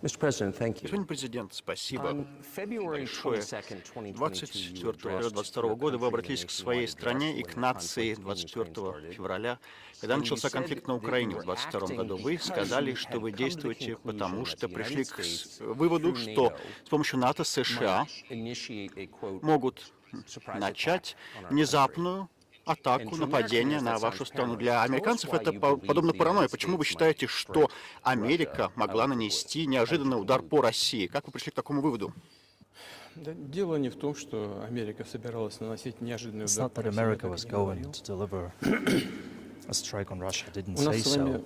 Господин президент, спасибо большое. 24 февраля 2022 года вы обратились к своей стране и к нации 24 февраля. Когда начался конфликт на Украине в 2022 году, вы сказали, что вы действуете, потому что пришли к выводу, что с помощью НАТО США могут начать внезапную атаку, нападение на вашу страну. Для американцев это подобно паранойи. Почему вы считаете, что Америка могла нанести неожиданный удар по России? Как вы пришли к такому выводу? Дело не в том, что Америка собиралась наносить неожиданный удар по России. У нас с вами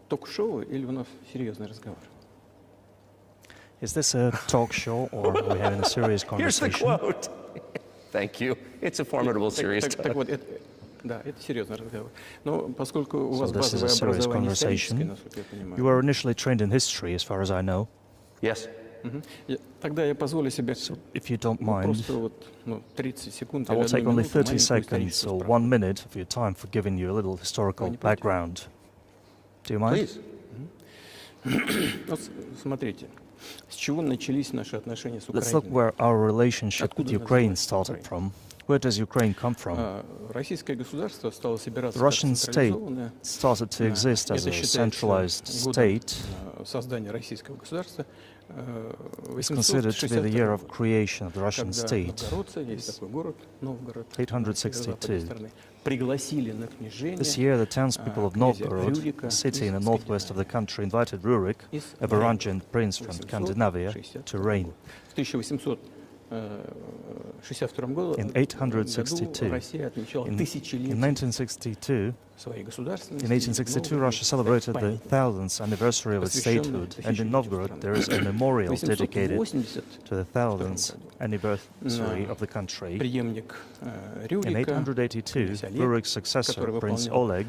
ток-шоу или у нас серьезный разговор? Is this a talk show or are we having a serious conversation? Here's the quote. Thank you. It's a formidable serious talk. Так вот, да, это серьезный разговор. Но поскольку у вас базовое образование историческое, насколько я понимаю. You were initially trained in history, as far as I know. Yes. Тогда я позволю себе if you don't mind, просто вот 30 секунд I will или take only 30 маленькую seconds историческую or справку. 1 minute of your time for giving you a little historical background. Do you mind? Вот смотрите, с чего начались наши отношения с Let's look Украиной? where our relationship with Откуда Ukraine началась started Украина? from. Where does Ukraine come from? Российское государство стало собираться The как Russian state централизованное. started to exist as Это a считается centralized годом state. создания российского государства. It's considered to be the year of creation of the Russian когда state. новгородцы, есть такой город, Новгород, 862. пригласили на княжение This year, the townspeople of Novgorod, a city in the northwest of the country, invited Rurik, a Varangian prince from Scandinavia, to reign. В 1862 году In 862, Россия отмечала in тысячелетие 1962, своей государственности. in 1862, Russia celebrated the 1000th anniversary of its statehood, and in Novgorod there is a memorial dedicated to the 1000th anniversary of the country. Преемник In Рюрика, 882, Rurik's successor, Prince Oleg,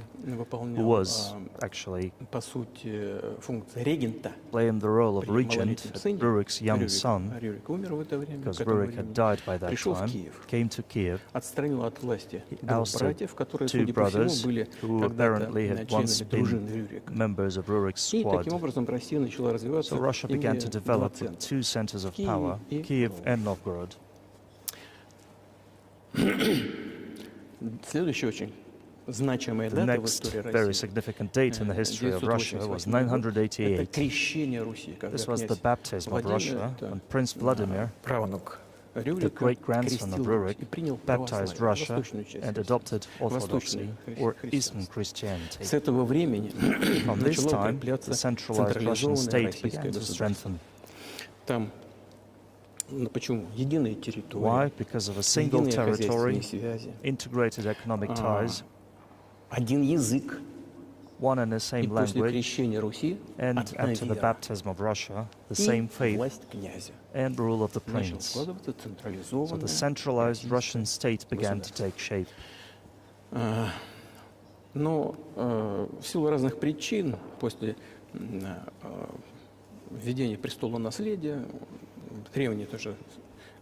who was actually по сути функция регента, playing the role of regent at Rurik's young son, Рюрик умер в это время, because к этому Rurik had времени, died by that пришел в time, Киев, came to Kiev, отстранил от власти двух ousted братьев, которые, two судя по всему, brothers были who когда-то apparently had once членами дружины been Рюрика. members of Rurik's И squad. таким образом Россия начала развиваться, So Russia began имея to два develop with центра. two centers of Киев power, и Kiev Новгород. and Novgorod. Следующая очень значимая The дата в next истории very России. significant date in the history of Russia was 988 год. Это 988. крещение Руси, когда This was the князь baptism of Владимир, Russia, это when Prince Vladimir, правнук the Рюрика, great-grandson of крестил Русь и Rurik, принял baptized православие, Russia восточную часть and христианства. adopted Orthodoxy, or Eastern С Christianity. этого времени From this начало time, укрепляться the centralized Russian централизованное state российское began to государство. strengthen. Там, почему? Единая территория, Why? Because of a single единые territory, хозяйственные связи, integrated economic ties, один язык. one and the И same после language, крещения Руси and одна after the вера baptism of Russia, the и same faith власть князя. and rule of the Начал prince. складываться So централизованное the centralized российское Russian state began to государство. take shape. Но в силу разных причин, после введения престола наследия, древние тоже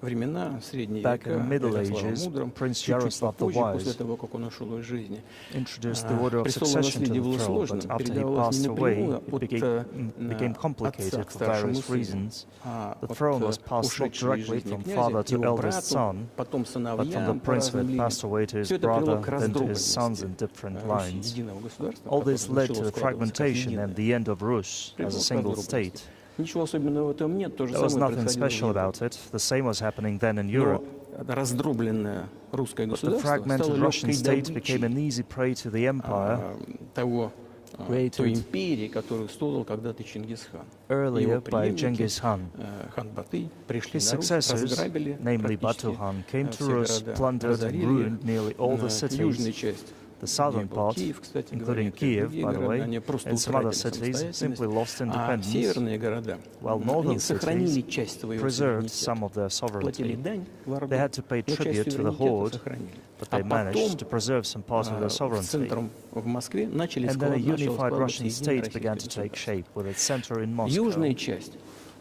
времена, средние Back in века, the Middle Ярослава Ages, Мудрым, Prince чуть-чуть Yaroslav the попозже, после Wise того, как он ушел из жизни. introduced the order of Престол succession to наследия было the throne, сложным, but after he передавалось не passed away, напрямую it от became отца complicated к for старшему various сыну, reasons. а The от throne was passed not ушедшего из directly жизни from князя father к to его eldest брату, son, потом but from the сыновьям по prince who разным had линиям. passed away to his Все это привело brother, к then to his sons раздробленности in different Руси, lines. единого государства, All которое this led to начало the складываться как fragmentation единое. and the end of Rus as a single state. Ничего особенного в этом нет, то же There was самое nothing происходило special в Европе. about it. The same was happening then in Но Europe. раздробленное русское The государство стало fragmented Russian легкой state became an добычей easy prey to the empire той created империи, которую создал когда-то Чингисхан. earlier Его by преемники, Genghis Khan. хан Баты, пришли His на Русь, successors, разграбили namely практически Batu Khan, came to все Rus, города, plundered and разорили ruined nearly all the южную cities. часть, The southern где был part, Киев, кстати including говоря, Kiev, другие by the города, way, они просто and some other утратили cities simply самостоятельность, lost а independence, северные города, while они northern сохранили cities часть своего preserved суверенитета. some of their Платили sovereignty. дань в Орду, They had to pay но часть tribute to the суверенитета horde, сохранили. but А they managed to потом preserve some part of their sovereignty. центром в Москве начали And then a начало unified складываться Russian единое state began to российское take государство. shape with its center in Moscow. Южная часть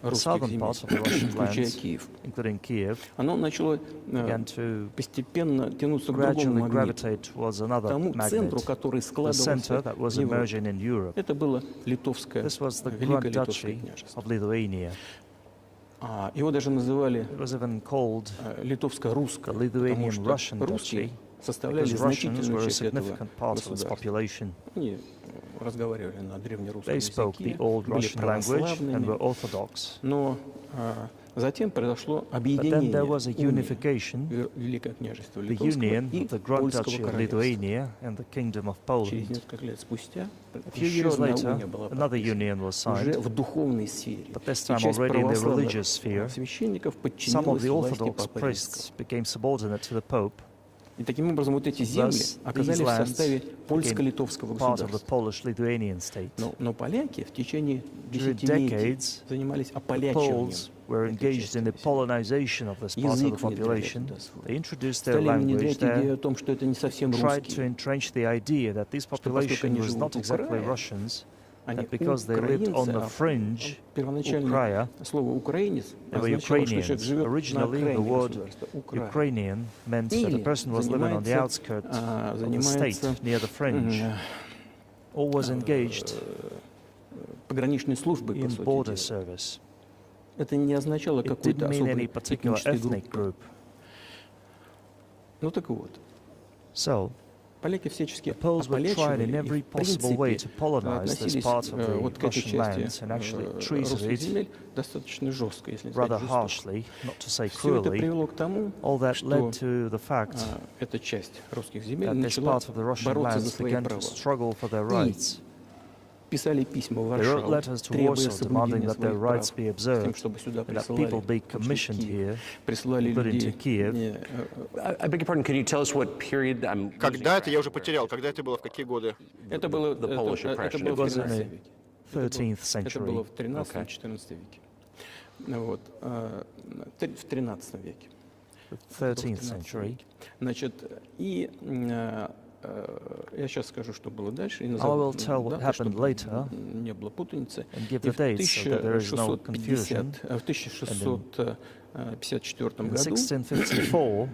русских southern земель, part of the Russian включая lands, Киев, including Kiev, оно начало began to постепенно тянуться к другому gradually магниту, gravitate towards another тому центру, magnet, который the складывался center that was в Европе. emerging in Europe. Это было литовское, This was the Великое Grand Литовское Duchy княжество. of Lithuania. Его даже называли It was even called литовско-русское, the потому Lithuanian что Russian русские Duchy, составляли because Russians значительную were a часть этого significant part of this государства. population. Они разговаривали на древнерусском They spoke языке, the old были Russian language and were православными, Orthodox. но затем произошло But then объединение there was a unification, Великое княжество the Литовского union и of the Grand Польского Duchy of королевства. Lithuania and the Kingdom of Через Poland. несколько лет спустя A few еще years одна later, уния была another подписана, union was уже signed, в духовной сфере. but this И time часть already in the православных religious sphere. священников Some of подчинилась the власти Orthodox Папы Римского. priests became subordinate to the Pope, И таким образом вот эти земли thus оказались these в lands составе became польско-литовского part of the государства. Polish-Lithuanian state. Но поляки в течение During десятилетий decades, занимались the ополячиванием Poles were этой engaged части in the населения. polonization of this part of the Язык внедряли population. туда свой. They introduced their Стали language внедрять идею о there, том, что это не совсем tried to русские, entrench the idea that this что поскольку population они was живут not в exactly Украине, Russians, они that because they lived on the украинцы, fringe, первоначально Ukraine, слово «украинец» they were означало, что человек Ukrainians. живет на Originally, the окраине word государства, Украина. Ukrainian meant that the Или person was living on the занимается, outskirts of the занимается state, near the fringe, or was engaged пограничной службой, по in сути border дела. service. Это не означало It какую-то didn't mean any особую particular этническую ethnic группу. group. Ну так вот, So, поляки всячески the Poles were trying in ополячивали every и, в possible way принципе, to colonize this относились part of the вот к этой Russian части lands and actually treated русских it земель достаточно жестко, если не rather сказать жестоко. harshly, not to say Все это cruelly. привело к тому, All that что led to the fact эта часть русских земель that this начала part of the Russian бороться за lands свои began права. to struggle for their И rights. писали письма в They wrote Варшаву, letters to требуя Warsaw demanding соблюдения that their своих rights прав, be с тем, observed чтобы сюда and that people присылали, be в том числе commissioned Киев, here, присылали put into людей. Kiev. I beg your pardon, can you tell us what period I'm Когда это, я уже потерял, когда это было, в какие годы? Это было the Polish это oppression. было It в was in 13 the веке. 13th Это было century. в 13-14 веке. Вот, в 13 веке. The Это было в 13th 13 century. веке. Значит, и я сейчас скажу, что было дальше. И I will tell what даты, happened чтобы later не было путаницы. and give И the в dates so that there is no confusion. в 1654 In году, 1654,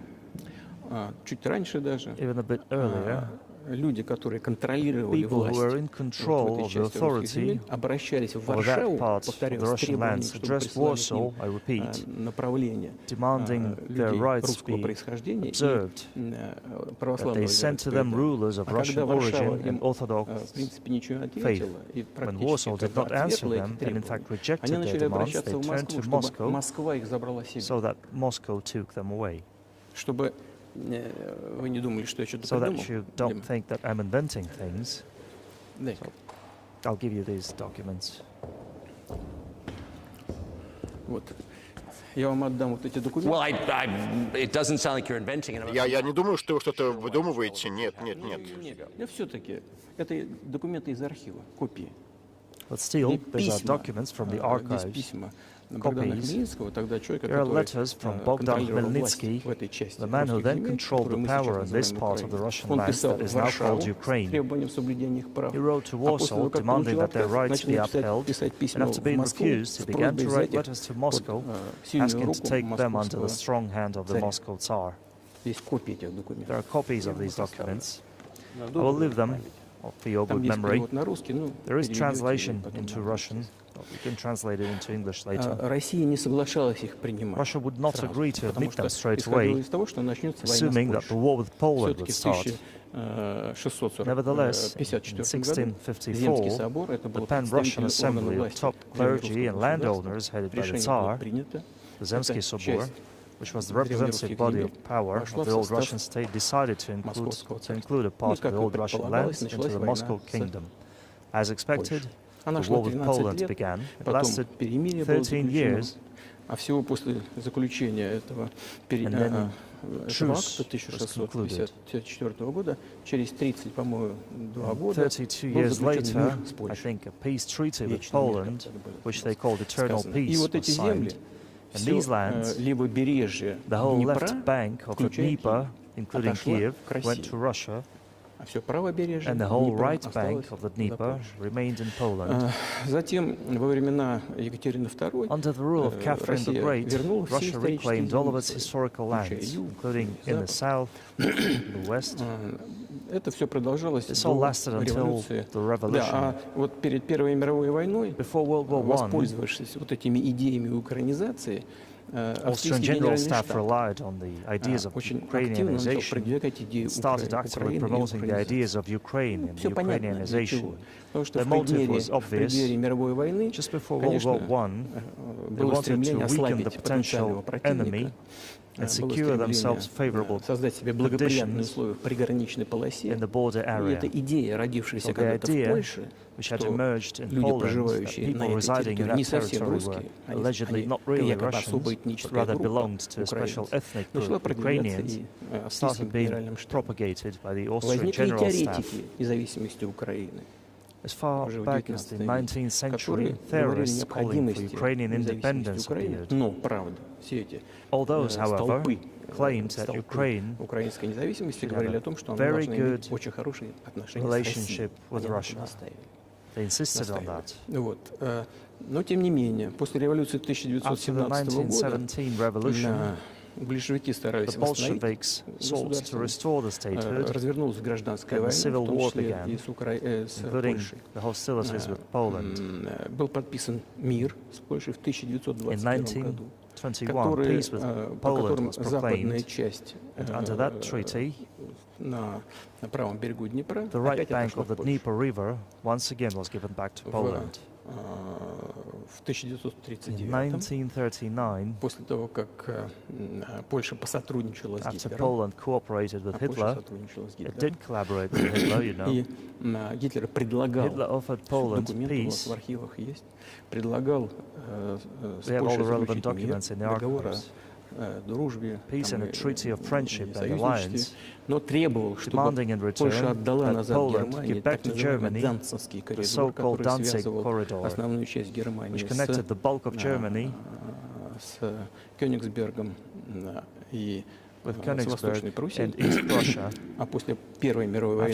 чуть раньше даже, even a bit earlier, люди, которые контролировали people who власть were in вот в control этой of the части русских земель, authority обращались в over that Варшаву, part of повторяю, the с Russian требованием, lands, чтобы addressed прислали к Warsaw, ним I repeat, направление demanding their людей rights русского be происхождения observed, и that православного they sent to them вероисповедания. rulers of А когда Russian Варшава origin им, and Orthodox в принципе, ничего не faith. ответила, и When практически Warsaw did not answer отвергла them эти and in требования, fact они rejected their начали demands, обращаться they в turned Москву, to чтобы Moscow Москва их забрала себе. so that Moscow took them away. Чтобы вы не думали, что я что-то So that придумал. you don't think that I'm inventing things, Дай-ка. I'll give you these documents. Вот. Я вам отдам вот эти документы. Well, it doesn't sound like you're inventing it. Я не думаю, что вы что-то выдумываете. Нет. Нет, все-таки это документы из архива, копии. But still, Где these are письма, documents from the здесь archives. письма Богдана copies. Хмельницкого, тогда человека, There are который letters from Bogdan контролировал власть Khmelnytsky, в этой части the man who русских then земель, controlled которую the мы power сейчас in this называем part of the Украиной. Russian Он lands писал that в is now Варшаву called с Ukraine. требованием соблюдения их прав. He wrote to А после Warsaw того, как demanding получил that their отказ, rights начал be писать upheld, письма and after в being Москву refused, с he began to просьбой write взять их letters to Moscow, под сильную asking to руку take them under the московского strong hand of the царя. Moscow Tsar. Здесь копии этих There документов. are copies of these documents. I will leave them for your Там good есть memory. перевод на русский, ну, There is переведете translation и потом into нам Russian. We can translate it into English later. Россия не соглашалась их принимать. Russia would not сразу, agree to потому admit что them straight исходило away, из того, что начнется война assuming с that the Польшей. war with Poland would Все-таки в start. 1654 Nevertheless, in году Земский 1654, собор, это the был Pan-Russian представительный орган Assembly of власти top clergy and древнерусского landowners государства. headed by the Решение было Tsar, принято. the Zemsky Эта Sobor, часть which was the representative body of power of the old Russian state, decided to include a part of the old Russian lands into the Moscow kingdom. As expected, Она the шла war with 13 Poland лет, began. It потом lasted перемирие было 13 заключено, years, а всего после заключения этого and then этого truce акта was concluded. 1654 года, через 30, по-моему, 2 года 32 был years заключен later, мир с I Польшей. think a peace treaty with Вечный мир, Poland, как это было which they called eternal сказано. И peace, вот was эти земли, signed. And все these lands, левобережье the whole Днепра, left bank of the включая Dnieper, Киев, including отошла Kiev, к went России. to Russia. and the whole right bank of the Dnieper remained in Poland. Under the rule of Catherine the Great, Russia reclaimed all of its historical lands, including in the south, in the west. This all lasted until the revolution. Before World War I, Austrian General Staff relied on the ideas of Ukrainianization, started actively promoting the ideas of Ukraine and Ukrainianization. Their motive was obvious. Just before World War I, they wanted to weaken the potential enemy and secure themselves favorable conditions in the border area. So the idea, which had emerged in Poland, that people residing in that territory were allegedly not really Russians, but rather belonged to a special ethnic group, Ukrainians, started being propagated by the Austrian General Staff. As far back as the 19th century, theorists calling for Ukrainian independence appeared. All those, however, claimed that Ukraine should have a very good relationship with Russia. They insisted on that. After the 1917 revolution, the Bolsheviks sought to restore the statehood, and the civil war began, including the hostilities with Poland. In 1921, peace with Poland was proclaimed, and under that treaty, the right bank of the Dnieper River once again was given back to Poland. In 1939, after Poland cooperated with Hitler, it did collaborate with Hitler, you know. Hitler offered Poland peace. We have all the relevant documents in the archives. Peace and a treaty of friendship and alliance, demanding in return that Poland give back to Germany the so-called Danzig corridor, which connected the bulk of Germany with Königsberg and East Prussia. After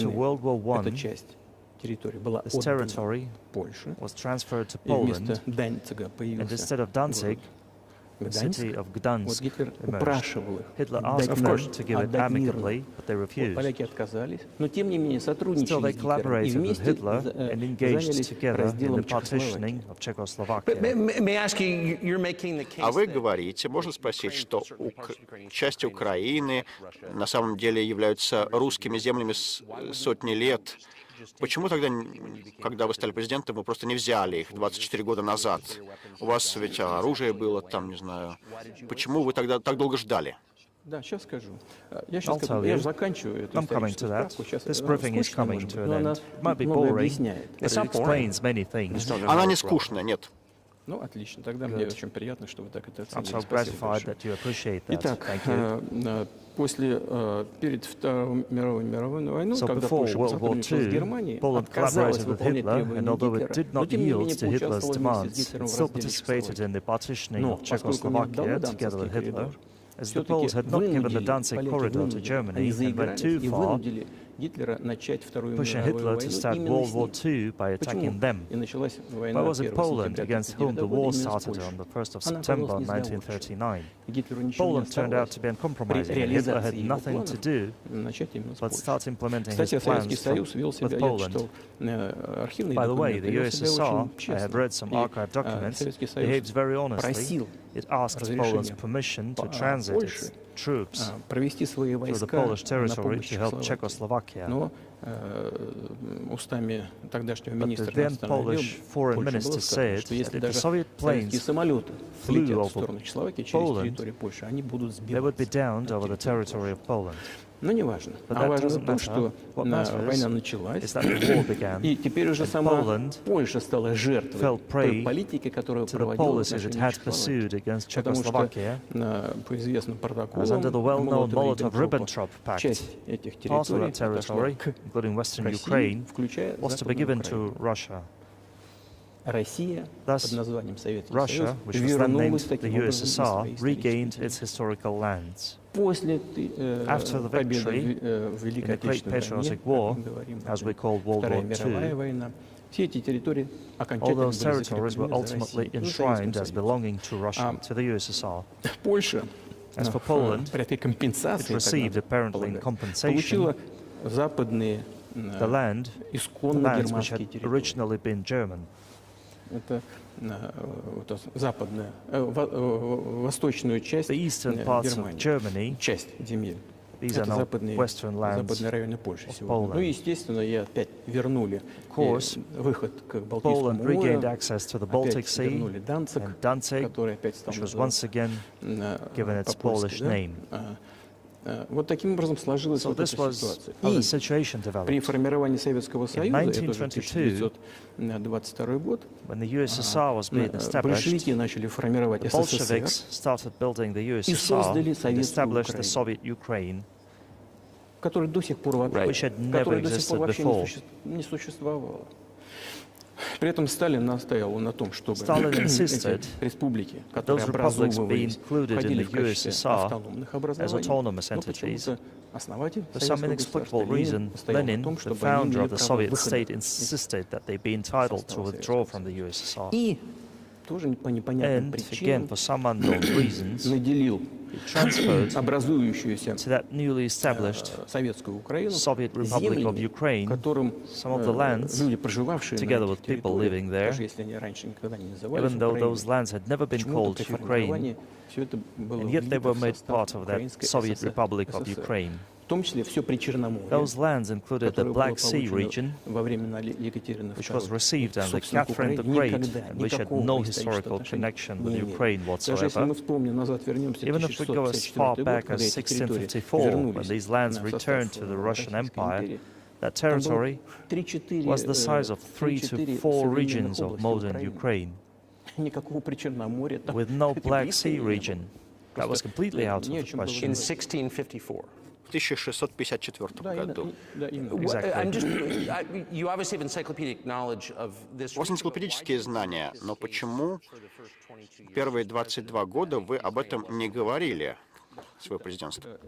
World War I, this territory was transferred to Poland, and instead of Danzig, the city of Gdansk emerged. Hitler asked them to give it amicably, but they refused. Still, they collaborated with Hitler and engaged together in the partitioning of Czechoslovakia. А вы говорите, можно спросить, что части Украины на самом деле являются русскими землями сотни лет. Почему тогда, когда вы стали президентом, вы просто не взяли их 24 года назад? У вас ведь оружие было там, не знаю. Почему вы тогда так долго ждали? I'll tell you. I'm coming to that. This briefing is coming to an end. It might be boring, but it explains many things. Она не скучная, нет. I'm so gratified that you appreciate that. Thank you. So before World War II, Poland collaborated with Hitler, and although it did not yield to Hitler's demands, it still participated in the partitioning of Czechoslovakia together with Hitler. As the Poles had not given the Danzig corridor to Germany and went too far, pushing Hitler to start World War II by attacking them. Why was it Poland against whom the war started on the 1st of September 1939? Poland turned out to be uncompromising, and Hitler had nothing to do but start implementing his plans with Poland. By the way, the USSR, I have read some archive documents, behaves very honestly. It asked Poland's permission to transit its troops through the Polish territory to help Czechoslovakia. But the then Polish foreign minister said that if the Soviet planes flew over Poland, they would be downed over the territory of Poland. But that doesn't matter. What matters is that the war began, and Poland fell prey to the policies it had pursued against Czechoslovakia, as under the well-known Molotov-Ribbentrop Pact, part of that territory, including western Ukraine, was to be given to Russia. Thus, Russia, which was then named the USSR, regained its historical lands. After the victory in the Great Patriotic War, as we called World War II, all those territories were ultimately enshrined as belonging to Russia, to the USSR. As for Poland, it received, apparently in compensation, the lands which had originally been German. The eastern parts of Germany, these are now western lands of Poland. Of course, Poland regained access to the Baltic Sea and Danzig, which was once again given its Polish name. So this was how the situation developed. In 1922, when the USSR was being established, the Bolsheviks started building the USSR and established the Soviet Ukraine, which had never existed before. Stalin insisted that those republics be included in the USSR as autonomous entities. For some inexplicable reason, Lenin, the founder of the Soviet state, insisted that they be entitled to withdraw from the USSR. And, again, for some unknown reasons, he transferred to that newly established Soviet Republic of Ukraine some of the lands, together with people living there, even though those lands had never been called Ukraine, and yet they were made part of that Soviet Republic of Ukraine. Those lands included the Black Sea region, which was received under Catherine the Great, and which had no historical connection with Ukraine whatsoever. Even if we go as far back as 1654, when these lands returned to the Russian Empire, that territory was the size of 3 to 4 regions of modern Ukraine, with no Black Sea region. That was completely out of the question. In 1654. В 1654 году. Exactly. You obviously have encyclopedic knowledge of this. У вас энциклопедические знания, но почему первые 22 года вы об этом не говорили, свое президентство?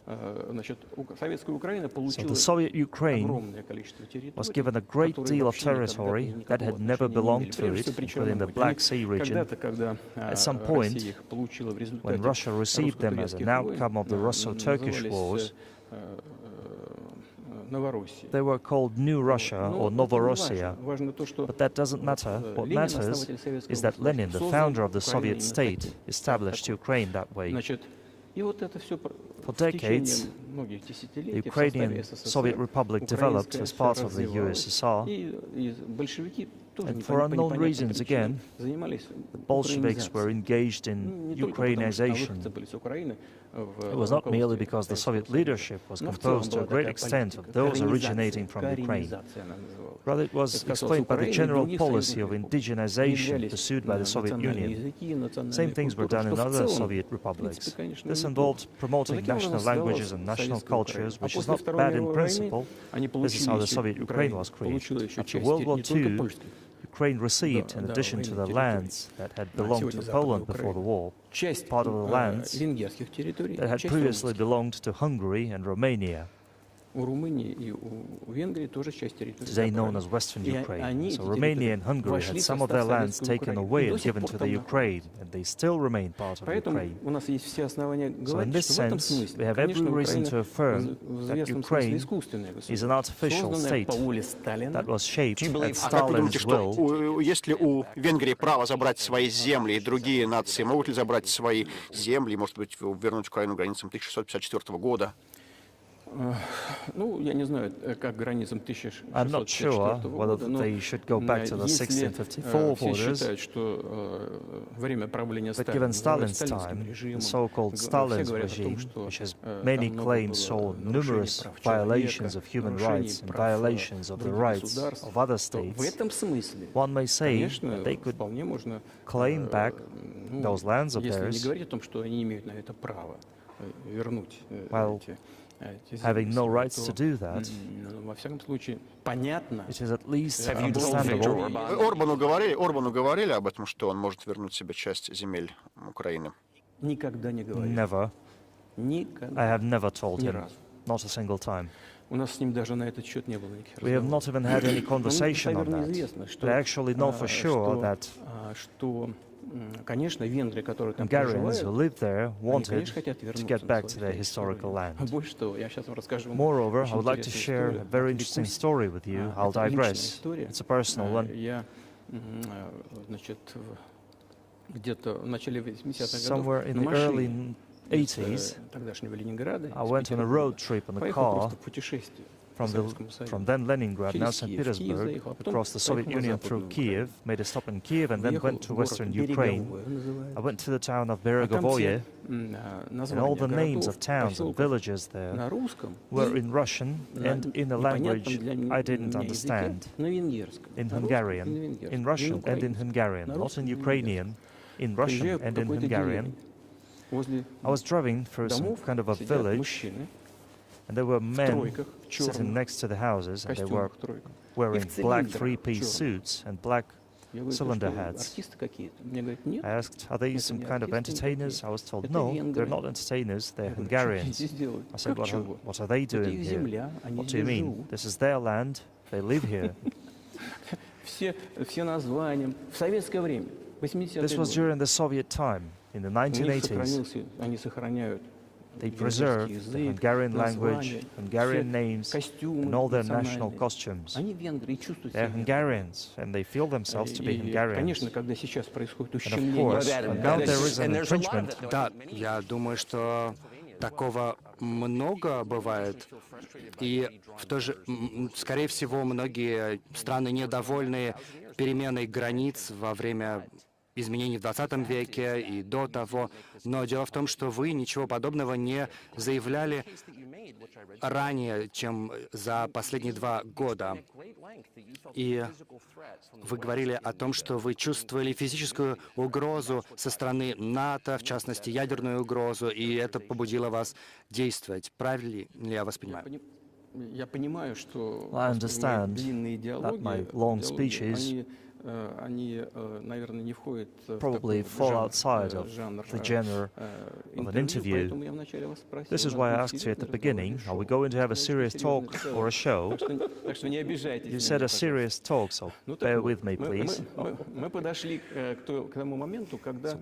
So the Soviet Ukraine was given a great deal of territory that had never belonged to it, including the Black Sea region. At some point, when Russia received them as an outcome of the Russo-Turkish wars, they were called New Russia or Novorossiya, but that doesn't matter. What matters is that Lenin, the founder of the Soviet state, established Ukraine that way. For decades, the Ukrainian Soviet Republic developed as part of the USSR, and for unknown reasons again, the Bolsheviks were engaged in Ukrainization. It was not merely because the Soviet leadership was composed to a great extent of those originating from Ukraine. Rather, it was explained by the general policy of indigenization pursued by the Soviet Union. Same things were done in other Soviet republics. This involved promoting national languages and national cultures, which is not bad in principle. This is how the Soviet Ukraine was created. After World War II, Ukraine received, in addition to the lands that had belonged to Poland before the war, part of the lands that had previously belonged to Hungary and Romania, today known as Western Ukraine. So Romania and Hungary had some of their lands taken away and given to the Ukraine, and they still remain part of Ukraine. So in this sense, we have every reason to affirm that Ukraine is an artificial state that was shaped at Stalin's will. Есть ли у Венгрии право забрать свои земли, и другие нации могут ли забрать свои земли, может быть, вернуть Украину границам 1654 года? Я не знаю, как границам 1654 I'm not sure whether they should go back to the 1654 borders, but given Stalin's time, the so-called Stalin's regime, which has many claims, saw numerous violations of human rights and violations of the rights of other states, one may say that they could claim back those lands of theirs. Well, having no rights to do that, it is at least understandable. Орбану говорили об этом, что он может вернуть себе часть земель Украины? Never. I have never told him, not a single time. We have not even had any conversation on that. But I actually know for sure that Hungarians who live there wanted to get back to their historical land. Moreover, I would like to share a very interesting story with you. I'll digress. It's a personal one. Somewhere in the early 80s, I went on a road trip in a car from then Leningrad, now St. Petersburg, across the Soviet Union through Kiev, made a stop in Kiev, and then went to western Ukraine. I went to the town of Beregovoye, and all the names of towns and villages there were in Russian and in a language I didn't understand, in Hungarian, in Russian and in Hungarian, not in Ukrainian, in Russian and in Hungarian. I was driving through some kind of a village, and there were men sitting next to the houses, and they were wearing black three-piece suits and black cylinder hats. I asked, are they some kind of entertainers? I was told, no, they're not entertainers, they're Hungarians. I said, what are they doing here? What do you mean? This is their land, they live here. This was during the Soviet time, in the 1980s. They preserved the Hungarian language, Hungarian names, and all their national costumes. They're Hungarians, and they feel themselves to be Hungarians. And of course, now there is an infringement. Да, я думаю, что такого много бывает, и скорее всего, многие страны недовольны переменой границ во время изменений в 20 веке и до того. Но дело в том, что вы ничего подобного не заявляли ранее, чем за последние 2 года. И вы говорили о том, что вы чувствовали физическую угрозу со стороны НАТО, в частности, ядерную угрозу, и это побудило вас действовать. Правильно ли я вас понимаю? I understand that my long speeches probably fall outside of the genre of an interview. This is why I asked you at the beginning, are we going to have a serious talk or a show? You said a serious talk, so bear with me, please. So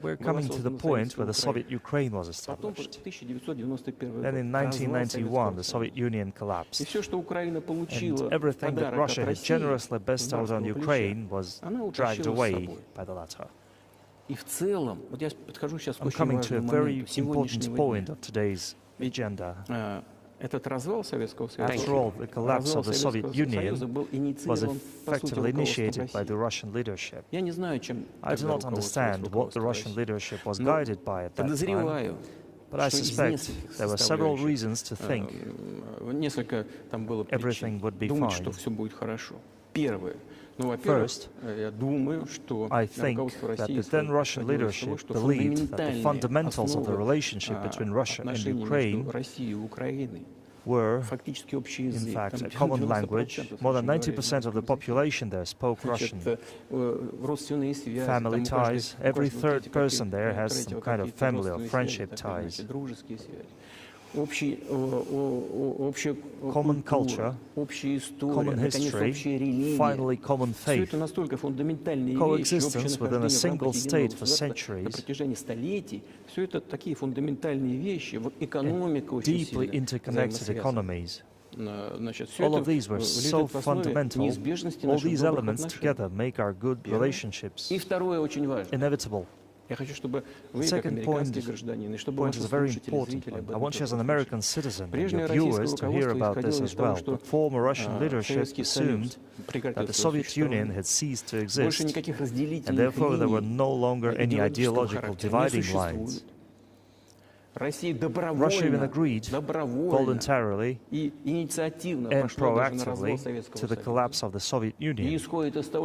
we're coming to the point where the Soviet Ukraine was established. Then in 1991, the Soviet Union collapsed. And everything that Russia had generously bestowed on Ukraine was dragged away by the latter. I'm coming to a very important point of today's agenda. After all, the collapse of the Soviet Union was effectively initiated by the Russian leadership. I do not understand what the Russian leadership was guided by at that time, but I suspect there were several reasons to think everything would be fine. First, I think that the then Russian leadership believed that the fundamentals of the relationship between Russia and Ukraine were, in fact, a common language. More than 90% of the population there spoke Russian. Family ties, every third person there has some kind of family or friendship ties. Common culture, common history, finally common faith, coexistence within a single state for centuries, and deeply interconnected economies. All of these were so fundamental. All these elements together make our good relationships inevitable. The second point is a very important one. I want you as an American citizen and your viewers to hear about this as well. The former Russian leadership assumed that the Soviet Union had ceased to exist, and therefore there were no longer any ideological dividing lines. Russia even agreed voluntarily and proactively to the collapse of the Soviet Union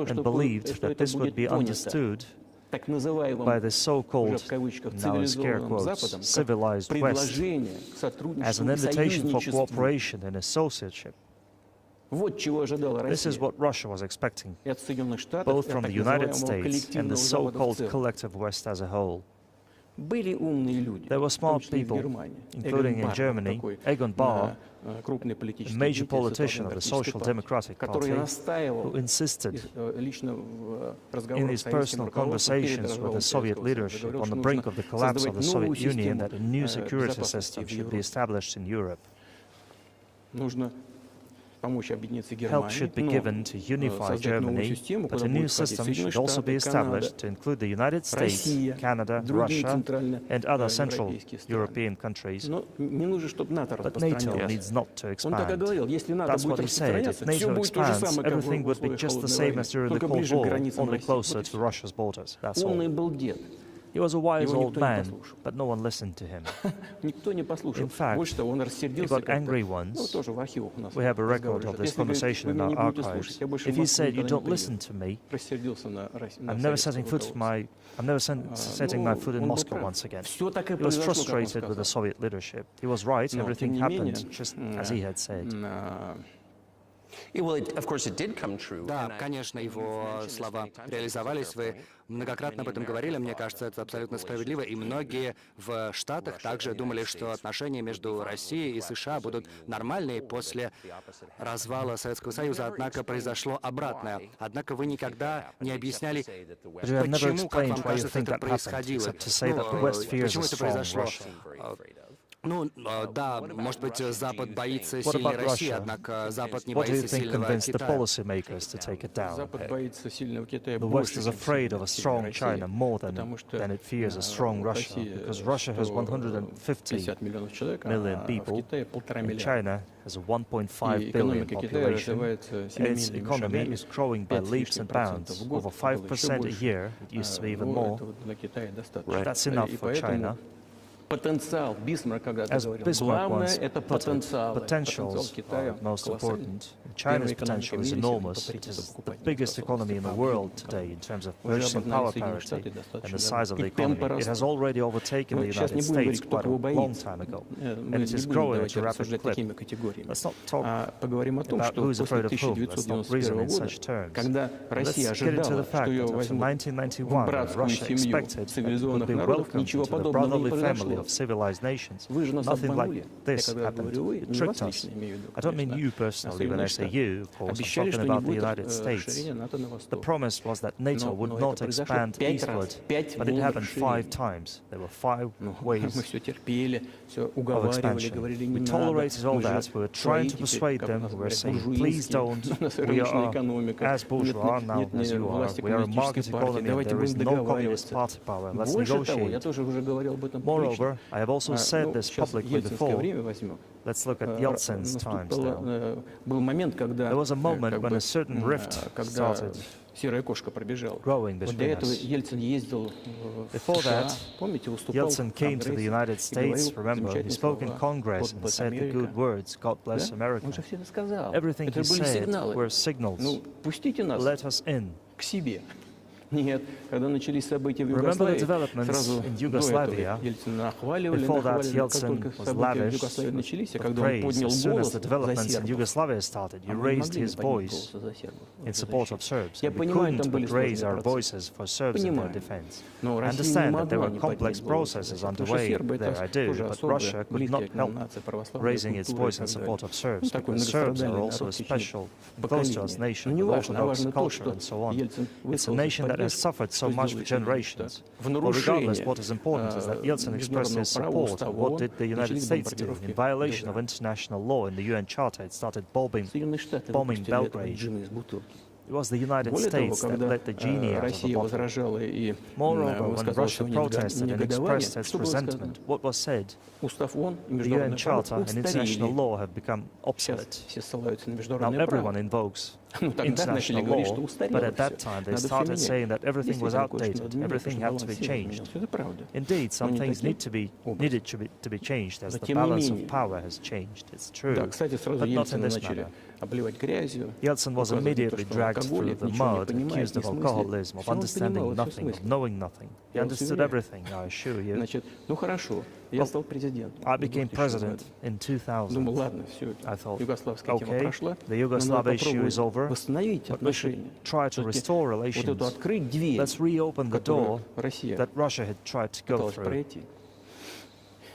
and believed that this would be understood by the so-called, now in scare quotes, civilized West, as an invitation for cooperation and associateship. This is what Russia was expecting, both from the United States and the so-called collective West as a whole. There were smart people, including in Germany, Egon Bahr, a major politician of the Social Democratic Party, who insisted in his personal conversations with the Soviet leadership on the brink of the collapse of the Soviet Union that a new security system should be established in Europe. Help should be given to unify Germany, but a new system should also be established to include the United States, Canada, Russia, and other Central European countries. But NATO needs not to expand. That's what he said. If NATO expands, everything would be just the same as during the Cold War, only closer to Russia's borders. That's all. He was a wise old man, but no one listened to him. In fact, he got angry once. We have a record of this conversation in our archives. If he said, "You don't listen to me," I'm never setting my foot in Moscow once again. He was frustrated with the Soviet leadership. He was right, everything happened just as he had said. Да, конечно, его слова реализовались. Вы многократно об этом говорили. Мне кажется, это абсолютно справедливо. И многие в Штатах также думали, что отношения между Россией и США будут нормальные после развала Советского Союза. Однако произошло обратное. Однако вы никогда не объясняли, почему, как вам кажется, это происходило. Почему это произошло? Ну, да, может быть, Запад боится сильной России, однако Запад не боится сильного Китая. Запад боится сильного Китая The West is afraid of a strong China more than it fears a strong Russia, because Russia has 150 million people, and China has a 1.5 billion population, and its economy is growing by leaps and bounds, over 5% a year. It used to be even more. That's enough for China. As Bismarck once put it, potentials are most important. China's potential is enormous. It is the biggest economy in the world today in terms of purchasing power parity and the size of the economy. It has already overtaken the United States quite a long time ago, and it is growing at a rapid clip. Let's not talk about who is afraid of whom. Let's not reason in such terms. Let's get into the fact that after 1991, Russia expected that it would be welcomed to the brotherly family of civilized nations. Nothing like this happened. It tricked us. I don't mean you personally when I say you, of course. I'm talking about the United States. The promise was that NATO would not expand eastward, but it happened 5 times. There were 5 ways of expansion. We tolerated all that. We were trying to persuade them. We were saying, please don't. We are as bourgeois now as you are. We are a market economy and there is no communist party power. Let's negotiate. Moreover, I have also said this publicly before. Let's look at Yeltsin's times now. There was a moment when a certain rift started growing between us. Before that, Yeltsin came to the United States, remember, he spoke in Congress and said the good words, God bless America. Everything he said were signals. Let us in. Remember the developments in Yugoslavia? Before that, Yeltsin was lavish with praise. As soon as the developments in Yugoslavia started, you raised his voice in support of Serbs. And we couldn't but raise our voices for Serbs in their defense. I understand that there were complex processes underway there, I do, but Russia could not help raising its voice in support of Serbs, because Serbs are also a special and close to us nation, with Orthodox culture and so on. It's a nation that has suffered so much for generations. But regardless, what is important is that Yeltsin expressed his support. What did the United States do? In violation of international law in the UN Charter, it started bombing Belgrade. It was the United States that let the genie out of the bottle. Moreover, when Russia protested and expressed its resentment, what was said? The UN Charter and international law have become obsolete. Now everyone invokes international law, but at that time they started saying that everything was outdated, everything had to be changed. Indeed, some things needed to be changed as the balance of power has changed. It's true, but not in this manner. Yeltsin was immediately dragged through the mud, accused of alcoholism, of understanding nothing, of knowing nothing. He understood everything, I assure you. I became president in 2000. I thought, okay, the Yugoslav issue is over, but we should try to restore relations. Let's reopen the door that Russia had tried to go through.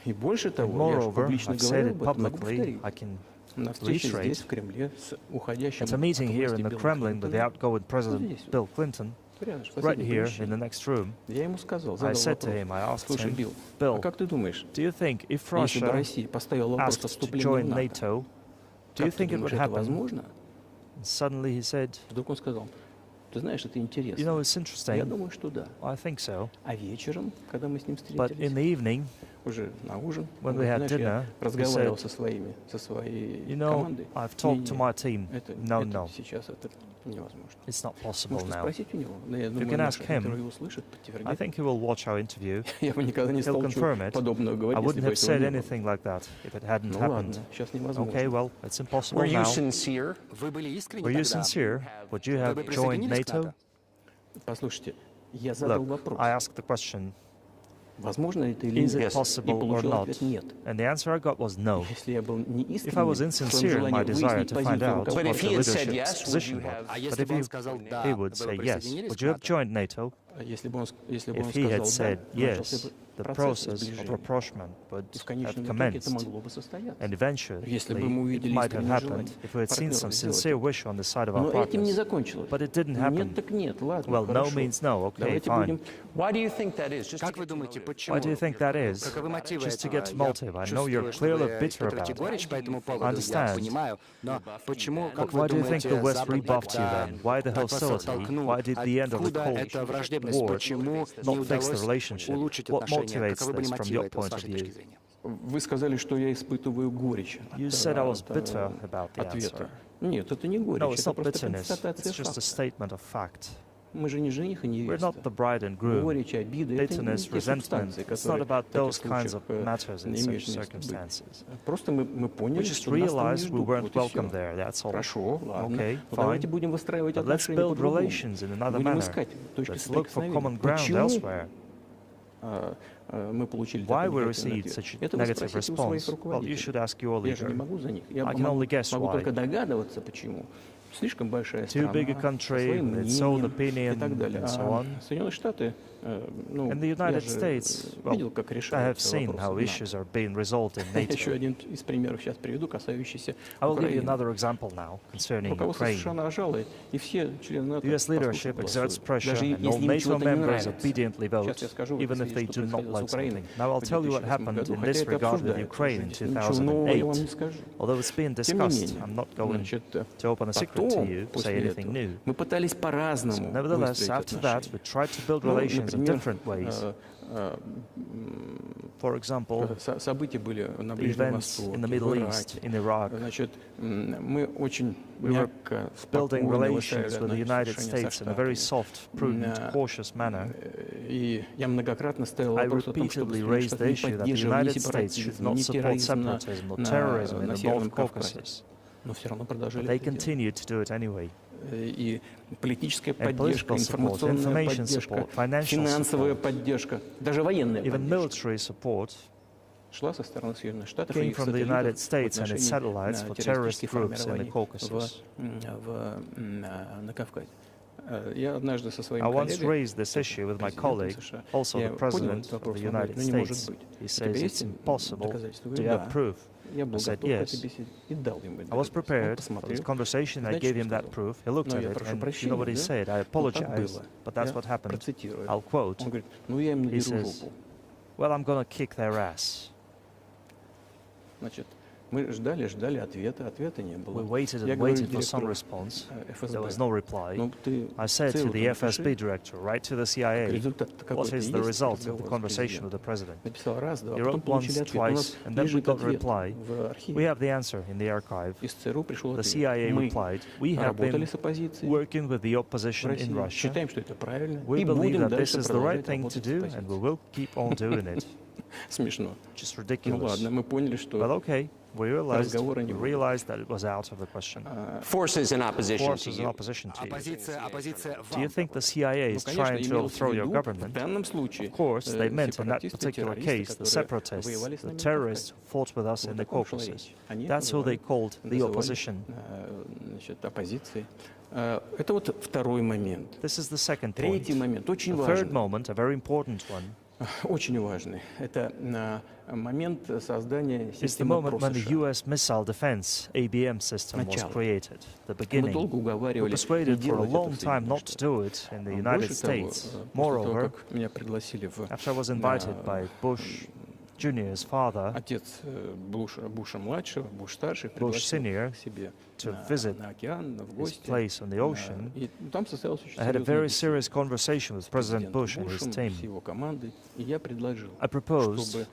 And moreover, I've said it publicly, I can reiterate, at a meeting here in the Kremlin with the outgoing President Bill Clinton, right here in the next room, I said to him, I asked him, Bill, do you think if Russia asked to join NATO, do you think it would happen? And suddenly he said, you know, it's interesting. I think so. But in the evening, when we had dinner, he said, you know, I've talked to my team. No, it's not possible now. You can ask him. I think he will watch our interview. He'll confirm it. I wouldn't have said anything like that if it hadn't happened. Okay, well, it's impossible now. Were you sincere? Were you sincere? Would you have joined NATO? Look, I asked the question, is it possible or not? And the answer I got was no. If I was insincere in my desire to find out what the leadership's position was, but if he would say yes, would you have joined NATO? If he had said yes, the process of rapprochement would have commenced, and eventually it might have happened if we had seen some sincere wish on the side of our partners. But it didn't happen. Well, no means no, okay, fine. Why do you think that is? Why do you think that is? Just to get motive. I know you're clearly bitter about it. I understand. But why do you think the West rebuffed you then? Why the hostility? Why did the end of the Cold War not fix the relationship? What motivates this from your point of view? You said I was bitter about the answer. No, it's not bitterness. It's just a statement of fact. We're not the bride and groom. Bitterness, resentment, it's not about those kinds of matters in such circumstances. We just realized we weren't welcome there, that's all. Okay, fine. But let's build relations in another manner. Let's look for common ground elsewhere. Why we received such a negative response? Well, you should ask your leader. I can only guess why. Too big a country with its own opinion and so on. In the United States, well, I have seen how issues are being resolved in NATO. I will give you another example now concerning Ukraine. The US leadership exerts pressure and all NATO members obediently vote, even if they do not like something. Now I'll tell you what happened in this regard with Ukraine in 2008. Although it's being discussed, I'm not going to open a secret to you, say anything new. Nevertheless, after that, we tried to build relations in different ways. For example, the events in the Middle East, in Iraq. We were building relations with the United States in a very soft, prudent, cautious manner. I repeatedly raised the issue that the United States should not support separatism or terrorism in the North Caucasus. But they continued to do it anyway. And political support, information support, financial support, even military support came from the United States and its satellites for terrorist groups in the Caucasus. I once raised this issue with my colleague, also the President of the United States. He says it's impossible. Do you have proof? I said yes. I was prepared for this conversation. I gave him that proof. He looked at it, and you know what he said? I apologize, but that's what happened. I'll quote. He says, well, I'm going to kick their ass. Мы ждали ответа не было. We waited Я and говорю waited for some директору response. There ФСБ, was no reply. ну ты I said to ссылку the напиши, FSB director, write to the CIA, результат what какой-то is the есть result of the разговор с conversation with the президентом. president? Написал раз, два, You потом wrote получили once, ответ. У нас twice, and then we лежит got the ответ reply. в We архиве. have the answer in the archive. Из ЦРУ пришел The ответ. CIA Мы replied, we have работали been с оппозицией working with the в opposition in России, Russia. считаем, что это правильно, We и believe будем that this дальше is the right продолжать thing to работать с do, and we оппозицией. will keep on doing it. Смешно. Just Ну ridiculous. ладно, мы поняли, что Well, okay, we realized разговора не будет. that it was out of the question. Forces in opposition to Forces in you. opposition to you. Оппозиция Do you think the CIA Ну, is конечно, trying to имелось в overthrow your виду в government? данном случае Of course, they meant in that сепаратисты, particular террористы, case the которые separatists, воевали с the нами на terrorists Кавказе. who fought with us Вот in the о ком шла Caucasus. речь. Они That's who they called the называли, opposition. значит, оппозицией. Это вот второй момент. This is the second point. Третий момент, очень The third важный. moment, a very important one, Очень важный. Это момент создания is the системы moment when the ПРО-США. US missile defense ABM system was Начало. created, the Мы beginning. долго We уговаривали не persuaded for a делать long это в time not Соединенных to do it in the Штатах. United Больше того, States. после того, Moreover, как меня пригласили в after I was invited by Bush Jr.'s father отец Буша-младшего, Буш-старший, Bush пригласил Senior к себе to на visit океан, в his гости. place on the ocean, И там состоялась очень I had a серьезная very беседа serious conversation with с President президентом Bush and his Бушем, team. с его командой, и я предложил, I proposed чтобы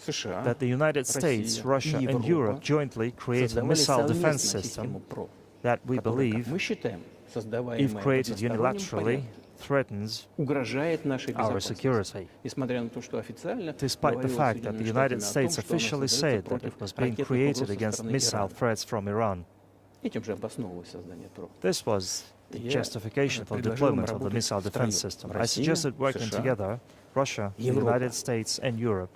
США, that the United States, Russia, и and Europe Европа jointly create a создавали missile defense совместно систему system ПРО, that we которая, как believe, мы считаем, if создаваемая created в одностороннем unilaterally, порядке, threatens угрожает нашей our безопасности. security. Несмотря на то, что официально Despite the говорилось fact that the United Соединенными States Штатами о том, что она officially создается said that против it was being ракетных created угроз со against стороны missile Ирана. threats from Iran. Этим же обосновывалось создание ПРО. This was the Я justification for предложил им deployment of the работать missile defense втроем. system. I Россия, suggested working США, together, Russia, the Европа. United States, and Europe.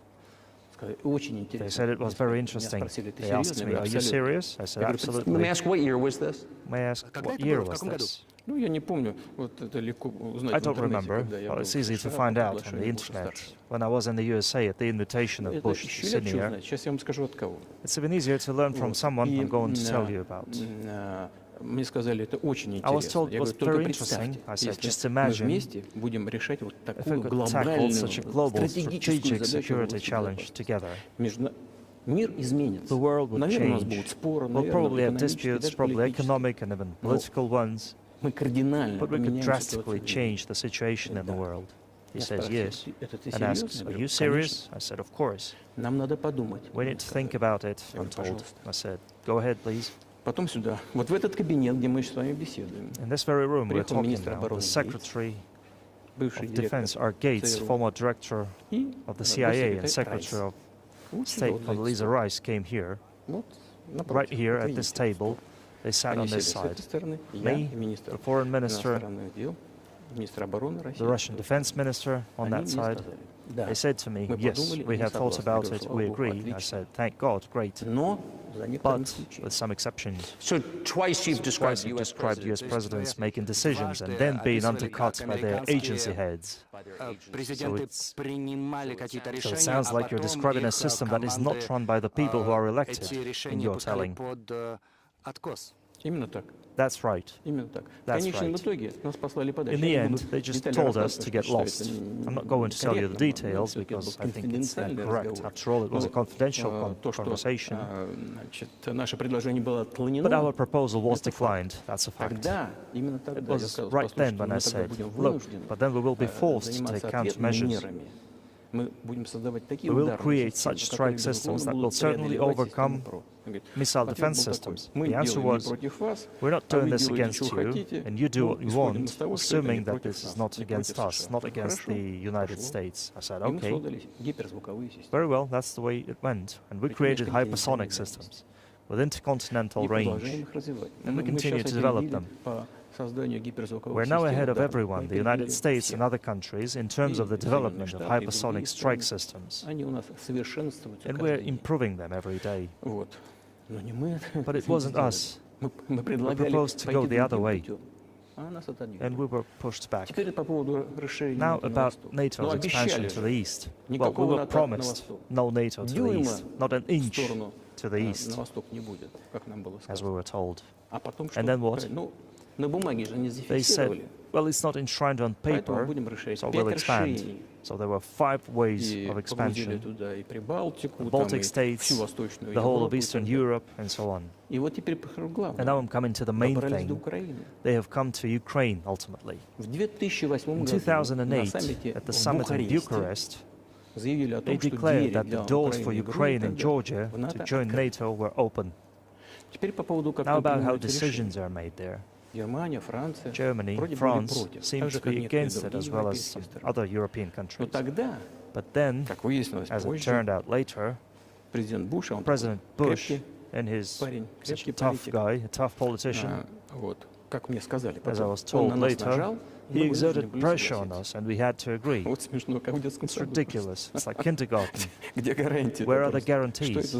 Сказали, очень They интересно. said it was very Меня interesting. спросили, ты They asked серьезно? me, Я are говорю, you абсолютно. serious? I said, Я говорю, Let me absolutely. ask, what year was this? May I ask, Когда what это year было? В was каком году? this? Ну, я не помню. Вот это легко узнать I в don't интернете, remember, когда я but был it's в easy to США find по out on the приглашению Буша internet. старшего. When I was in the USA at the invitation of Это Bush еще легче Senior, узнать. Сейчас я вам скажу от кого. it's even easier to learn from Вот. someone И, I'm going to tell you about. Мне сказали, это очень I was интересно. told it Я was говорю, только very представьте, interesting. I said, just если мы imagine вместе будем решать вот if we такую could tackle such a global глобальную strategic стратегическую задачу в security области challenge безопасности. together. Мир изменится. The world would Наверное, у нас change. будут споры, We'll наверное, probably have экономические, disputes, даже probably политические. economic and even political ones, Мы кардинально but we could поменяем drastically ситуацию. change the situation in the Да. world. He Я says, спросил, yes, это ты and серьезно? asks, Я are говорю, you serious? I said, of course. Нам надо подумать. We need to think about it, Я I'm говорю, told. пожалуйста. I said, go ahead, please. Потом сюда, вот в этот кабинет, где мы с вами беседуем, In this very room we're приехал talking министр now, the обороны Secretary бывший of директор Defense, Art Gates, ЦРУ, former director и of the CIA and госсекретарь Secretary Райс. of Вот сюда State вот за этот Condoleezza стол. Rice came here. Вот Right напротив, here вот at this видите, table, they sat они on сели this с side. этой стороны, я Me, и министр the foreign minister, иностранных дел, министр обороны России. the Russian defense minister on Они that мне side. сказали, да, They said to me, мы yes, подумали, we мы have thought согласны. about Я говорю, it, слава we Богу, agree. I отлично. said, thank God, great. Но за некоторыми But исключениями. with some exceptions. So twice you've described Twice you U.S. described US presidents. presidents making decisions and then being undercut by their agency heads. Президенты it's- принимали какие-то So решения, it sounds а like you're потом describing a их system that is not команды, run by the people who are elected, эти in решения your пускали telling. под откос. Именно так. That's right. Именно так. В That's конечном right. итоге нас послали подальше. In the Я не end, буду they just детально told us рассказывать, to get что это lost. I'm not going to tell you the некорректно, details всё-таки это because был I think it's конфиденциальный incorrect. разговор. After all, it was a Но, confidential то, что, conversation. значит, наше предложение было отклонено, But our proposal was это факт. declined. That's a fact. Тогда, именно It тогда я was сказал, right then послушайте, when I мы тогда said, будем look, вынуждены but then we will be forced to заниматься take ответными countermeasures. мерами. Мы будем создавать такие We will ударные create системы, such которые, strike systems безусловно, that will будут certainly преодолевать overcome систему ПРО. Он говорит, missile ответ defense был такой: systems. мы The answer делаем не was, против вас, we're not а вы doing this делаете, against что you, хотите, and you do но what you исходим want, из того, что это не assuming that против this is нас, not не against против us, США. not Ну, against хорошо, the United пошло. States. I said, И мы okay, создали гиперзвуковые системы. very well, that's the way it went. And we created hypersonic systems with intercontinental И range. продолжаем их развивать. And we Мы continue сейчас to develop опередили them. по созданию гиперзвуковых We're now систем ahead of ударных. everyone, Мы the United опередили States всех. and other countries, in terms of the development of hypersonic strike systems. Они у нас совершенствуются And каждый we're день. improving them every day. Вот. Но не мы. But it wasn't us. Мы предлагали proposed to go пойти the other другим way. путем, а нас отодвинули. And we were pushed back. Теперь по поводу расширения Now НАТО на about восток. NATO's Ну, expansion обещали to же the east. Well, we никакого were НАТО на promised восток. no NATO to the Дюйма east, not an в inch сторону to the east, на восток не будет, как нам было as we сказано. were told. А потом что? then what? Ну, They said, well, it's not enshrined on paper, so we'll expand. So there were 5 ways of expansion: the Baltic states, the whole of Eastern Europe, and so on. And now I'm coming to the main thing. They have come to Ukraine, ultimately. In 2008, at the summit in Bucharest, they declared that the doors for Ukraine and Georgia to join NATO were open. Now about how decisions are made there. Germany, France seem to be against it, as well as some other European countries. But then, as it turned out later, President Bush, and he's such a tough guy, a tough politician, as I was told later, he exerted pressure on us, and we had to agree. It's ridiculous. It's like kindergarten. Where are the guarantees?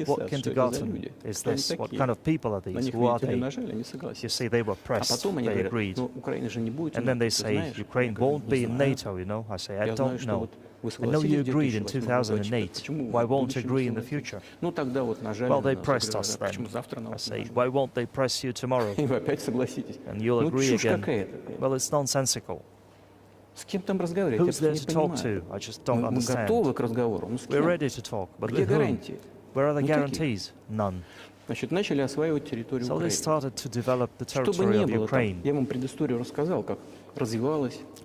What kindergarten is this? What kind of people are these? Who are they? You see, they were pressed. They agreed. And then they say, Ukraine won't be in NATO, you know. I say, I don't know. I know you agreed in 2008. Why won't you agree in the future? Well, they pressed us then. I say, why won't they press you tomorrow? And you'll agree again. Well, it's nonsensical. Who's there to talk to? I just don't understand. We're ready to talk, but with whom? Where are the guarantees? None. So they started to develop the territory of Ukraine.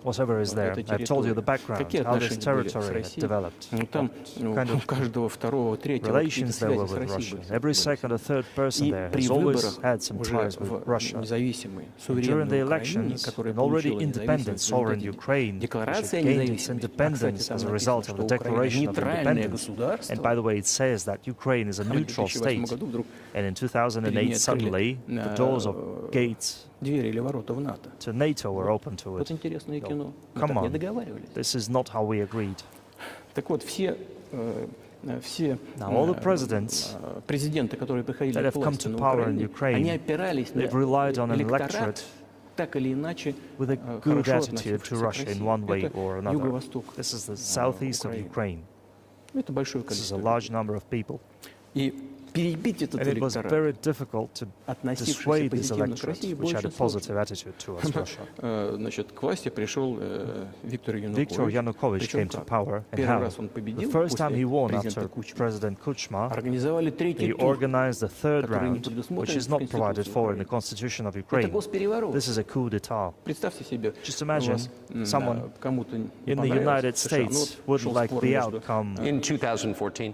Whatever is there. I've told you the background, how this territory has developed. Kind of relations there were with Russia. Every second or third person there has always had some ties with Russia. During the elections, an already independent sovereign Ukraine, which had gained its independence as a result of the Declaration of Independence, and by the way, it says that Ukraine is a neutral state, and in 2008, suddenly, the doors of gates to NATO were open to it. So, come on, this is not how we agreed. Now, all the presidents that have come to power in Ukraine, they've relied on an electorate with a good attitude to Russia in one way or another. This is the southeast of Ukraine. This is a large number of people. And it was very difficult to dissuade this electorate, which had a positive attitude towards Russia. Viktor Yanukovych came to power, and how? The first time he won after President Kuchma, he organized the third round, which is not provided for in the constitution of Ukraine. This is a coup d'etat. Just imagine someone in the United States wouldn't like the outcome. In 2014?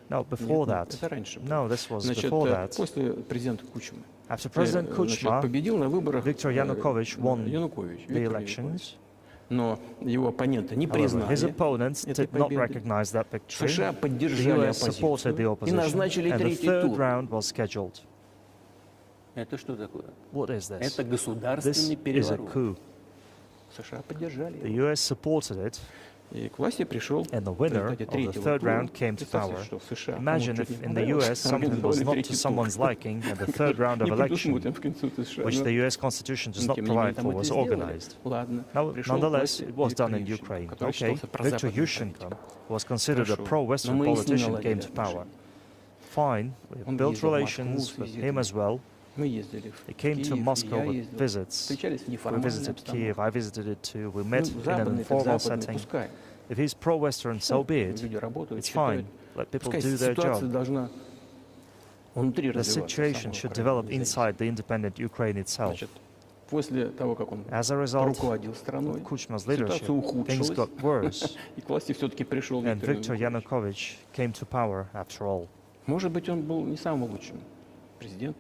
No, before that. No, this was before that. After President Kuchma, Viktor Yanukovych won the elections. However, his opponents did not recognize that victory. The US supported the opposition, and the third round was scheduled. What is this? This is a coup. The US supported it, and the winner of the third round came to power. Imagine if in the US something was not to someone's liking, and the third round of election, which the US Constitution does not provide for, was organized. Now, nonetheless, it was done in Ukraine. Okay, Viktor Yushchenko, who was considered a pro-Western politician, came to power. Fine, we built relations with him as well. He came to Moscow with visits. We visited Kiev, I visited it too. We met in an informal setting. If he's pro-Western, so be it. It's fine. Let people do their job. The situation should develop inside the independent Ukraine itself. As a result of Kuchma's leadership, things got worse, and Viktor Yanukovych came to power after all.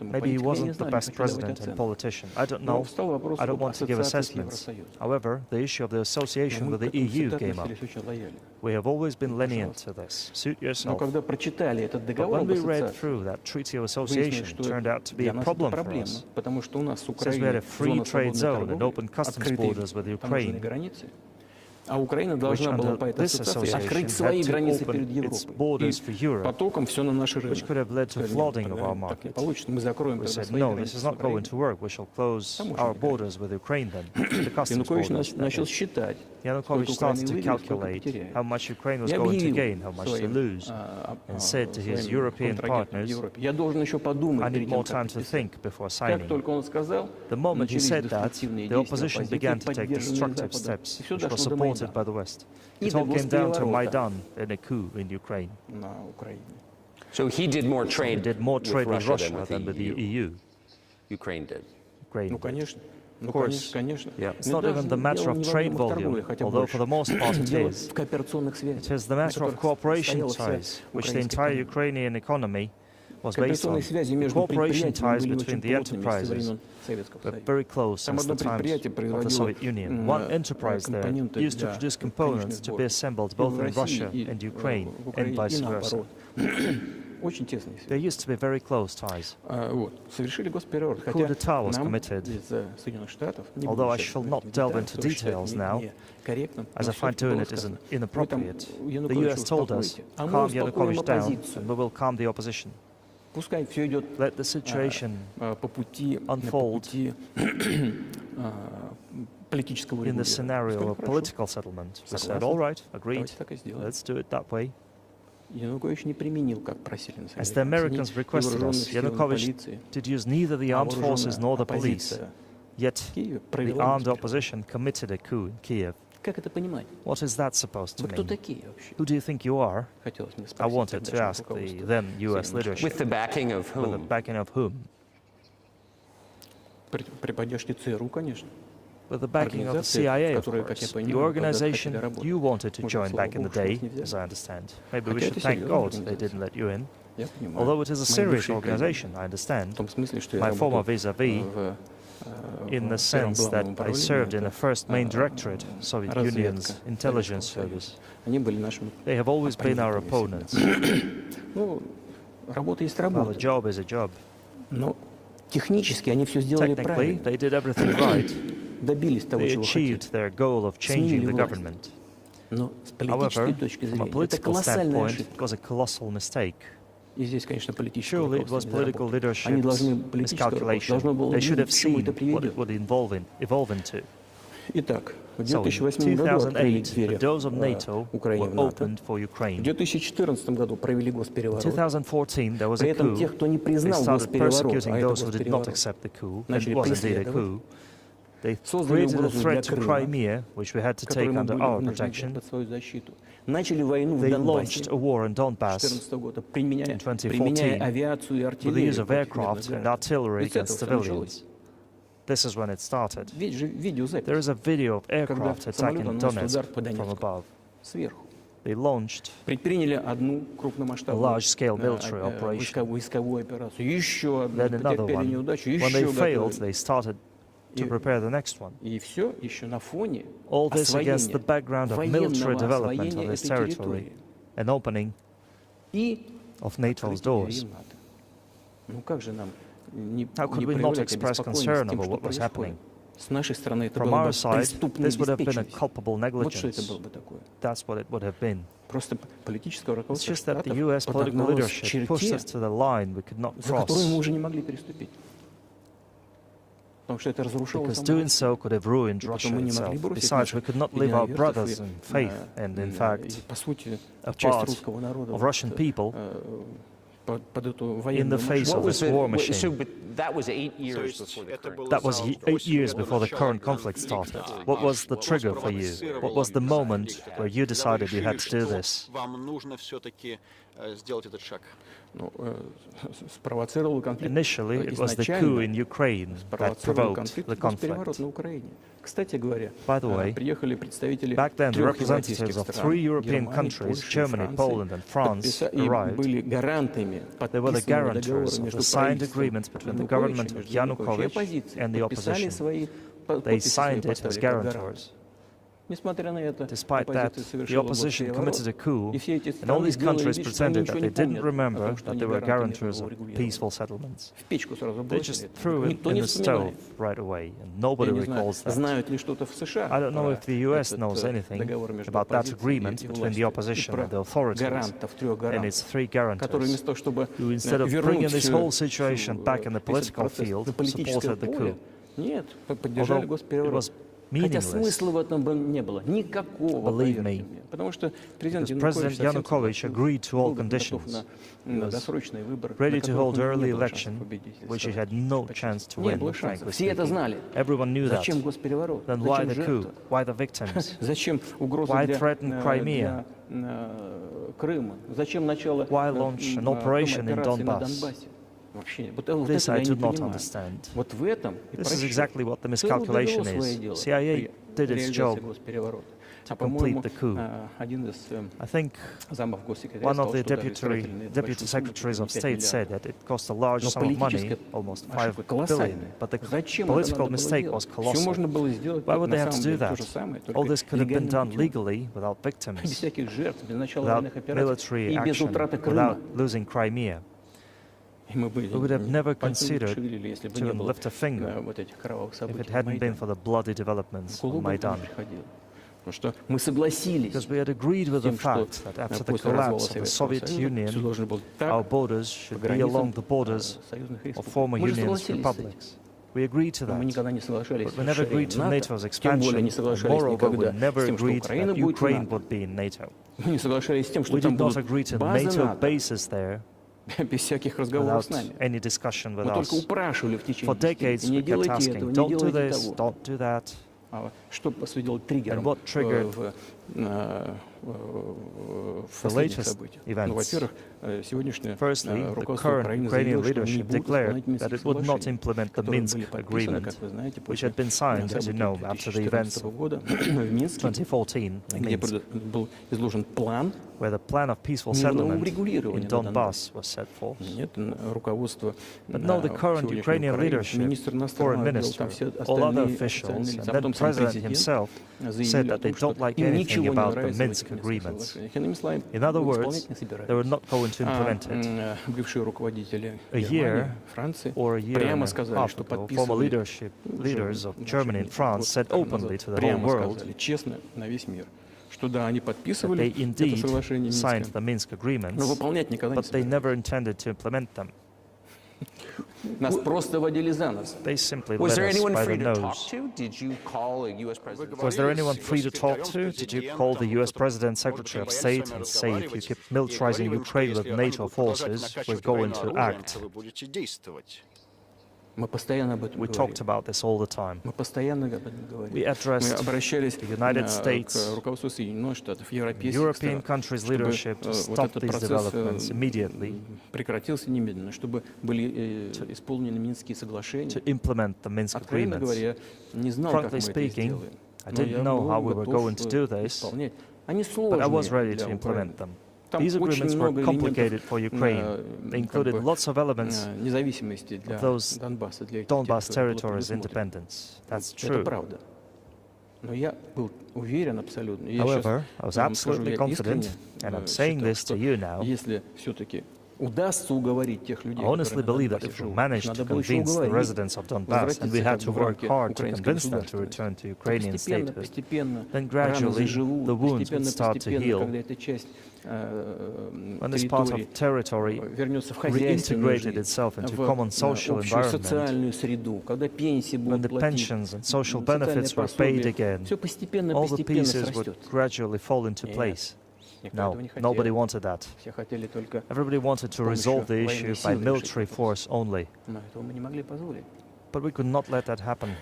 Maybe he wasn't the best president and politician. I don't know. I don't want to give assessments. However, the issue of the association with the EU came up. We have always been lenient to this. Suit yourself. But when we read through that Treaty of Association, it turned out to be a problem for us. Since we had a free trade zone and open customs borders with Ukraine, which under this association had to open its borders for Europe, which could have led to flooding of our market. We said, no, this is not going to work. We shall close our borders with Ukraine then, the customs borders. Yanukovych started to calculate how much Ukraine was going to gain, how much to lose, and said to his European partners, I need more time to think before signing. The moment he said that, the opposition began to take destructive steps, which were supported by the West. It all came down to Maidan and a coup in Ukraine. So he did more trade. He did more trade with Russia than with the EU. Ukraine did. Ukraine. Of course, it's not even the matter of trade volume, although for the most part it is. It is the matter of cooperation ties, which the entire Ukrainian economy was based on. The cooperation ties between the enterprises were very close since the times of the Soviet Union. One enterprise there used to produce components to be assembled both in Russia and Ukraine, and vice versa. There used to be very close ties. Coup d'etat was committed. Although I shall not delve into details now, as I find doing it is inappropriate, the US told us, calm Yanukovych down and we will calm the opposition. Let the situation unfold in the scenario of political settlement. We said, all right, agreed, let's do it that way. As the Americans requested us, Yanukovych did use neither the armed forces nor the police. Yet, the armed opposition committed a coup in Kiev. What is that supposed to mean? Who do you think you are? I wanted to ask the then US leadership. With the backing of whom? With the backing of whom? With the backing of the CIA, of course. The organization you wanted to join back in the day, as I understand. Maybe we should thank God they didn't let you in. Although it is a serious organization, I understand. My former vis-a-vis, in the sense that I served in the first main directorate, Soviet Union's intelligence service. They have always been our opponents. Well, a job is a job. Technically, they did everything right. They achieved their goal of changing the government. However, from a political standpoint, it was a colossal mistake. Surely it was political leadership's miscalculation. They should have seen what it would evolve into. So in 2008, the doors of NATO were opened for Ukraine. In 2014, there was a coup. They started persecuting those who did not accept the coup, and it was indeed a coup. They created a threat to Crimea, which we had to take under our protection. They launched a war in Donbass in 2014 with the use of aircraft and artillery against civilians. This is when it started. There is a video of aircraft attacking Donetsk from above. They launched a large-scale military operation. Then another one. When they failed, they started to prepare the next one. All this against the background of military development of this territory and opening of NATO's doors. How could we not express concern over what was happening? From our side, this would have been a culpable negligence. That's what it would have been. It's just that the US political leadership pushed us to the line we could not cross. Because doing so could have ruined Russia itself. Besides, we could not leave our brothers in faith and, in fact, a part of Russian people in the face of this war machine. But that was 8 years before the current. That was 8 years before the current conflict started. What was the trigger for you? What was the moment where you decided you had to do this? Initially, it was the coup in Ukraine that provoked the conflict. By the way, back then the representatives of 3 European countries, Germany, Poland and France, arrived. They were the guarantors of the signed agreements between the government of Yanukovych and the opposition. They signed it as guarantors. Despite that, the opposition committed a coup, and all these countries pretended that they didn't remember that they were guarantors of peaceful settlements. They just threw it in the stove right away, and nobody recalls that. I don't know if the US knows anything about that agreement between the opposition and the authorities and its three guarantors, who instead of bringing this whole situation back in the political field, supported the coup. Although it was meaningless. Believe me, because President Yanukovych agreed to all conditions. He was ready to hold early election, which he had no chance to win, frankly speaking. Everyone knew that. Then why the coup? Why the victims? Why threaten Crimea? Why launch an operation in Donbass? This I do not understand. This is exactly what the miscalculation is. CIA did its job to complete the coup. I think one of the deputy secretaries of state said that it cost a large sum of money, almost 5 billion, but the political mistake was colossal. Why would they have to do that? All this could have been done legally, without victims, without military action, without losing Crimea. We would have never considered to even lift a finger if it hadn't been for the bloody developments on Maidan. Because we had agreed with the fact that after the collapse of the Soviet Union, our borders should be along the borders of former Union's republics. We agreed to that, but we never agreed to NATO's expansion, and moreover, we never agreed that Ukraine would be in NATO. We did not agree to NATO bases there, without any discussion with us. For decades we kept asking, don't do this, don't do that. And what triggered the latest events? Firstly, the current Ukrainian leadership declared that it would not implement the Minsk agreement, which had been signed, as you know, after the events of 2014 in Minsk, where the plan of peaceful settlement in Donbass was set forth. But no, the current Ukrainian leadership, foreign minister, all other officials, and then the president himself said that they don't like anything about the Minsk agreements. In other words, they were not going to implement it. A year or a year and a half ago, former leaders of Germany and France said openly to the whole world that they indeed signed the Minsk agreements, but they never intended to implement them. They simply led us by the nose. Was there anyone free to talk to? Did you call the US President, Secretary of State, and say if you keep militarizing Ukraine with NATO forces, we're going to act? We talked about this all the time. We addressed the United States, European countries' leadership to stop these developments immediately, to implement the Minsk agreements. Frankly speaking, I didn't know how we were going to do this, but I was ready to implement them. These agreements were complicated for Ukraine. They included lots of elements of those Donbass territories' independence. That's true. However, I was absolutely confident, and I'm saying this to you now, I honestly believe that if we managed to convince the residents of Donbass, and we had to work hard to convince them to return to Ukrainian statehood, then gradually the wounds would start to heal. When this part of territory reintegrated itself into common social environment, when the pensions and social benefits were paid again, all the pieces would gradually fall into place. No, nobody wanted that. Everybody wanted to resolve the issue by military force only. But we could not let that happen.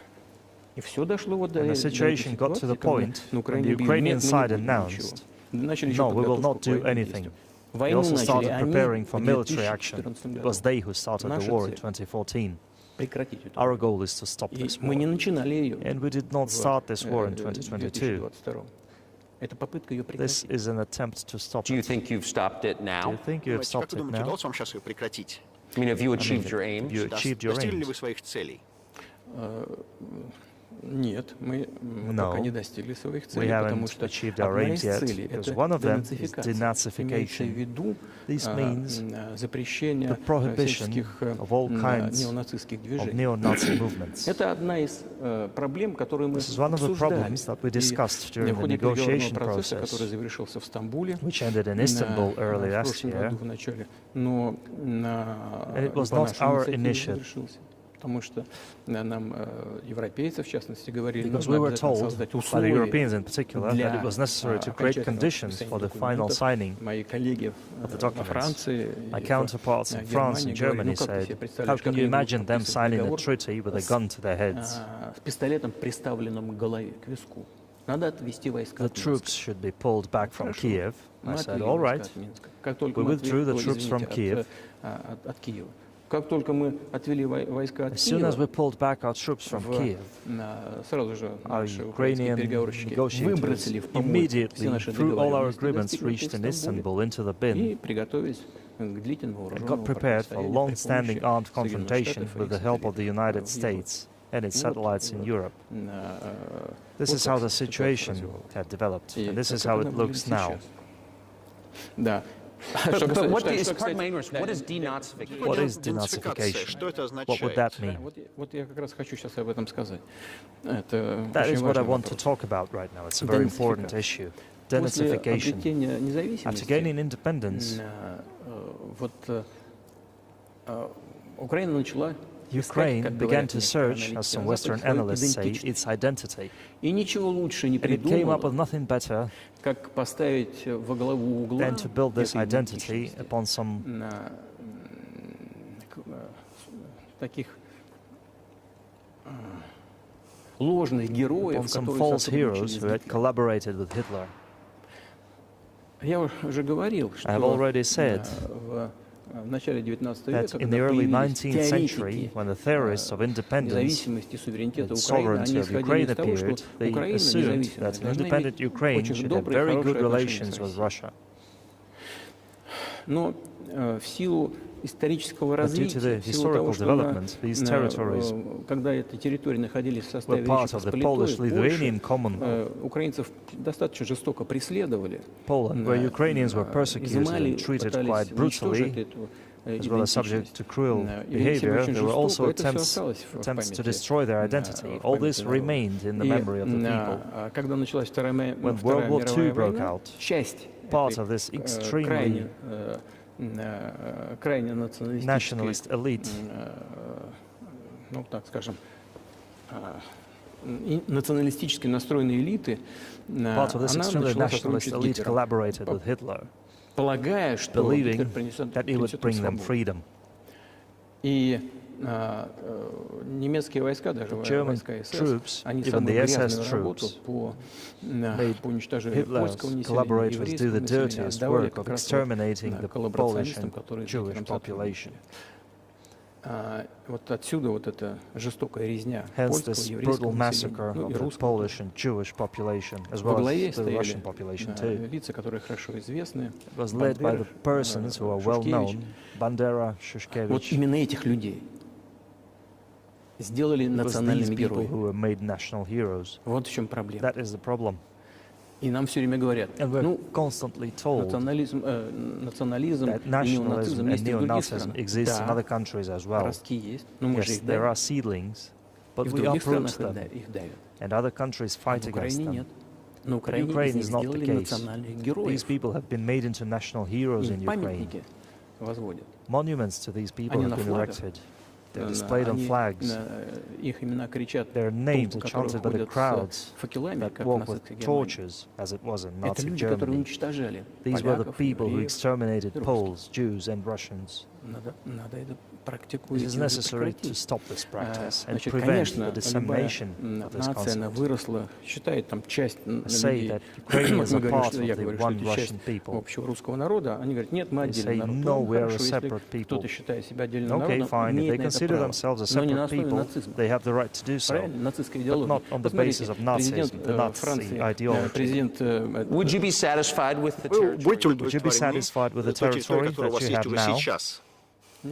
When the situation got to the point when the Ukrainian side announced, no, we will not do anything. They also started preparing for military action. It was they who started the war in 2014. Our goal is to stop this war. And we did not start this war in 2022. This is an attempt to stop it. Do you think you've stopped it now? Do you think you have stopped it now? I mean, have you achieved your aim? You achieved your aim. Нет, мы пока не достигли своих we целей, потому haven't что achieved our одна aims из yet, целей — because это one of them is денацификация. Имеется в denazification. виду This means запрещение the prohibition всяческих of all kinds неонацистских of движений. neo-Nazi movements. Это одна из проблем, которую мы This is one of the обсуждали problems that we и discussed в during the ходе переговорного negotiation процесса, process, который завершился в Стамбуле which ended in Istanbul early в last прошлом year. году в начале, но And it was по not нашей our инициативе initiative. завершился. Потому что нам европейцы, в частности, говорили, Because нужно we were обязательно told, создать by the условия Europeans in particular, that для it was necessary to create окончательного conditions for the подписания final документов. signing Мои коллеги of the во documents. Франции My и counterparts in France and Germany said, how can you imagine them signing a treaty with a gun to their heads? с пистолетом, приставленным к голове, к виску. Надо отвести войска The от Минска. troops should be pulled back from Хорошо. Kiev. Мы I said, отвели all войска right. от Минска. Как только We мы withdrew the отвели- troops from Kiev. от Киева. Как только мы отвели войска от As soon as we Киева, pulled back our troops from Kiev, сразу же our наши украинские Ukrainian переговорщики negotiators выбросили в помойку все immediately наши threw all our договоренности, agreements достигнутые reached in в Стамбуле, Istanbul into the bin и приготовились к длительному and вооруженному got prepared for a противостоянию при long-standing помощи armed Соединенных confrontation Штатов и with их the help of the сателлитов United в Европе. States and its Ну вот, satellites in Europe. This вот is как how the ситуация situation развивалась. had developed, И and this как is how она it выглядит looks now. сейчас. Да. But what is, Что pardon my касается- ignorance, what is denazification? What is Денацификация? Что это denazification? What означает? would that mean? Вот я как раз хочу сейчас об этом сказать. Это That очень is what I важный want to вопрос. talk about right now. It's a very important issue. После Denazification. обретения After независимости gaining independence, вот Украина начала Ukraine как began говорят to некоторые search, as аналитики some на Western Западе, свою analysts say, идентичность. its identity. И ничего лучше не And it came up with придумала, nothing better как поставить во главу угла than to build this этой identity идентичности upon some на таких ложных героев, upon some которые false сотрудничали heroes с who had Гитлером. collaborated with Hitler. Я уже говорил, что I have already said в начале 19 that века, in когда the early появились 19th century, теоретики when the theorists of independence независимости, суверенитета and Украины, sovereignty они of исходили Ukraine из того, appeared, что they Украина assumed независимая that an должна independent иметь Ukraine очень should have добрые, very good хорошие отношения relations с with Россией. Russia. Но в силу исторического But due to the развития, в силу того, historical что development, these territories когда эти территории находились в were составе part Речи of the Посполитой, Polish-Lithuanian Commonwealth, украинцев достаточно жестоко преследовали, Poland, where Ukrainians were persecuted изымали, and treated пытались quite brutally, уничтожить эту as well as subject to cruel и вели себя behavior. очень There were жестоко. also Это всё attempts осталось в to памяти, destroy their identity. в All памяти this народа. remained in the И, memory of the people. когда началась Вторая When World Вторая War II мировая broke война, out, часть part этой, of this крайне extremely крайне националистической, nationalist elite, ну так скажем, националистически настроенной элиты, part of this она extremely начала nationalist сотрудничать с elite Гитлером, collaborated with Hitler, полагая, что believing Гитлер принесет that it would им bring them свободу. freedom. И немецкие войска, даже German войска СС, troops, они even самую the SS грязную работу troops, по уничтожению Hitler's польского населения, collaborators do еврейского the населения dirtiest отдавали work of как раз exterminating the Polish коллаборационистам, and которые с Jewish Гитлером population. сотрудничали. Вот отсюда вот эта жестокая резня Hence польского, this еврейского brutal massacre населения, ну и of the русского. Polish and Jewish population, as Во well главе as the стояли Russian population too. лица, которые хорошо известны. It was led by the persons who are well known, Bandera, Вот Shushkevich. именно этих людей сделали It was these национальными people героями. who were made national heroes. Вот в чем проблема. That is the problem. И нам все время говорят, And we're ну, constantly told национализм that и nationalism неонацизм and есть и в других neo-Nazism странах. exists in Да, other countries as well. ростки есть, но мы же Yes, их there давим. are seedlings, but И в we других uproot странах them, их давят. and other countries А fight в against Украине them. нет. На Украине Ukraine из них is not the сделали case. национальных героев. These people have been made into national heroes in Им Ukraine. памятники возводят. Monuments to these people Они have на been флагах. erected. They're displayed on Они, flags. их имена кричат Their names толпы, are которые chanted by the ходят crowds с факелами, that как в walk нацистской with Германии. torches, as it was in Это Nazi люди, которые Germany. уничтожали These were the поляков, people who евреев. exterminated русских. Poles, Jews, and Russians. Надо это практику It is эти necessary to прекратить. stop this practice and Значит, prevent конечно, the dissemination любая of this нация, она concept. выросла, считает там часть Say людей, that Ukrainians мы are говорим, part что of я the говорю, что one это часть Russian people. общего русского народа, они говорят, нет, мы They отдельный say, народ. no, Ну, we are a хорошо, если separate people. кто-то считает себя отдельным Okay, народом, fine. If имеет they на это consider право, themselves a но не на separate основе people, нацизма. they have the right to do so. Правильно? Нацистская But идеология. not on the basis of Президент Nazism, the Nazi Франции, ideology. президент Would you be satisfied with the Вы territory? будете Would you be удовлетворены satisfied with the той территорией, territory которая у that вас you есть have уже now? сейчас?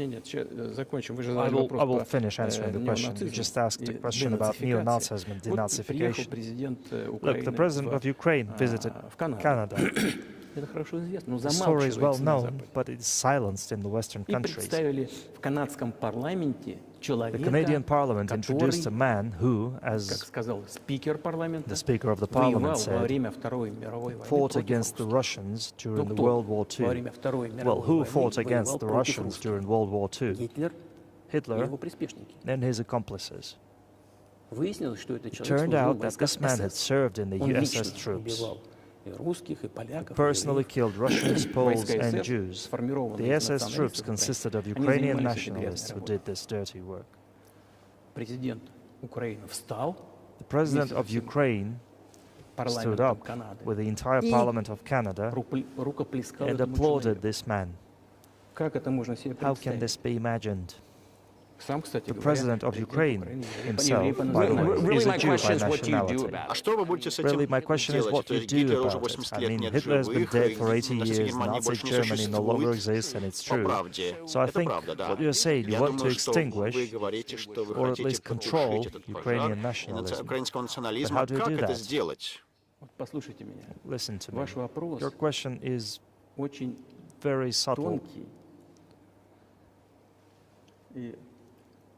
I will finish answering the question. You just asked a question about neo-Nazism and denazification. Look, the president of Ukraine visited Canada. The story is well known, but it is silenced in the Western countries. The Canadian Parliament introduced a man who, as the Speaker of the Parliament said, fought against the Russians during the World War II. Well, who fought against the Russians during World War II? Hitler and his accomplices. It turned out that this man had served in the USS troops. He personally killed Russians, Poles, and Jews. The SS troops consisted of Ukrainian nationalists who did this dirty work. The President of Ukraine stood up with the entire Parliament of Canada and applauded this man. How can this be imagined? The President of Ukraine himself, by the way, is a Jew by nationality. Really, my question is what you do about it. I mean, Hitler has been dead for 80 years, Nazi Germany no longer exists, and it's true. So I think what you're saying, you want to extinguish, or at least control, Ukrainian nationalism. But how do you do that? Listen to me. Your question is very subtle.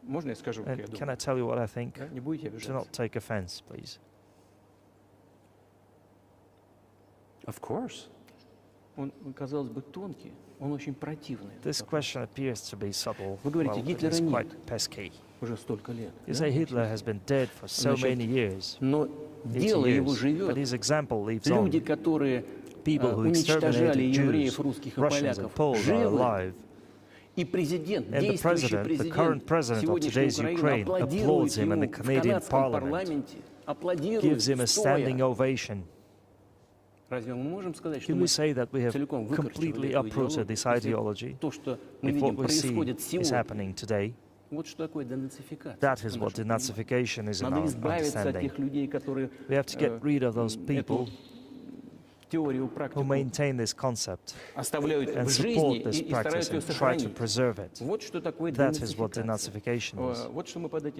And can I tell you what I think? Do not take offense, please. Of course. This question appears to be subtle. Well, it's quite pesky. You say Hitler has been dead for so many years, 80 years, but his example lives on. People who exterminated Jews, Russians, and Poles are alive. And the president, the current president of today's Ukraine, applauds him in the Canadian Parliament, gives him a standing ovation. Can we say that we have completely uprooted this ideology if what we see is happening today? That is what denazification is in our understanding. We have to get rid of those people who maintain this concept and support this practice and try to preserve it. That is what denazification is.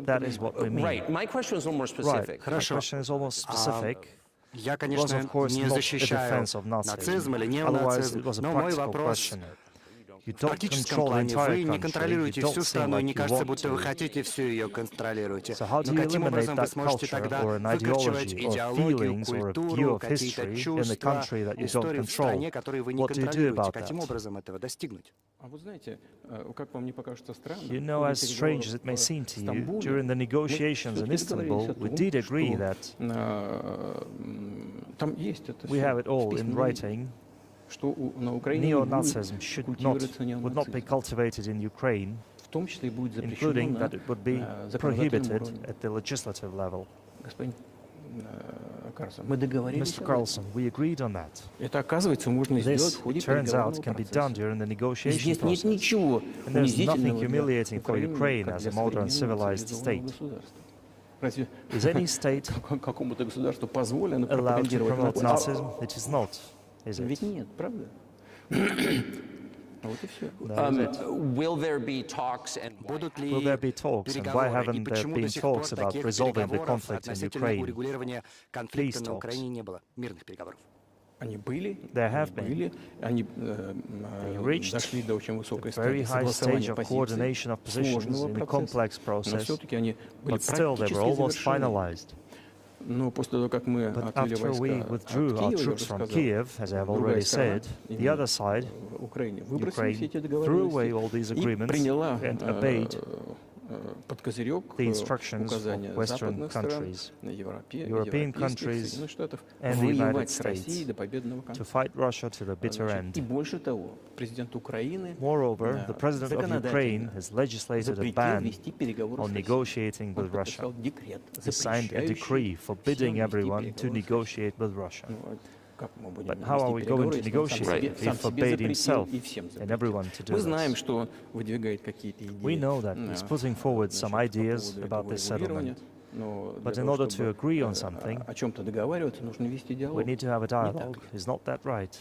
That is what we mean. Right. My question is almost specific. Right. My question is almost specific. Я, It was, конечно, of course, не not a защищаю defense of нацизм или Nazism. Otherwise, it неонацизм, was a но мой practical вопрос question. You в don't практическом control the плане. entire Вы не country. You контролируете don't всю seem страну, и не like you кажется, want будто вы to. хотите всю ее контролируете. So how do Но you каким eliminate образом вы that сможете culture тогда or an выкорчевать ideology or идеологию, feelings or a view культуру, of какие-то history in the чувства, country that you don't историю в стране, control? которые вы не What do you do контролируете? about Каким that? образом этого достигнуть? You know, as strange as it may seem to you, during the negotiations in Istanbul, we did agree that we have it all in writing. Neo-Nazism would not be cultivated in Ukraine, including that it would be prohibited at the legislative level. Mr. Carlson, we agreed on that. This, it turns out, can be done during the negotiation process. And there's nothing humiliating for Ukraine as a modern civilized state. Is any state allowed to promote Nazism? It is not, is it? Will there be talks and Будут ли Will there be talks, and why переговоры? И haven't there почему been до сих пор talks about таких resolving the переговоров conflict in относительно Ukraine? урегулирования Peace конфликта на talks. Украине не было? Мирных переговоров. There have been. They reached a very high stage of coordination of positions in a complex process, but still they were almost finalized. But after we withdrew our troops from Kiev, as I have already said, the other side, Ukraine, threw away all these agreements and obeyed the instructions of Western countries, European countries, and the United States to fight Russia to the bitter end. Moreover, the President of Ukraine has legislated a ban on negotiating with Russia. He signed a decree forbidding everyone to negotiate with Russia. But how are we going to negotiate if he forbade himself and everyone to do this? We know that he's putting forward some ideas about this settlement. But in order to agree on something, we need to have a dialogue. Is not that right?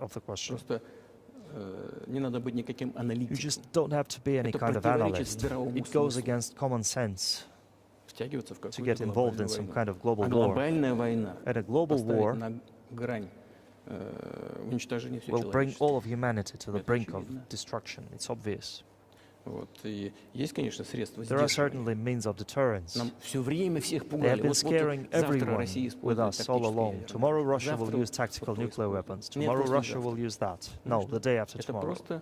of the question. Просто You just don't have to be any kind of analyst. It goes against common sense to get involved in some kind of global war. And a global war will bring all of humanity to the brink of destruction. It's obvious. There are certainly means of deterrence. They have been scaring everyone with us all along. Tomorrow Russia will use tactical nuclear weapons. Tomorrow Russia will use that. No, the day after tomorrow. So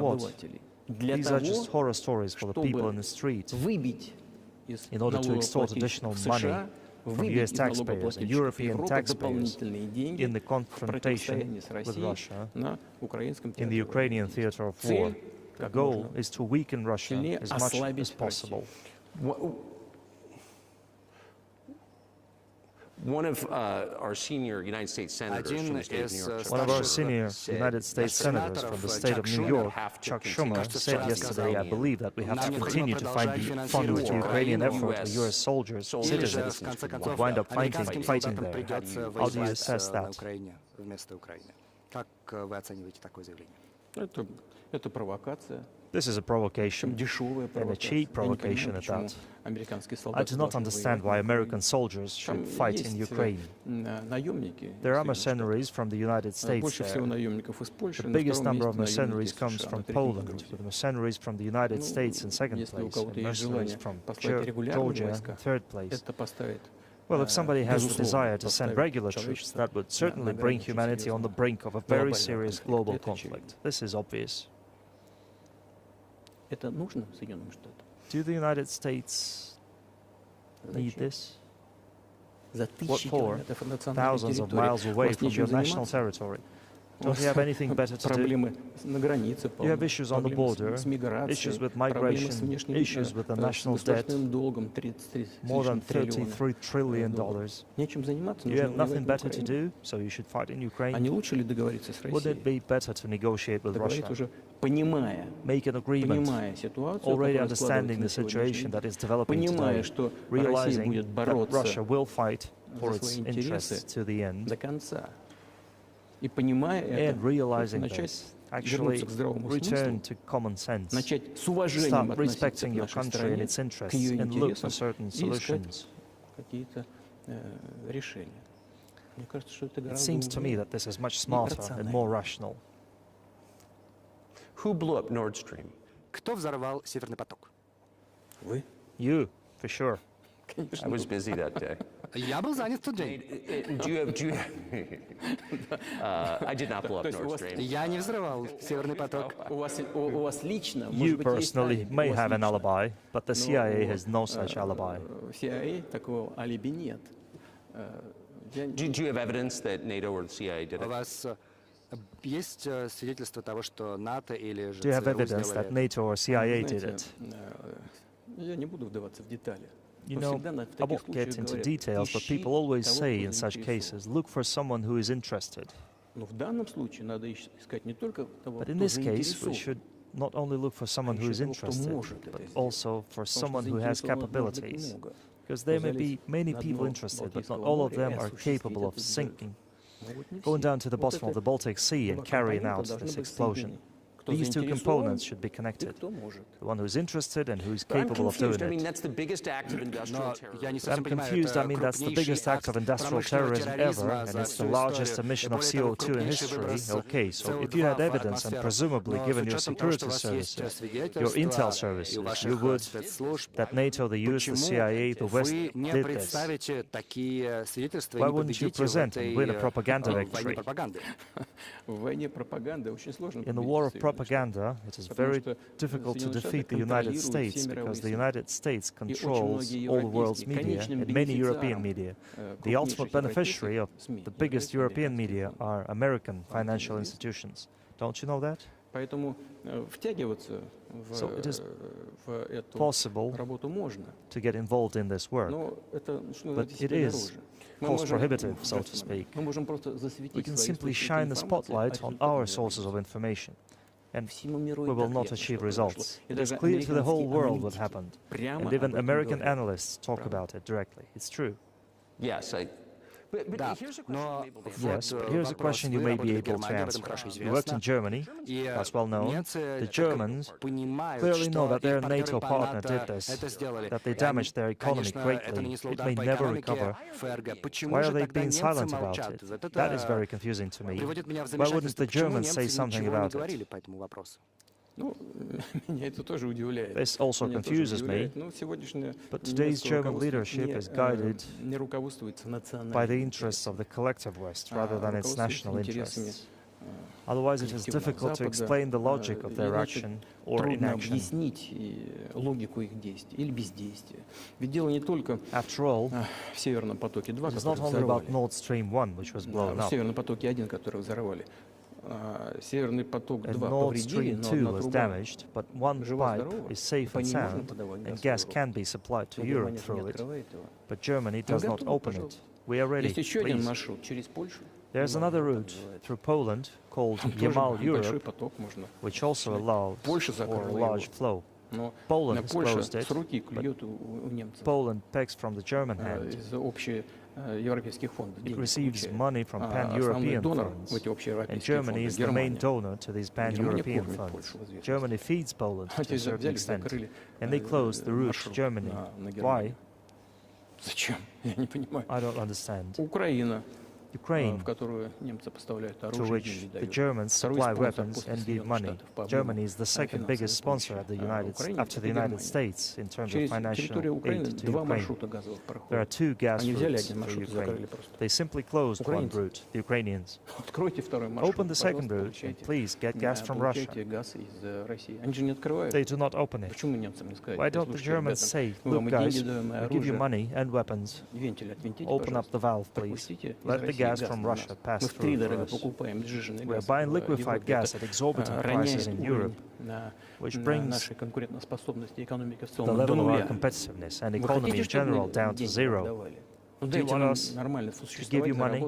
what? These are just horror stories for the people in the street in order to extort additional money from US taxpayers and European taxpayers in the confrontation with Russia in the Ukrainian theater of war. The goal is to weaken Russia as much as possible. One of our senior United States senators from the state of New York, One of our senior United States senators from the state of New York, Chuck Schumer, said yesterday, I believe, that we have to continue to fund the Ukrainian effort where US soldiers, citizens, would wind up fighting there. How do you assess that? This is a provocation, and a cheap provocation at that. I do not understand why American soldiers should fight in Ukraine. There are mercenaries from the United States there. The biggest number of mercenaries comes from Poland, with mercenaries from the United States in second place, and mercenaries from Georgia in third place. Well, if somebody has the desire to send regular troops, that would certainly bring humanity on the brink of a very serious global conflict. This is obvious. Do the United States need this? What for? Thousands of miles away from your national territory. Don't you have anything better to do? You have issues on the border, issues with migration, issues with the national debt, more than $33 trillion. You have nothing better to do, so you should fight in Ukraine. Wouldn't it be better to negotiate with Russia? Make an agreement, already understanding the situation that is developing today, realizing that Russia will fight for its interests to the end, and realizing this, actually return to common sense, start respecting your country and its interests, and look for certain solutions. It seems to me that this is much smarter and more rational. Who blew up Nord Stream? Кто взорвал Северный поток? You, for sure. I was busy that day. Я был занят в тот день. I did not blow up Nord Stream. Я не взрывал Северный поток. You personally may have an alibi, but the CIA has no such alibi. Do you have evidence that NATO or the CIA did У it? вас есть свидетельство того, что НАТО или же Do you have ЦРУ evidence that сделали это? NATO or CIA did it? You know, I won't get into details, but people always say in such cases, look for someone who is interested. But in this case, we should not only look for someone who is interested, but also for someone who has capabilities. Because there may be many people interested, but not all of them are capable of going down to the bottom of the Baltic Sea and carrying out this explosion. These two components should be connected. The one who is interested and who is capable of doing it. I mean, that's the biggest act of industrial terrorism. I'm confused. I mean, that's the biggest act of industrial terrorism ever, and it's the largest emission of CO2 in history. Okay, so if you had evidence, and presumably given your security services, your intel services, you would, that NATO, the US, the CIA, the West did this. Why wouldn't you present and win a propaganda victory? In the war of propaganda, it is very difficult to defeat the United States because the United States controls all the world's media and many European media. The ultimate beneficiary of the biggest European media are American financial institutions. Don't you know that? So it is possible to get involved in this work, but it is cost prohibitive, so to speak. We can simply shine the spotlight on our sources of information, and we will not achieve results. It is clear to the whole world what happened, and even American analysts talk about it directly. It's true. Yes, Да, но Yes, but here's a question you may be able to answer. You worked in Germany, that's well known. The Germans clearly know that their NATO partner did this, that they damaged their economy greatly. It may never recover. Why are they being silent about it? That is very confusing to me. Why wouldn't the Germans say something about it? This also confuses me, but today's German leadership is guided by the interests of the collective West rather than its national interests. Otherwise, it is difficult to explain the logic of their action or inaction. After all, it is not only about Nord Stream 1, which was blown up. And Nord Stream 2 was damaged, but one pipe is safe and sound, and gas can be supplied to Europe through it. But Germany does not open it. We are ready, please. There's another route through Poland called Yamal-Europe, which also allows for a large flow. Poland has closed it, but Poland begs from the German hand. It receives money from pan-European funds, and Germany is the main donor to these pan-European funds. Germany feeds Poland to a certain extent, and they closed the route to Germany. Why? I don't understand. Ukraine, to which the Germans supply weapons and give money. Germany is the second biggest sponsor after the United States in terms of financial aid to Ukraine. There are two gas routes to Ukraine. They simply closed one route, the Ukrainians. Open the second route and please get gas from Russia. They do not open it. Why don't the Germans say, look guys, we give you money and weapons. Open up the valve, please. Let the gas from Russia pass through for us. We are buying liquefied gas at exorbitant prices in Europe, which brings the level of our competitiveness and economy in general down to zero. Do you want us to give you money?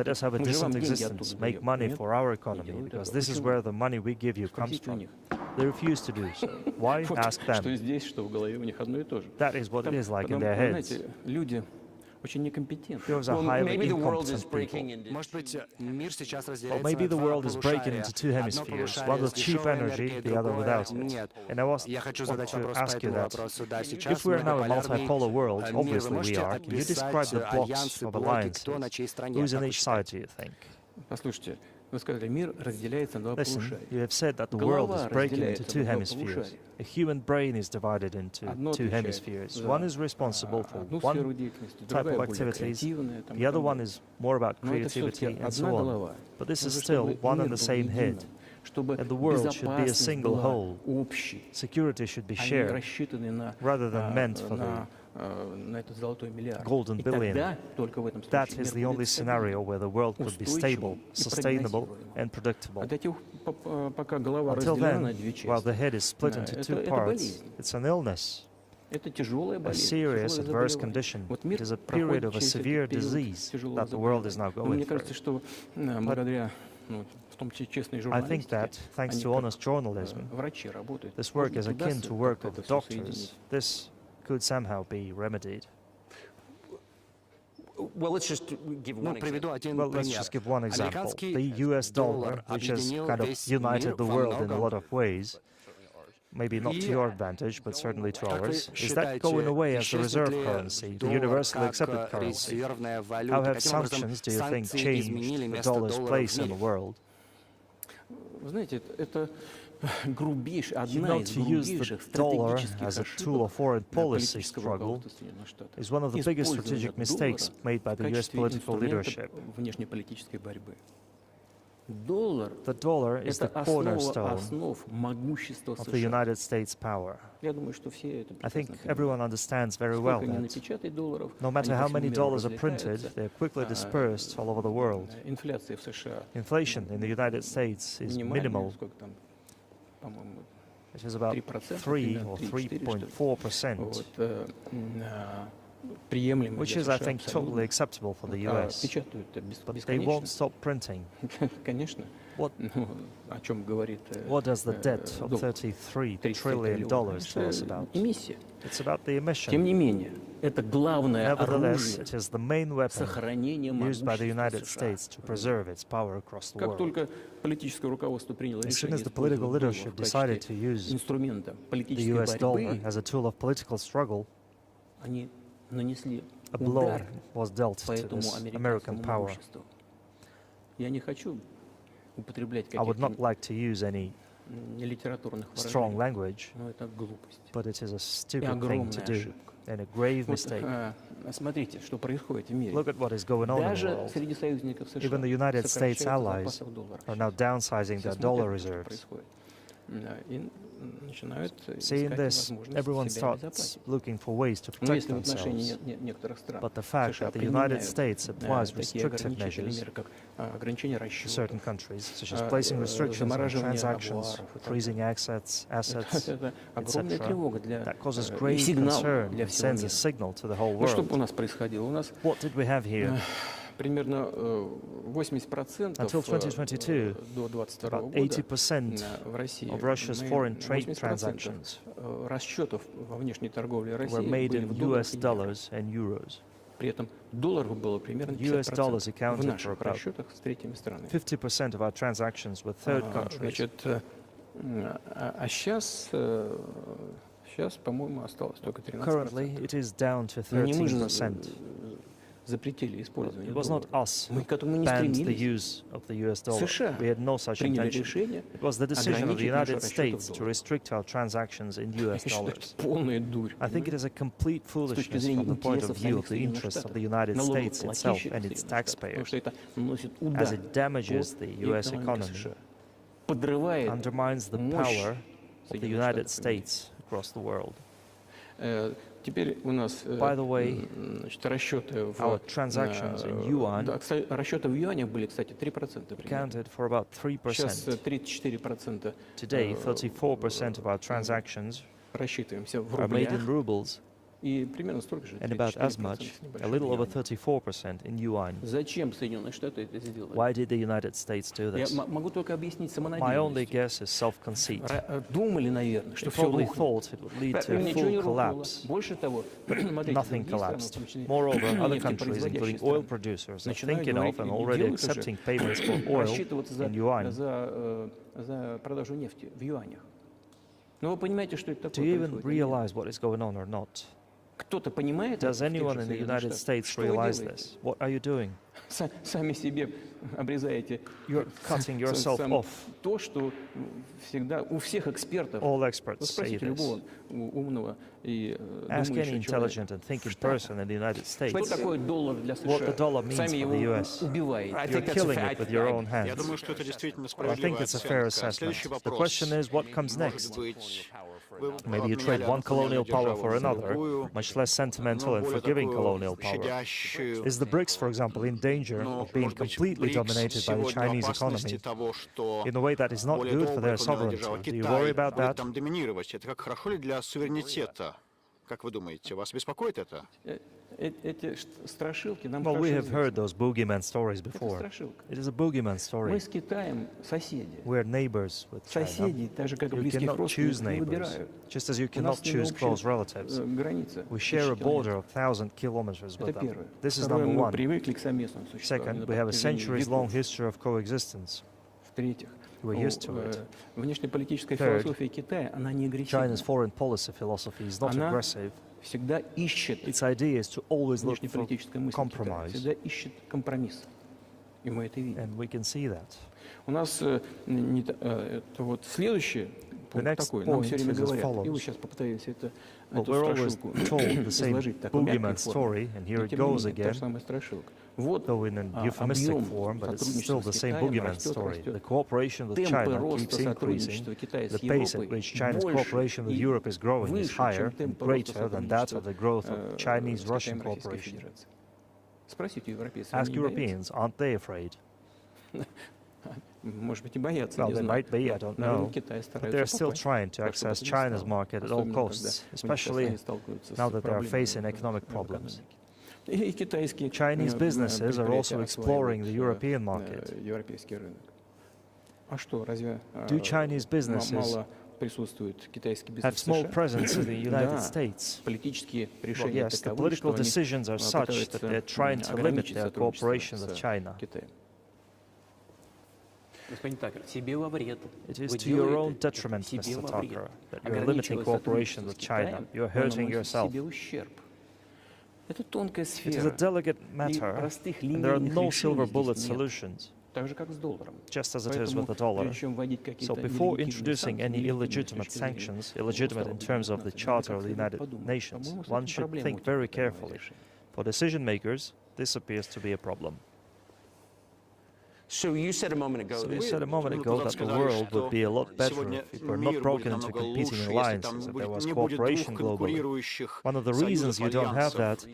Let us have a decent existence, make money for our economy, because this is where the money we give you comes from. They refuse to do so. Why? Ask them. That is what it is like in their heads. Those are highly incompetent people. Or maybe the world is breaking into two hemispheres, one with cheap energy, the other without it. And I want to ask you that. If we are now a multipolar world, obviously we are, can you describe the blocks of alliances? Who is on each side, do you think? Listen, you have said that the world is breaking into two hemispheres. A human brain is divided into two hemispheres. One is responsible for one type of activities, the other one is more about creativity and so on. But this is still one and the same head. And the world should be a single whole. Security should be shared, rather than meant for the golden billion. That is the only scenario where the world could be stable, sustainable, and predictable. Until then, while the head is split into two parts, it's an illness, a serious adverse condition. It is a period of a severe disease that the world is now going through. I think that, thanks to honest journalism, this work is akin to work of doctors. This could somehow be remedied. Well, let's just give one example. The US dollar, which has kind of united the world in a lot of ways, maybe not to your advantage, but certainly to ours, is that going away as the reserve currency, the universally accepted currency? How have sanctions, do you think, changed the dollar's place in the world? You know, to use the dollar as a tool of foreign policy struggle is one of the biggest strategic mistakes made by the US political leadership. The dollar is the cornerstone of the United States' power. I think everyone understands very well that no matter how many dollars are printed, they are quickly dispersed all over the world. Inflation in the United States is minimal. It is about 3 or 3.4%. приемлемое which для is, I США think, totally абсолютно. acceptable for the US. Печатают But they бесконечно. won't stop printing. Конечно. What, Ну, о чем говорит what does the debt of долг? $33 $33 trillion триллиона. tell us about? Эмиссия. It's about the emission. Тем не менее, это главное Nevertheless, оружие it is the main weapon сохранения used by the могущества United США. States to preserve its power across the Как world. только политическое руководство приняло As soon решение as the political использовать доллар leadership в decided качестве to use инструмента the политической US dollar борьбы, as a tool of political struggle, они нанесли a blow удар was dealt по to этому this American американскому power. могуществу. Я не хочу употреблять I would not каких-то like to use any литературных strong выражений, language, но это глупость but it is a и stupid thing to огромная do ошибка. and a grave Вот, mistake. смотрите, что происходит в мире. Look at what is going on in the Даже world. среди союзников США Even the United States сокращаются allies запасы доллара. are now downsizing their Все dollar смотрят, что reserves. происходит. Да, и начинают Seeing искать this, возможность everyone себя starts обезопасить. looking for ways to Но protect если в отношении themselves. некоторых стран But the fact США that the United применяют States applies такие restrictive ограничительные measures меры, как ограничение to расчетов, certain countries, such as placing restrictions on замораживание transactions, авуаров и так freezing далее. assets, Это огромная etc., тревога для that causes и grave сигнал concern для and всего sends a мира. signal to the whole Ну, что world. у нас происходило? У нас What did we have here? примерно 80% Until 2022, до 2022 about года 80% в России of Russia's мы foreign trade 80% transactions расчетов во внешней торговле were России made были in в долларах US и евро. dollars and euros. При этом долларов было примерно US dollars 50% accounted в for наших about расчетах с третьими странами. 50% of our transactions with third countries. Значит, сейчас, по-моему, осталось только 13%. Currently, it is down to Но не мы же 13%. запретили использование It was not доллара. us Мы who к этому не banned the стремились. use of the US dollar. США We had no such приняли intention. решение It was the decision of the ограничить наши United расчеты в States to долларах. restrict our transactions in US Я считаю, dollars. это полная дурь. I think it is a complete С точки foolishness зрения from the point of интересов view of самих the Соединенных interests of Штатов, the United States itself налогоплательщиков and its Соединенных Штатов, потому taxpayers, что это наносит as удар it damages по the US экономике economy, США, подрывает undermines the мощь power of the Соединенных United Штатов Америки. States across the world. Теперь у нас By the way, значит, расчеты в our transactions in yuan да, кстати, расчеты в юанях были, кстати, 3% примерно. accounted for about Сейчас 3%. 34% Today, 34% of our transactions рассчитываемся в are made in рублях, rubles, и примерно столько же, and about 34% as much, с a небольшим little over юанем. 34% in yuan. Зачем Соединенные Штаты это сделали? Why did the United States do Я this? могу только объяснить My only самонадеянность. guess is self-conceit. Думали, наверное, что They все probably рухнет. thought it would lead to a Ничего не full рухнуло. collapse. Больше того, смотрите, Nothing другие страны, в collapsed. том числе Moreover, other countries, нефтепроизводящие including oil страны, producers, are начинают thinking говорить of and и already делают уже accepting payments for oil рассчитываться in yuan. за продажу нефти в юанях. Но вы понимаете, что это Do you такое even происходит? или нет? realize what is going on or not? Кто-то понимает Does это в тех anyone же in the Соединенных United Штатах? States Что вы realize делаете? this? What are you doing? Сами себе обрезаете You're cutting yourself off. то, что всегда у всех экспертов. All Вы experts say спросите this. любого умного и Ask any думающего intelligent человека, and thinking в Штатах, person in the United что States такое доллар для what the США? dollar means Сами for его the US. убиваете. You're killing it with your own Я hands. думаю, что это действительно I think справедливая it's a fair оценка. assessment. Следующий The вопрос. question is, what comes Может next? быть, вы Maybe you обменяли trade one одну colonial power державу for на another, другую, much less sentimental но and более forgiving такую colonial power. щадящую. Is the BRICS, for example, in danger Но, of being может быть, completely БРИКС dominated by the сегодня в Chinese опасности economy того, что in a way that is not более good for добрая their колониальная держава sovereignty? Do you Китай worry about будет that? там доминировать? Это как хорошо ли для суверенитета? Как вы думаете, вас беспокоит это? Эти страшилки нам Well, we хорошо have heard известны. those boogeyman stories Это before. страшилка. It is a boogeyman Мы story. с Китаем соседи. We're neighbors with China. Соседи, так же как и You близких cannot choose родственников, не neighbors, выбирают. just as you У нас cannot с ними choose close общая relatives. граница. We share a 1000 border километров. of 1,000 kilometers Это with them. первое. This is Второе, number мы one. привыкли к совместному существованию. Second, we have a на протяжении centuries-long веков. history of coexistence. В-третьих, We're used to it. внешнеполитическая Third, философия Китая, она не агрессивна. China's foreign policy philosophy is not Она aggressive. всегда ищет, Its idea is to always look for внешнеполитическая мысль Китая, compromise, всегда ищет компромисс. И мы это видим. and we can see that. У нас это вот следующий пункт next такой. Нам все point время is as говорят, и follows. вы сейчас попытаетесь Well, эту we're always страшилку told the same изложить в такой мягкой boogeyman форме. story, and here Но it тем не goes менее, та же again, самая страшилка. Вот though in an euphemistic объем form, but it's сотрудничества still the с same Китаем boogeyman растет, story. растет. The cooperation with Темпы China роста keeps increasing. сотрудничества Китая The с pace at Европой which China's больше cooperation with и Europe is growing is выше, higher чем and темпы роста greater than that of the growth сотрудничества of с Chinese-Russian Китаем Российской cooperation. Федерации. Спросите европейцев, Ask они не боятся? Europeans, aren't they afraid? может быть, и боятся, Well, не they знаю. might be, I don't На know. рынок Китая But they're стараются still попасть, trying to во что бы access то ни China's стало. market at all Особенно, когда costs, у них сейчас especially они сталкиваются now с that they are facing проблемами economic в problems. экономике. И китайские Chinese businesses are also exploring the European market. европейский рынок. А что, разве Do Chinese businesses мало присутствует китайский бизнес have в small США? presence in the United Да, States? политические Well, решения yes, the таковы, что political они decisions are such пытаются that they're trying to limit ограничить their сотрудничество cooperation with с China. Китаем. Господин Такер, себе во вред. It is Вы to your own делаете detriment, это себе Mr. во вред. Tucker, that you're limiting Ограничивая cooperation сотрудничество with с Китаем, China. You're вы hurting наносите yourself. себе ущерб. Это тонкая It is a сфера. delicate matter, простых and there are линейных no решений silver здесь bullet нет. solutions, Так же, как с долларом. just as it is Поэтому, with the dollar. прежде чем вводить So какие-то before нелегитимные introducing санкции, any нелегитимные с illegitimate точки зрения sanctions, illegitimate in terms of the Charter of the United Nations, one should think very carefully. For decision makers, this appears to be a problem. So you said a moment ago So you that said a moment ago that the world would be a lot better if it were not broken into competing alliances, that there was cooperation globally. One of the reasons you don't have that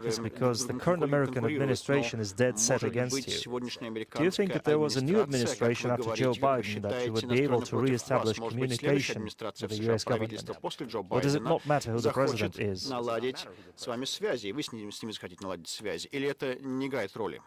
is because the current American administration is dead set against you. Do you think if there was a new administration after Joe Biden that you would be able to re-establish communication with the US government? Or does it not matter who the president is? Наладить с вами связи, и вы с ними захотите наладить связи, или это не играет роли?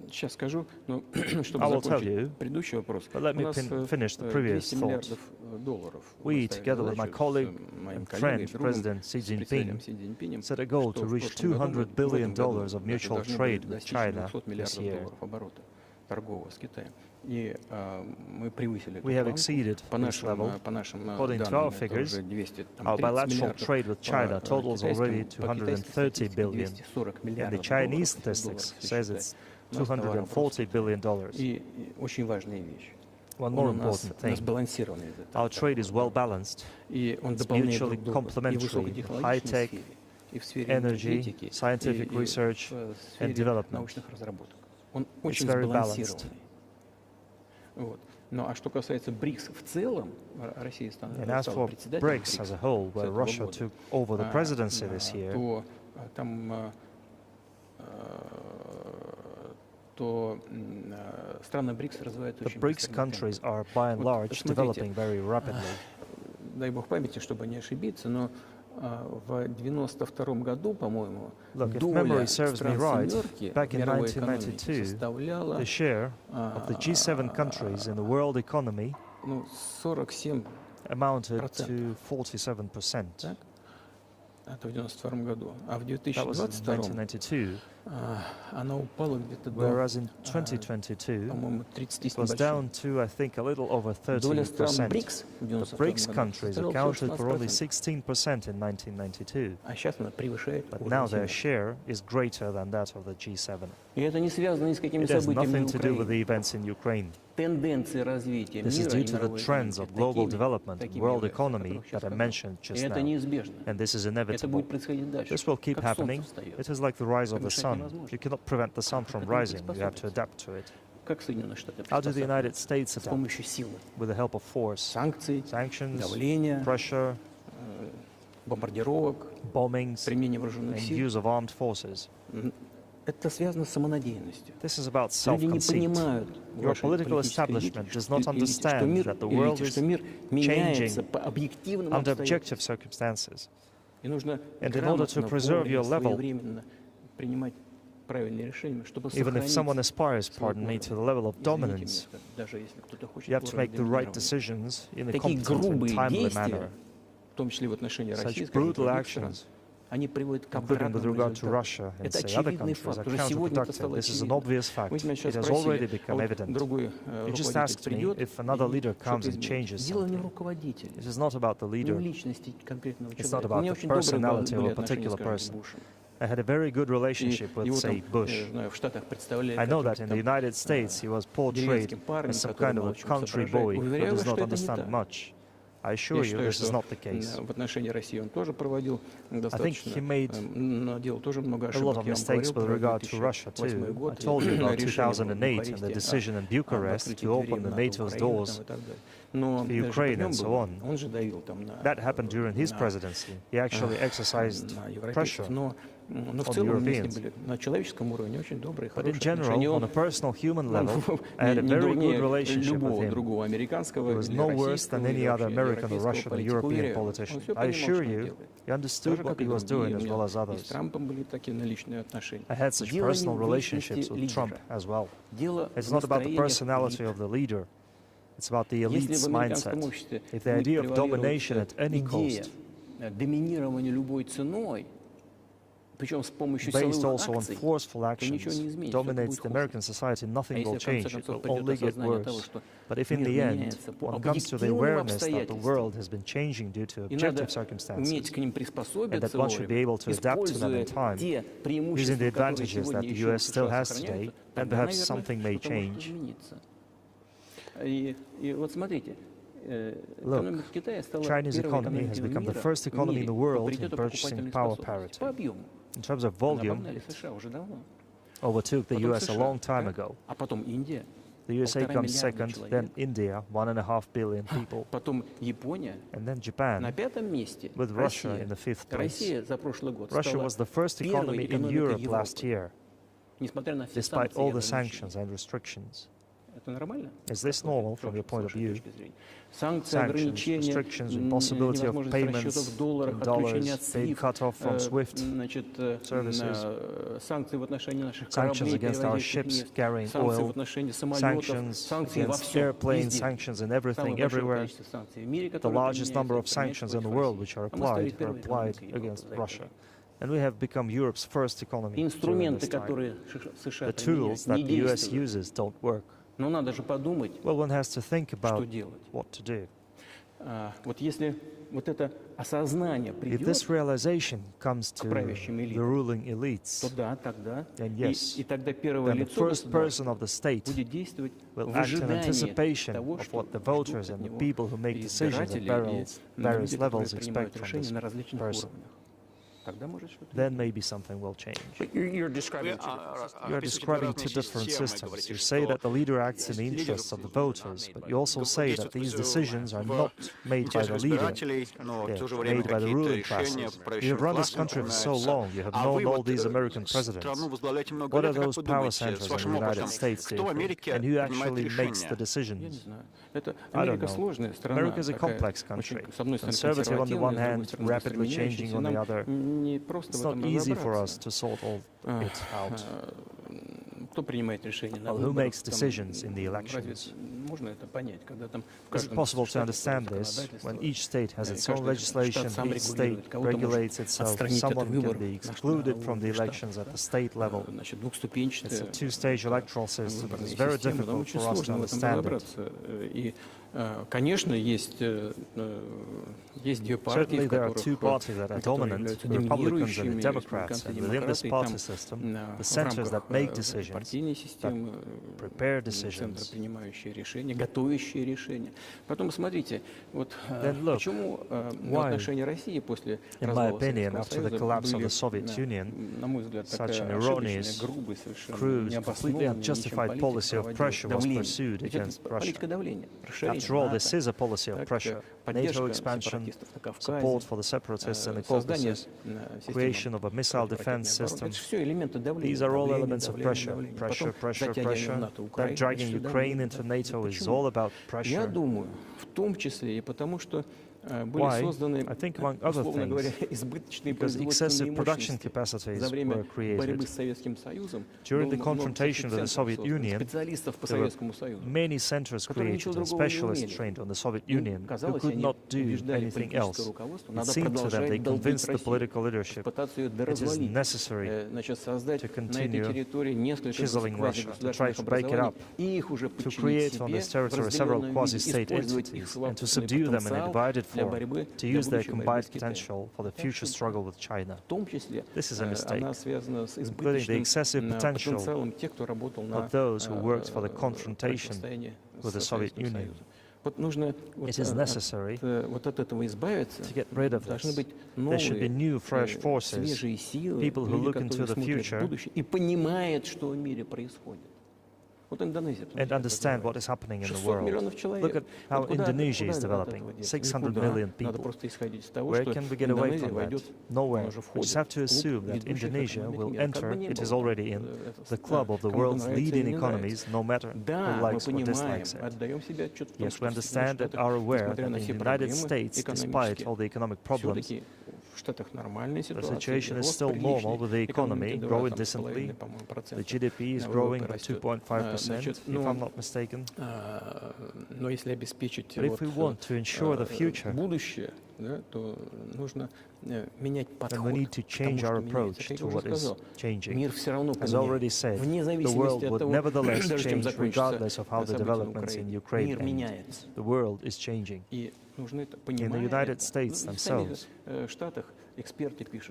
Сейчас скажу, но чтобы I will tell закончить you, предыдущий вопрос. but let У me нас finish the previous 200 thought. миллиардов долларов. We, Мы ставили together with my задачу colleague с моим and коллегой, friend, другом, President Xi с председателем Jinping, Си Цзиньпинем, set a goal что to в reach прошлом году, $200 billion в этом году of mutual должны trade были with достичь China 200 this миллиардов year. долларов оборота торгового с Китаем. И мы превысили We эту have планку. exceeded По this level. нашим According to our данным, это figures, уже 230 our bilateral миллиардов. trade with China По totals already китайским- по китайской 230 статистике billion, 240 and the миллиардов Chinese долларов, statistics если says считать. it's У нас товарооборот. $240 billion. И очень важная вещь. One Он more у нас important thing, сбалансированный. этот our trade is well balanced. И он It's дополняет mutually друг друга и в complementary, высокотехнологичной high-tech, сфере, и в сфере energy, энергетики, scientific и research, в and сфере development. научных разработок. Он очень very сбалансированный. Вот. Ну а что касается БРИКС в целом, Россия стала And as for председателем BRICS as a whole, where Russia took over the presidency this year, то страны БРИКС развиваются the очень BRICS быстрым countries темпом. are by and Вот large смотрите, developing very rapidly. дай бог памяти, чтобы не ошибиться, но в 92 году, по-моему, Look, if доля memory serves me стран right, «семерки» back в in мировой экономике 1992, составляла the share of the G7 countries in the world economy 47%. amounted to 47%. Так? Это в 92 году. А в That was in 2022 1992, она упала где-то до, whereas in 2022, по-моему, 30 it с was небольшим. down to, I think, a little over Доля стран 13%. БРИКС в The 92 BRICS году countries составляла accounted for only 16%, 16% in 1992, а сейчас она превышает but уровень now their «семерки». share is greater than that of the G7. И это не связано ни с какими It has событиями nothing в to do with Украине. the events in Ukraine. Тенденции развития This is мира due и to the мировой trends экономики of global такими development and world являются, economy о которых сейчас that I сказал. mentioned И just это now. неизбежно. And this is Это inevitable. будет происходить дальше. This will keep Как солнце happening. встает. It is like the rise of the Помешать sun. невозможно. You cannot prevent the sun from К этому rising. You have to приспособиться. adapt to it. Как Соединенные Штаты How do the United приспосабливаются? States С adapt? помощью силы. With the help of force, Санкций, sanctions, давления, pressure, бомбардировок, bombings, применения вооруженных and сил. use of armed forces. Это связано с самонадеянностью. This is about Люди не self-conceit. понимают Your вашей political политической establishment элиты, does not что understand мир, that the world элите, is что мир меняется changing по объективным under обстоятельствам. objective circumstances. И нужно And in order to грамотно, preserve вовремя, your level, своевременно принимать правильные решения, чтобы Even if сохранить someone aspires, свой pardon me, город. to the level of Извините dominance, меня, даже если кто-то хочет you have to город make the right доминировать. decisions in a Такие competent and грубые timely действия, manner. в том числе в отношении России, Such скажем, brutal других стран, actions, они приводят к including with обратному regard to результату. Russia and Это say other очевидный countries, факт. are Уже сегодня это counterproductive. стало This is an очевидно. obvious fact. Вы меня It сейчас has спросили, already а become вот evident. другой You just руководитель asked me придет if another и leader comes что-то and изменит. changes Дело не в something. руководителе, This is not about the не leader. в личности конкретного It's not человека. У about меня the очень добрые personality of были a отношения, particular скажем, с person. Бушем. I had a very good И relationship with, его say, там, Bush. знаю, в Штатах представляли I know как that in там, the United States he was portrayed деревенским парнем, as some который kind of мало a в чем country соображает. boy who Уверяю does вас, not что это не understand так. much. I Я assure you считаю, this is что not the case. в отношении России он тоже проводил he достаточно, made наделал тоже много A lot ошибок. of Я вам mistakes говорил with про regard to Russia 2008 too. год, I told you about решение 2008 and the Бухаресте decision in об Bucharest открытии to двери open the в НАТО, NATO's Украину doors там и так далее. Но to даже Ukraine при нем and so было, on. он же давил там на, That happened during his на, presidency. He actually exercised на европейцев. pressure. Но Но в on целом мы с ним Europeans. были на человеческом уровне очень добрые, But in хорошие general, отношения. on a personal human level, I had a Не very good дурнее relationship with любого him. другого американского He was или no worse than российского, или any other вообще American or европейского Russian or политика. European Уверяю, politician. он все I понимал, что assure он you, делает. he Так understood же, what как и he was другие. doing У as меня well as и с others. Трампом были такие наличные отношения. I had such Дело не personal в личности relationships with Trump лидера. as well. Дело It's в not about the настроениях personality элит. of the leader. It's about the Если elite's в американском mindset. обществе If the idea of будет domination at any идея cost, доминирования любой ценой, причем с помощью based силовых also on акций, forceful то ничего не actions, изменится, только dominates будет the хуже. American society, А nothing если will в конце change. It концов will придет only get осознание того, worse. что But if in мир the end, меняется по one comes to the объективным awareness that the обстоятельствам, world has been changing due to и надо objective circumstances, уметь к ним and that приспособиться one should be вовремя, able to adapt to them in используя time, те using преимущества, the которые advantages that сегодня the еще US в still США has сохраняются, today, then тогда, perhaps наверное, something may что-то может change. измениться. И вот смотрите, Look, экономика Китая стала China's первой economy has экономикой become the мира first economy in the по world in паритету purchasing покупательной power способности, parity. по объему. In terms of Она volume, обогнали США уже давно. overtook the Потом US a США, long time да? ago. А потом Индия, The USA 1,5 comes миллиарда second, человек. then India, 1.5 billion people, потом Япония, and then на Japan, пятом месте with Russia Россия. in the fifth place. Россия за прошлый год Russia стала was the first первой economy in экономикой Europe Европы, last year, несмотря на все despite санкции all и the ограничения. sanctions and restrictions. Это нормально? Is this normal from your С point of вашей view? точки зрения? Санкции, Sanctions, ограничения, restrictions, impossibility of невозможность payments расчетов в долларах, in отключение dollars, от being SWIFT, cut off from SWIFT значит, services, санкции в отношении наших sanctions кораблей, against our перевозящих ships нефть, carrying санкции в oil, отношении самолетов, sanctions санкции во against всем, airplanes, везде. sanctions and Самое everything, большое everywhere. количество санкций в мире, The которые largest number of применяются sanctions in the против world России. which are А мы стали applied are первой applied экономикой Европы against за это Russia. время. And we have become Europe's first economy during Инструменты, this time. которые США The применяют, tools that не the US действуют. uses don't work. Но надо же подумать, Well, one has to think что about делать. what to do. Вот если вот это осознание If придет, this realization comes to правящим the элитам, ruling elites, то да, тогда then и, yes, и тогда первое then the лицо first государства person of the state будет действовать will в act in ожидании anticipation того, of что what the ждут voters от and the него people who make и decisions at избиратели, и various люди, которые levels принимают expect from решения this на различных person. уровнях. Тогда может что-то Then maybe something will change. But you're describing You are describing two different systems. You say that the leader acts in the interests of the voters, but you also say that these decisions are not made by the leader, they're made by the ruling classes. You have run this country for so long, you have known all these American presidents. What are those power centers in the United States, do you think? And who actually makes the Я не decisions? знаю. Это I don't Америка know. сложная страна. America is a такая, complex country, очень, с одной стороны, conservative on the one консервативная, hand, с другой стороны, rapidly changing on the Нам other. не просто It's в этом not easy for us разобраться. to sort all it out. Кто принимает решения на Well, who выборах? makes Там, decisions in the разве elections? можно это понять, когда там в Is it каждом possible to штате understand свое this законодательство, when each state has и its own каждый legislation, штат сам each state регулирует, кого-то может regulates itself, отстранить от someone can выборов be на excluded from the уровне штата, elections at да? the state level. Значит, It's двухступенчатая a two-stage electoral system. It's выборная very система, нам difficult очень for us to сложно в этом understand it. разобраться. И, конечно, есть две партии, Certainly в there are которых, two parties that are которые dominant, являются the Republicans and доминирующими, the Democrats, республиканцы, and within this демократы, и party там system, в the centers that рамках make decisions, партийной системы, prepare центры, decisions. принимающие решения, готовящие решения. Потом, смотрите, вот Then look, почему why, отношения России после in my развала opinion, Советского after the Союза collapse of были, the Soviet Union, на мой взгляд, such такая an ошибочная, erroneous, грубая, совершенно crude, completely необоснованная, unjustified ничем policy of политика pressure was давления. pursued Ведь against это Russia. политика давления, расширение After all, НАТО, this is a policy of так, pressure. поддержка NATO expansion, сепаратистов на Кавказе, support for the separatists in the создание Caucasus, creation of a missile defense system. Это все элементы давления. These are all давление, elements of давление, pressure. давление. Pressure, Потом pressure, затягивание в pressure. НАТО Then Украины, dragging это всё Ukraine давление. into NATO is Почему? all about Я pressure. думаю, в том числе и потому, что были Why? созданы, I think, among other условно things, говоря, избыточные because excessive производственные production мощности capacities за время were created. борьбы с Советским Союзом. During the было много confrontation with the центров Soviet создано, Union, специалистов по there were Советскому Союзу, many centers которые ничего created and другого не specialists умели. trained on the Soviet Им Union who казалось, could они not do убеждали anything политическое else. руководство, It надо seemed to them they продолжать долбить convinced the Россию, political leadership пытаться ее it is доразвалить, necessary значит, создать to на этой continue территории несколько chiseling Russia, to try квазигосударственных to break it образований up, и их уже to подчинить create on себе this в territory several разделенном виде, quasi-state использовать их entities, and to совокупный subdue them in a потенциал divided для form, борьбы, to для use their будущей борьбы combined с Китаем. potential for the Это future ошибка. struggle with China. В том числе This is a mistake, она связана с including the избыточным excessive potential потенциалом тех, кто работал на of those who worked for the confrontation противостоянии with the с Soviet Советским Union. Союзом. Вот нужно It is necessary вот от этого избавиться. to get rid of Должны this. быть There should be новые, new, fresh forces, свежие силы, people who люди, look into которые the смотрят в future, будущее и понимают, что в мире происходит. and understand what is happening in the world. Look at how Indonesia is developing. 600 million people. Where can we get away from that? Nowhere. We just have to assume that Indonesia will enter, it is already in, the club of the world's leading economies, no matter who likes or dislikes it. Yes, we understand and are aware that in the United States, despite all the economic problems, the situation is still normal with the economy growing decently. The GDP is growing by 2.5%, if I'm not mistaken. But if we want to ensure the future, then we need to change our approach to what is changing. As already said, the world would nevertheless change regardless of how the developments in Ukraine end. The world is changing. In the United States themselves,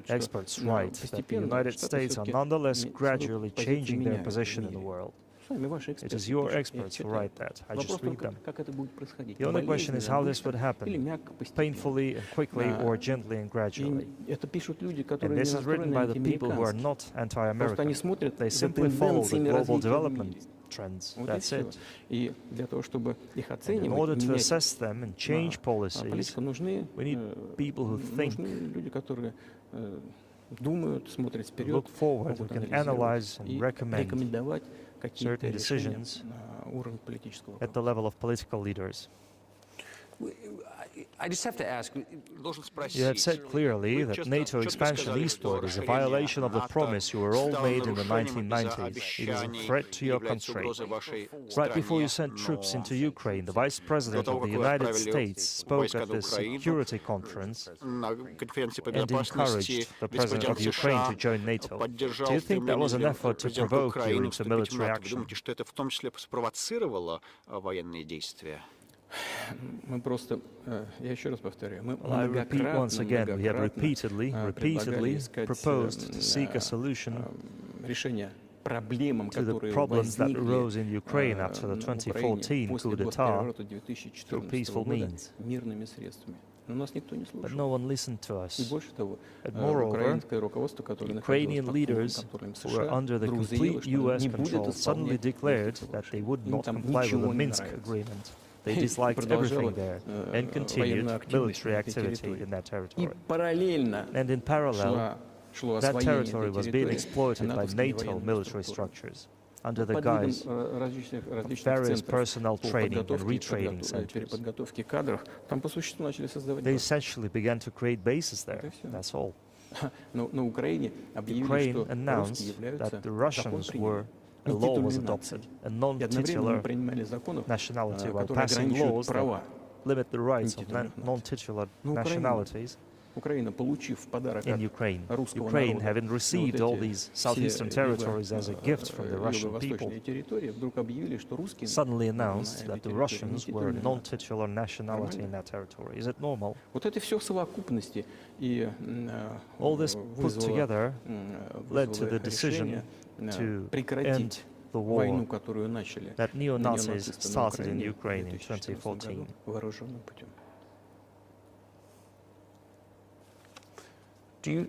experts write that the United States are nonetheless gradually changing their position in the world. It is your experts who write that. I just read them. The only question is how this would happen, painfully and quickly or gently and gradually. And this is written by the people who are not anti-American. They simply follow the global development trends. That's it. And in order to assess them and change policies, we need people who think, who look forward, who can analyze and recommend certain decisions at the level of political leaders. I just have to ask. You have said clearly that NATO expansion eastward is a violation of the promise you were all made in the 1990s. It is a threat to your country. Right before you sent troops into Ukraine, the Vice President of the United States spoke at the Security Conference and encouraged the President of Ukraine to join NATO. Do you think that was an effort to provoke you into military action? I repeat once again, we have repeatedly proposed to seek a solution to the problems that arose in Ukraine after the 2014 coup d'etat through peaceful means. But no one listened to us. And moreover, the Ukrainian leaders who were under the complete US control suddenly declared that they would not comply with the Minsk agreement. They disliked everything there and continued military activity in that territory. And in parallel, that territory was being exploited by NATO military structures under the guise of various personnel training and retraining centers. They essentially began to create bases there, that's all. Ukraine announced that the Russians were a law was adopted, a non-titular nationality, while passing laws that limit the rights of non-titular nationalities in Ukraine. Ukraine, having received all these southeastern territories as a gift from the Russian people, suddenly announced that the Russians were a non-titular nationality in that territory. Is it normal? All this put together led to the decision to end the war that neo-Nazis started in Ukraine in 2014. Do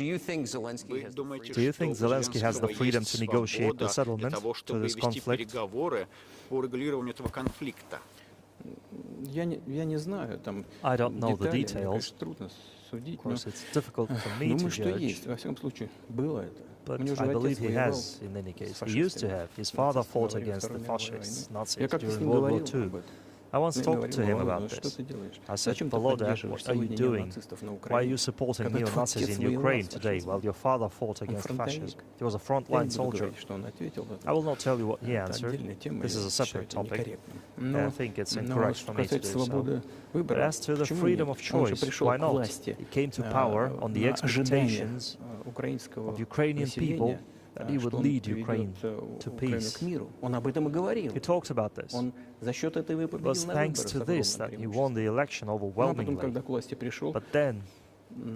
you think Zelensky has the freedom to negotiate the settlement to this conflict? I don't know the details. Of course, it's difficult for me to judge. But I believe he has, in any case. He used to have. His father fought against the fascists, Nazis, during World War II. I once talked to him about this. I said, Volodya, what are you doing? Why are you supporting neo-Nazis in Ukraine today while your father fought against fascism? He was a frontline soldier. I will not tell you what he answered. This is a separate topic, and I think it's incorrect for me to do so. But as to the freedom of choice, why not? He came to power on the expectations of Ukrainian people that he would lead Ukraine to peace. He talked about this. It was thanks to this that he won the election overwhelmingly. But then,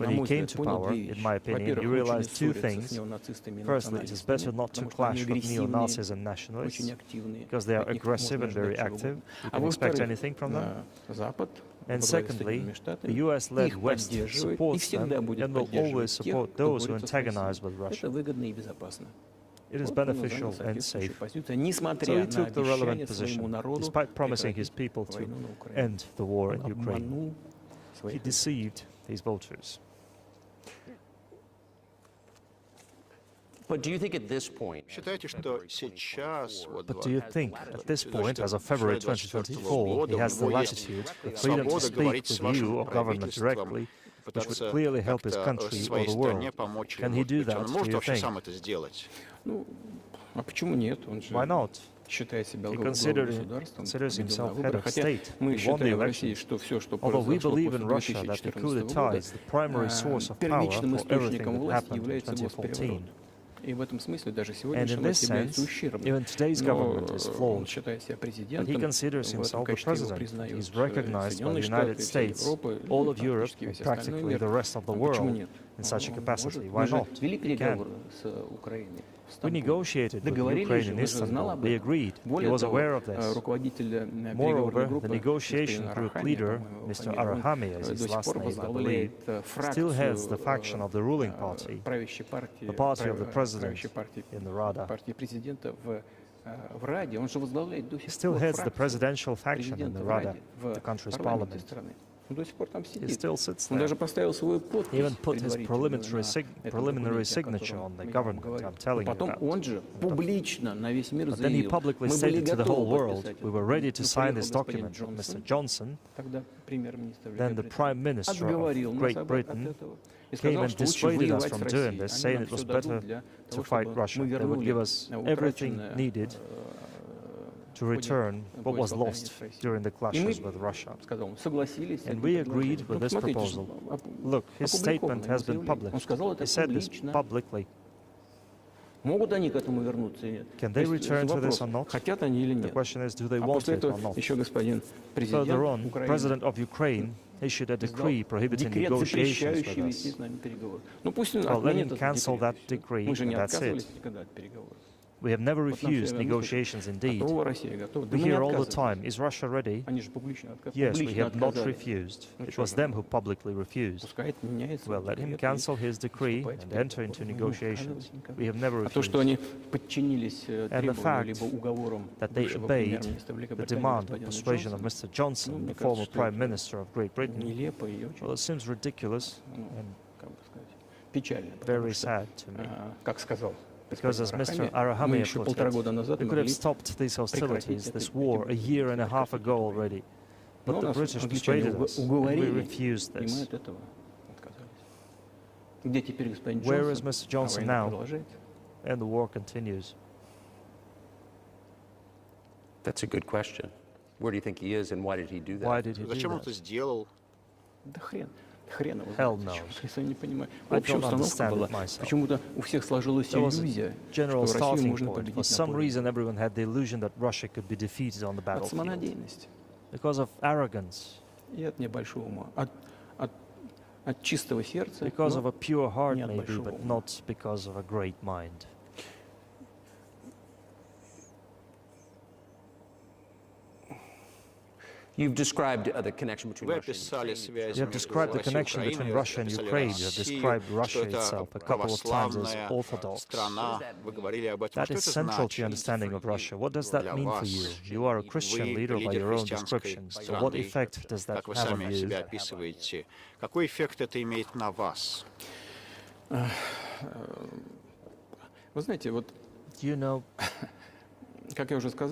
when he came to power, in my opinion, he realized two things. Firstly, it is better not to clash with neo-Nazis and nationalists, because they are aggressive and very active. You can expect anything from them. And secondly, the US-led West supports them and will always support those who antagonize with Russia. it is beneficial and safe. So he took the relevant position, despite promising his people to end the war in Ukraine. He deceived his voters. But do you think at this point, Считаете, что сейчас, But do you think, at this point, as of February 2024, he has the latitude, the freedom to speak with you or government directly, which would clearly help his country or the world? Can he do that, do you think? Why not? He considers himself head of state. He won the election. Although we believe in Russia that the coup d'etat is the primary source of power for everything that happened in 2014. And in this sense, even today's government is flawed. But he considers himself the president. He is recognized by the United States, all of Europe, and practically the rest of the world in such a capacity. Why not? He can. We negotiated with Ukraine in Istanbul. We agreed. He was aware of this. Moreover, the negotiation group leader, Mr. Arahami, as his last name, I believe, still heads the faction of the ruling party, the party of the president in the Rada. He still heads the presidential faction in the Rada, the country's parliament. He still sits there. He even put his preliminary signature on the government, I'm telling you that. But then he publicly stated to the whole world, we were ready to sign this document. Mr. Johnson, then the Prime Minister of Great Britain, came and dissuaded us from doing this, saying it was better to fight Russia. They would give us everything needed to return what was lost during the clashes with Russia. And we agreed with this proposal. Look, his statement has been published. He said this publicly. Can they return to this or not? The question is, do they want it or not? Further on, the President of Ukraine issued a decree prohibiting negotiations with us. Well, let him cancel that decree, and that's it. We have never refused negotiations indeed. We hear all the time, is Russia ready? Yes, we have not refused. It was them who publicly refused. Well, let him cancel his decree and enter into negotiations. We have never refused. And the fact that they obeyed the demand or persuasion of Mr. Johnson, the former Prime Minister of Great Britain, well, it seems ridiculous and very sad to me. Because as Mr. Arahami put it, we could have stopped these hostilities, this war, a year and a half ago already. But the British persuaded us, and we refused this. Where is Mr. Johnson now? And the war continues. That's a good question. Where do you think he is, and why did he do that? Why did he do that? Hell knows. I don't understand it myself. There was a general starting point. For some reason, everyone had the illusion that Russia could be defeated on the battlefield. Because of arrogance. Because of a pure heart, maybe, but not because of a great mind. You've described the connection between Russia and Ukraine. You have described the connection between Russia and Ukraine. You have described Russia itself a couple of times as orthodox. That is central to your understanding of Russia. What does that mean for you? You are a Christian leader by your own description. So what effect does that have on you? Какой эффект это имеет на вас? Вы знаете, вот You know,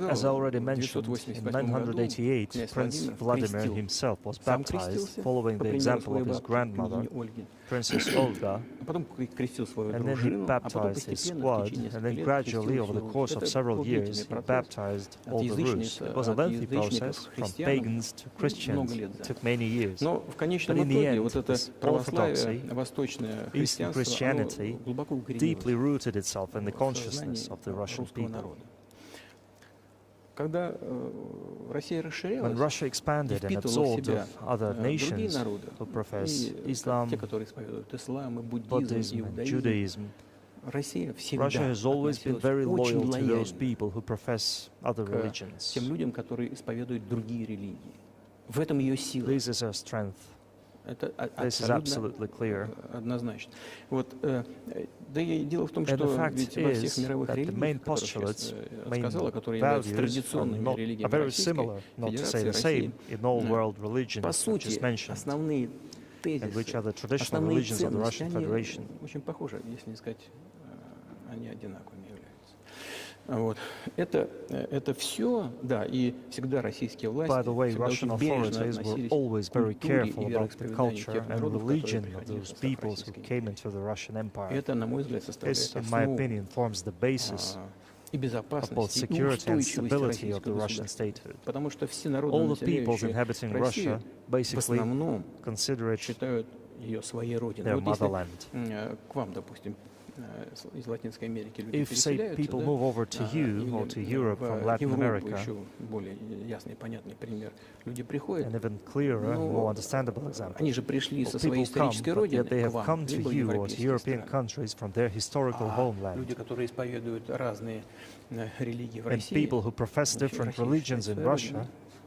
as I already mentioned, in 988, Prince Vladimir himself was baptized, following the example of his grandmother, Princess Olga, and then he baptized his squad, and then gradually, over the course of several years, he baptized all the Rus. It was a lengthy process, from pagans to Christians. It took many years. But in the end, this orthodoxy, Eastern Christianity, deeply rooted itself in the consciousness of the Russian people. When Russia expanded and absorbed other nations who profess Islam, Buddhism, and Judaism, Russia has always been very loyal to those people who profess other religions. This is her strength. This is absolutely clear. Однозначно. Вот, да и дело в том, And the что fact ведь во всех is мировых that the main религиях, которые сейчас postulates, main сказала, которые являются values are традиционными религиями very Российской similar, not to say Федерации, the России, same, in all world religions по I сути, just mentioned, основные and which are the тезисы, traditional основные religions of the ценности, Russian они Federation. очень похожи, если не сказать, они одинаковыми являются. Вот. Это все, да, и всегда российские власти By the way, всегда Russian очень бережно authorities were относились always к very культуре careful и about the вероисповеданию culture тех and народов, которые religion of приходили в those состав peoples who Российской came империи. into the Russian Empire. Это, на мой взгляд, составляет This, in my основу opinion, forms the basis и of both безопасности, и security and устойчивости stability of российского the Russian государства. statehood. Потому что все народы, All the peoples населяющие inhabiting Россию, Russia в basically основном consider it считают ее своей родиной. their Вот если motherland. к вам, допустим, из Латинской Америки люди If, say, переселяются, people да, move over to you or to Europe from Latin Европу, America, еще более ясный, понятный пример, люди приходят, an even clearer, more understandable example. они же пришли со Well, своей people come, исторической but родины yet they к have вам, come to либо в you or to европейские European страны. countries from their historical homeland. Люди, которые исповедуют разные религии в And России, people who profess different religions in Russia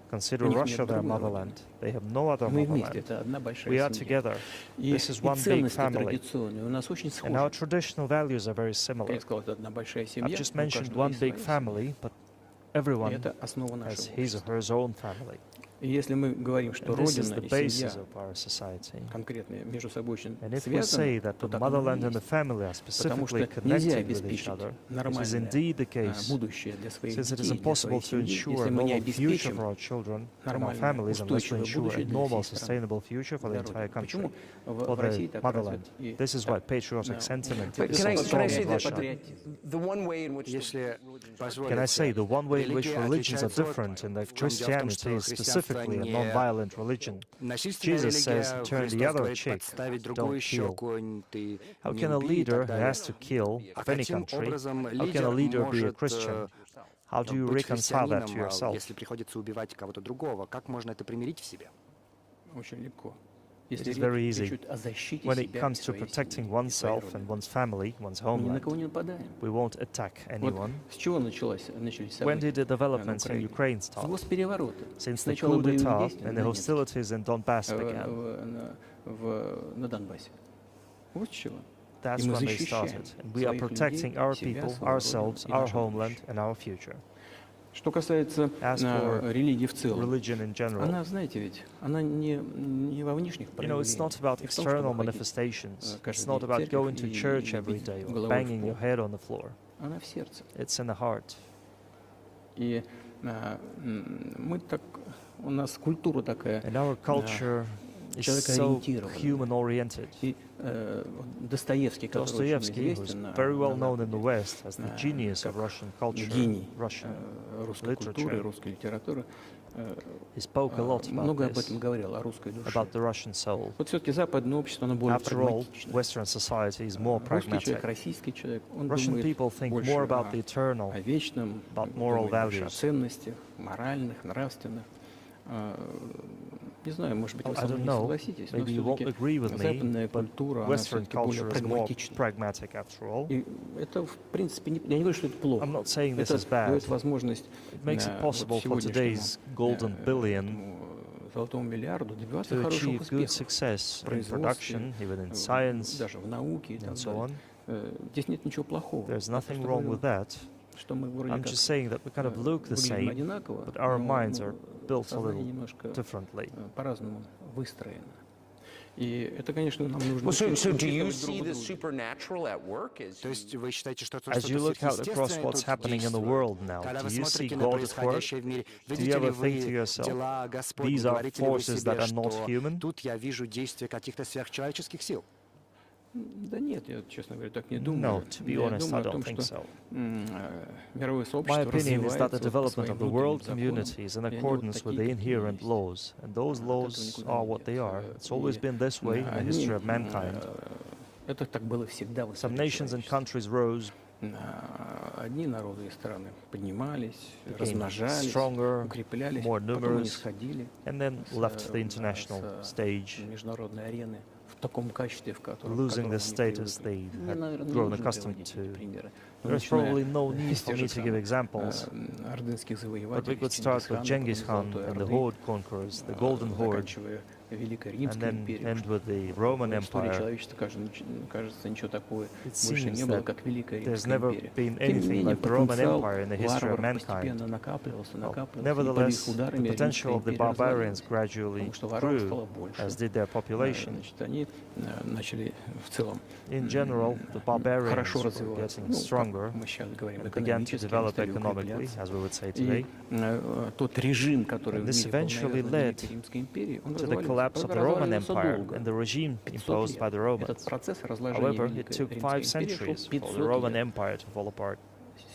consider Russia their motherland. They have no other мы вместе, motherland. это одна большая We are семья. together. И This is one big ценности family. традиционные у нас очень And our схожи. traditional values are very similar. Я сказал, это одна большая I've семья, just у mentioned каждого one есть big своя семья. family, but И everyone это основа has нашего his or общества. her own family. И если мы говорим, что And this is Родина the и семья basis of our society. конкретные между собой очень And if we say связаны, that то the так оно и motherland and the есть. family are Потому что specifically нельзя connected with each обеспечить other, this is нормальное indeed the case, будущее для своих since it is детей, для impossible своей to семьи, ensure если a мы не normal future обеспечим for our children and our нормальное, families unless we устойчивое ensure будущее a для normal, всей страны, sustainable future for the для entire Родины. country, Почему for в России the так motherland. развит и This is why patriotic да, sentiment But is can I so strong say in that Russia. the one way in which Если Can I позволите, say the one way in which религия religions are отличается от- different and that в чем дело в том, Christianity что is христианство specifically a не non-violent religion? насильственная Jesus says, религия, turn the Христос other говорит, cheek, подставить don't другую kill. щеку, ты How не can a убей и leader так who далее. has to kill А of any каким country, образом how can a лидер leader be a может Christian? How do you быть reconcile that to христианином, yourself? если приходится убивать кого-то другого? Как можно это примирить в себе? очень легко. It Если is very речь easy. идет о защите When it себя и comes to своей protecting семьи, и своей oneself родины, and one's family, one's мы ни на homeland, кого не нападаем. we won't attack Вот anyone. с чего начались When события did the на developments in Украине? Ukraine С start? госпереворота. Since the Сначала coup боевые d'etat действия and на the Донецке, hostilities in Donbass began. на Донбассе. Вот с чего. That's И мы when they защищаем started. And we are своих protecting людей, our себя, people, свою ourselves, родину и our наше homeland, будущее. and our future. Что касается As for религии в целом, religion in general, она, знаете ведь, она не во внешних you know, it's проявлениях. not about Не в том, external чтобы ходить, manifestations. каждый It's not день в about церковь going to и church every бить day or головой в banging пол. your head on the floor. Она в сердце. It's in the heart. И мы так, у нас культура такая, And our culture is so человекоориентированная. human-oriented. И Достоевский, который очень Dostoevsky, who's известен very well на known in the Западе, West as the genius of Russian culture, гений Russian русской культуры, literature, русской литературы, he spoke a lot много about об этом this, говорил, о русской душе. about the Russian soul. Вот все-таки западное общество, оно более After all, прагматично. Western society is more Русский человек, pragmatic. российский человек, он Russian думает people think больше more about the eternal, о вечном, about moral думает больше о values. ценностях, моральных, нравственных. Не знаю, может быть, вы I со мной don't не know, согласитесь, но maybe you won't все-таки agree with me, западная but культура, она Western все-таки более culture is more прагматична. pragmatic after all. И это, в принципе, я не говорю, что это плохо. I'm not saying this Это is bad. дает возможность It makes it possible for today's golden billion золотому миллиарду добиваться to хороших achieve good успехов success в in production, производстве, even in science, даже в науке и так and so далее. on. Здесь нет ничего плохого. There's Я nothing просто wrong говорю, with that. что мы вроде I'm как just saying that we kind of look the выглядим same, одинаково, but our но, minds are built a сознание little немножко differently. по-разному выстроено. И это, конечно, нам нужно Well, so учитывать do you друг see друга. the supernatural at work? То есть вы считаете, что то, As что you look out across сверхъестественное what's тут happening in the действует? world now, Когда вы do you see смотрите на God at work? происходящее в мире, Do you видите ли ever think to вы yourself, дела Господни, these are говорите ли вы forces себе, that are not что human? тут я вижу действия каких-то сверхчеловеческих сил? Да нет, я, честно говоря, так не No, думаю. to be Я honest, I думаю о don't том, think что so. мировое My сообщество opinion is that the развивается по development своим of the внутренним world законам, community is in и они вот accordance with the такие, какие inherent есть. laws, and those laws are what they are. It's always been this way in the history of mankind. Это так было всегда в Some истории nations and человечества. countries rose, Одни народы и страны поднимались, became размножались, stronger, укреплялись, more потом они numerous, сходили and then left the international stage, международной арены в таком качестве, в котором losing the они status привыкли. they Мне, had наверное, не grown нужно accustomed приводить to. эти примеры. Но There's начиная probably no need с for тех me же to give самых, examples, ордынских but we завоевателей, could start with Чингисхана, Genghis потом Khan Золотой and the Орды, Horde conquerors, the Golden Horde, заканчивая Великой and Римской then империи. end with the Roman В истории Empire. человечества, кажется, ничего такого It больше не seems было, that как Великая there's Римская never империя. been Тем не anything менее, like the Roman потенциал Empire in the history of варваров mankind. постепенно накапливался, и под их Nevertheless, the ударами potential Римская of the империя barbarians развалилась. gradually Потому что варваров grew, стало больше. as did their population. Значит, они начали в целом In general, the barbarians хорошо were развиваться. getting stronger Мы сейчас говорим and began to экономически, они develop стали economically, укрепляться. as we would say И today. тот режим, который And в this мире был eventually навязан led Великой Римской империей, он to the collapse of the Roman разваливался Empire долго. and the regime 500 imposed by the лет. Этот Romans. процесс разложения However, it Великой took Римской 5 империи шел centuries for 500 the Roman лет. Empire to fall apart.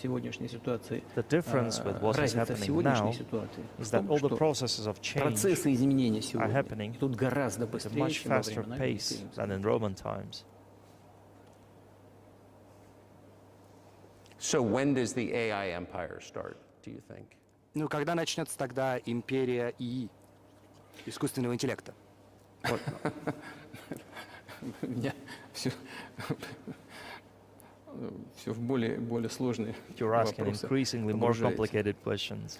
Сегодняшней ситуации, The difference with what is разница в happening сегодняшней now ситуации в is that том, all the что processes of change процессы изменения are сегодня happening идут гораздо at a быстрее, much чем во faster времена Великой pace Римской. than in Roman times. So when does the AI empire start, do you think? Ну, когда начнется тогда империя ИИ, искусственного интеллекта? У меня все в более сложные You're asking вопросы increasingly more погружаете. complicated questions.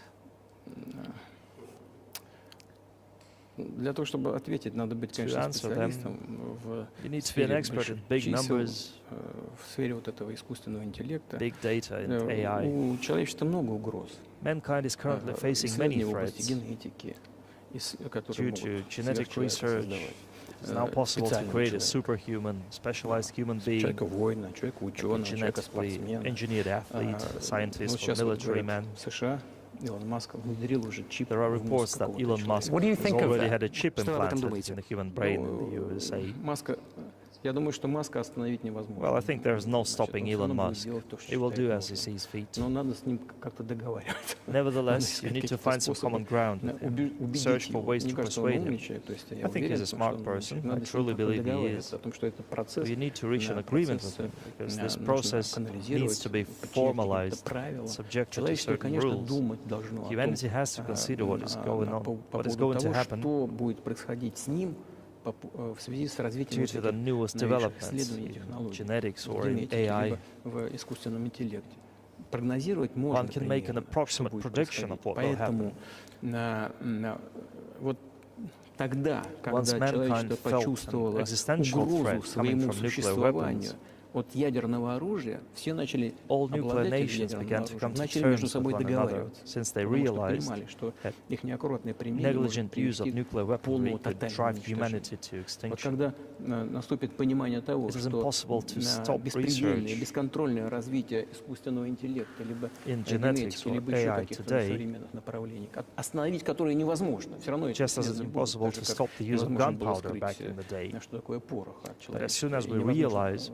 Для того, чтобы ответить, надо быть, конечно, answer them, специалистом в You need to be an сфере expert больших in big чисел, numbers, в сфере вот этого искусственного интеллекта. big data, and AI. У человечества много угроз. Mankind is currently facing many Исследования в области threats. генетики, которые Due to могут genetic сверхчеловека research, создавать. It's now possible to Специального create a человека. superhuman, specialized human being, Человека-воина, человека-ученого, genetically человека-спортсмена. engineered athlete, scientist, Вот or сейчас вот military говорят, man. в США Илон Маск внедрил уже чип There are в reports мозг that какого-то Elon Musk человека. What do you has think of already that? had a chip Что вы об этом implanted думаете? in the human brain in the USA. Маска, я думаю, что Маска остановить невозможно. Well, I think there's no stopping Он всё Elon равно будет Musk. делать то, что He will считает do as he нужным. sees fit. Но надо с ним как-то договариваться. Nevertheless, you need to find some common ground with him. Search for ways to persuade him. I think he's a smart person. I truly believe he is. But you need to reach an agreement with him, because this process needs to be formalized, subjected to certain rules. Humanity has to consider what is going on, what is going to happen что будет происходить с ним в связи с развитием due to the newest developments исследований in технологий, genetics or в in генетике, AI. либо в искусственном интеллекте. Прогнозировать можно One can make an примерно, что approximate будет prediction of происходить. what will Поэтому вот тогда, Once когда mankind человечество felt an почувствовало existential угрозу threat coming своему from nuclear существованию weapons, от ядерного оружия, все начали all nuclear обладатели nations ядерного began to come оружия, to начали между terms with собой one another, договариваться, since they потому что realized понимали, что that их неаккуратное применение может negligent use of привести nuclear к полному weaponry could тотальному drive humanity уничтожению. to Вот extinction. когда наступит понимание того, It is что impossible to stop беспредельное, research бесконтрольное развитие искусственного интеллекта, либо in генетики, genetics or либо еще AI каких-то today, современных направлений, остановить которые невозможно. Все равно эти just as it's исследования будут, impossible так to же, как stop the use of невозможно было gunpowder back скрыть, in the day. что такое порох от But as soon человека. as И we невозможно, realize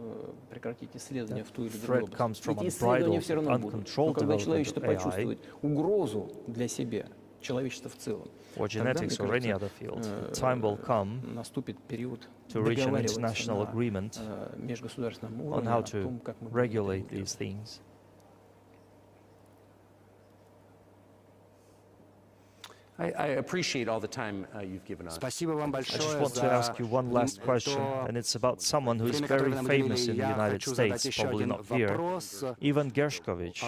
прекратить исследования в ту или threat другую comes область. from Эти исследования unbridled, все равно будут. Но uncontrolled когда development человечество of AI, почувствует угрозу для себя, человечество в целом, or тогда, мне genetics or any кажется, other field, the time will come наступит период to reach an договариваться international на agreement межгосударственном on уровне how о том, to как мы будем regulate это делать. these things. I appreciate all the time you've given us. Спасибо вам I just большое want to за ask you one last question, то and it's about someone who is время, которое very вы нам уделили. famous in the Я United хочу задать States, еще probably один not here, вопрос. Ivan Gershkovich,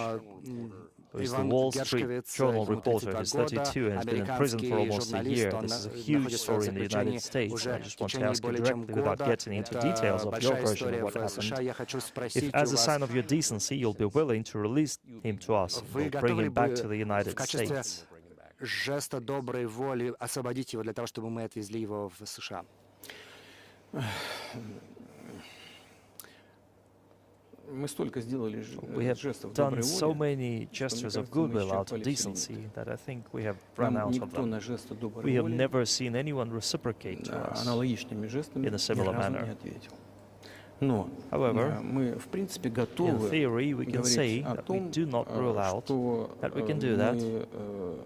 who is the Иван Wall Street Гершковец, Journal ему reporter. 32 He's года, 32 and has been in prison for американский almost a журналист, year. он This is a huge находится в story in the заключении United States. уже I в just want to течение ask you более чем directly, without года. getting into Это details of your большая version история of what в США. happened. Я хочу If, спросить as у a sign вас, of your decency, you'll be willing to release him to us, вы we'll bring готовы ли him back бы to the в United качестве States. жеста доброй воли освободить его для того, чтобы мы отвезли его в США? Мы столько сделали We have жестов done доброй so воли, many gestures of кажется, мы goodwill out of исчерпали все decency that I think we have run нам out of никто them. на жесты доброй We have воли never seen anyone reciprocate to us. аналогичными жестами in a similar ни разу manner. не ответил. Но However, мы, в принципе, In готовы theory, we can say говорить о that we том, do not rule out что that we can do that. мы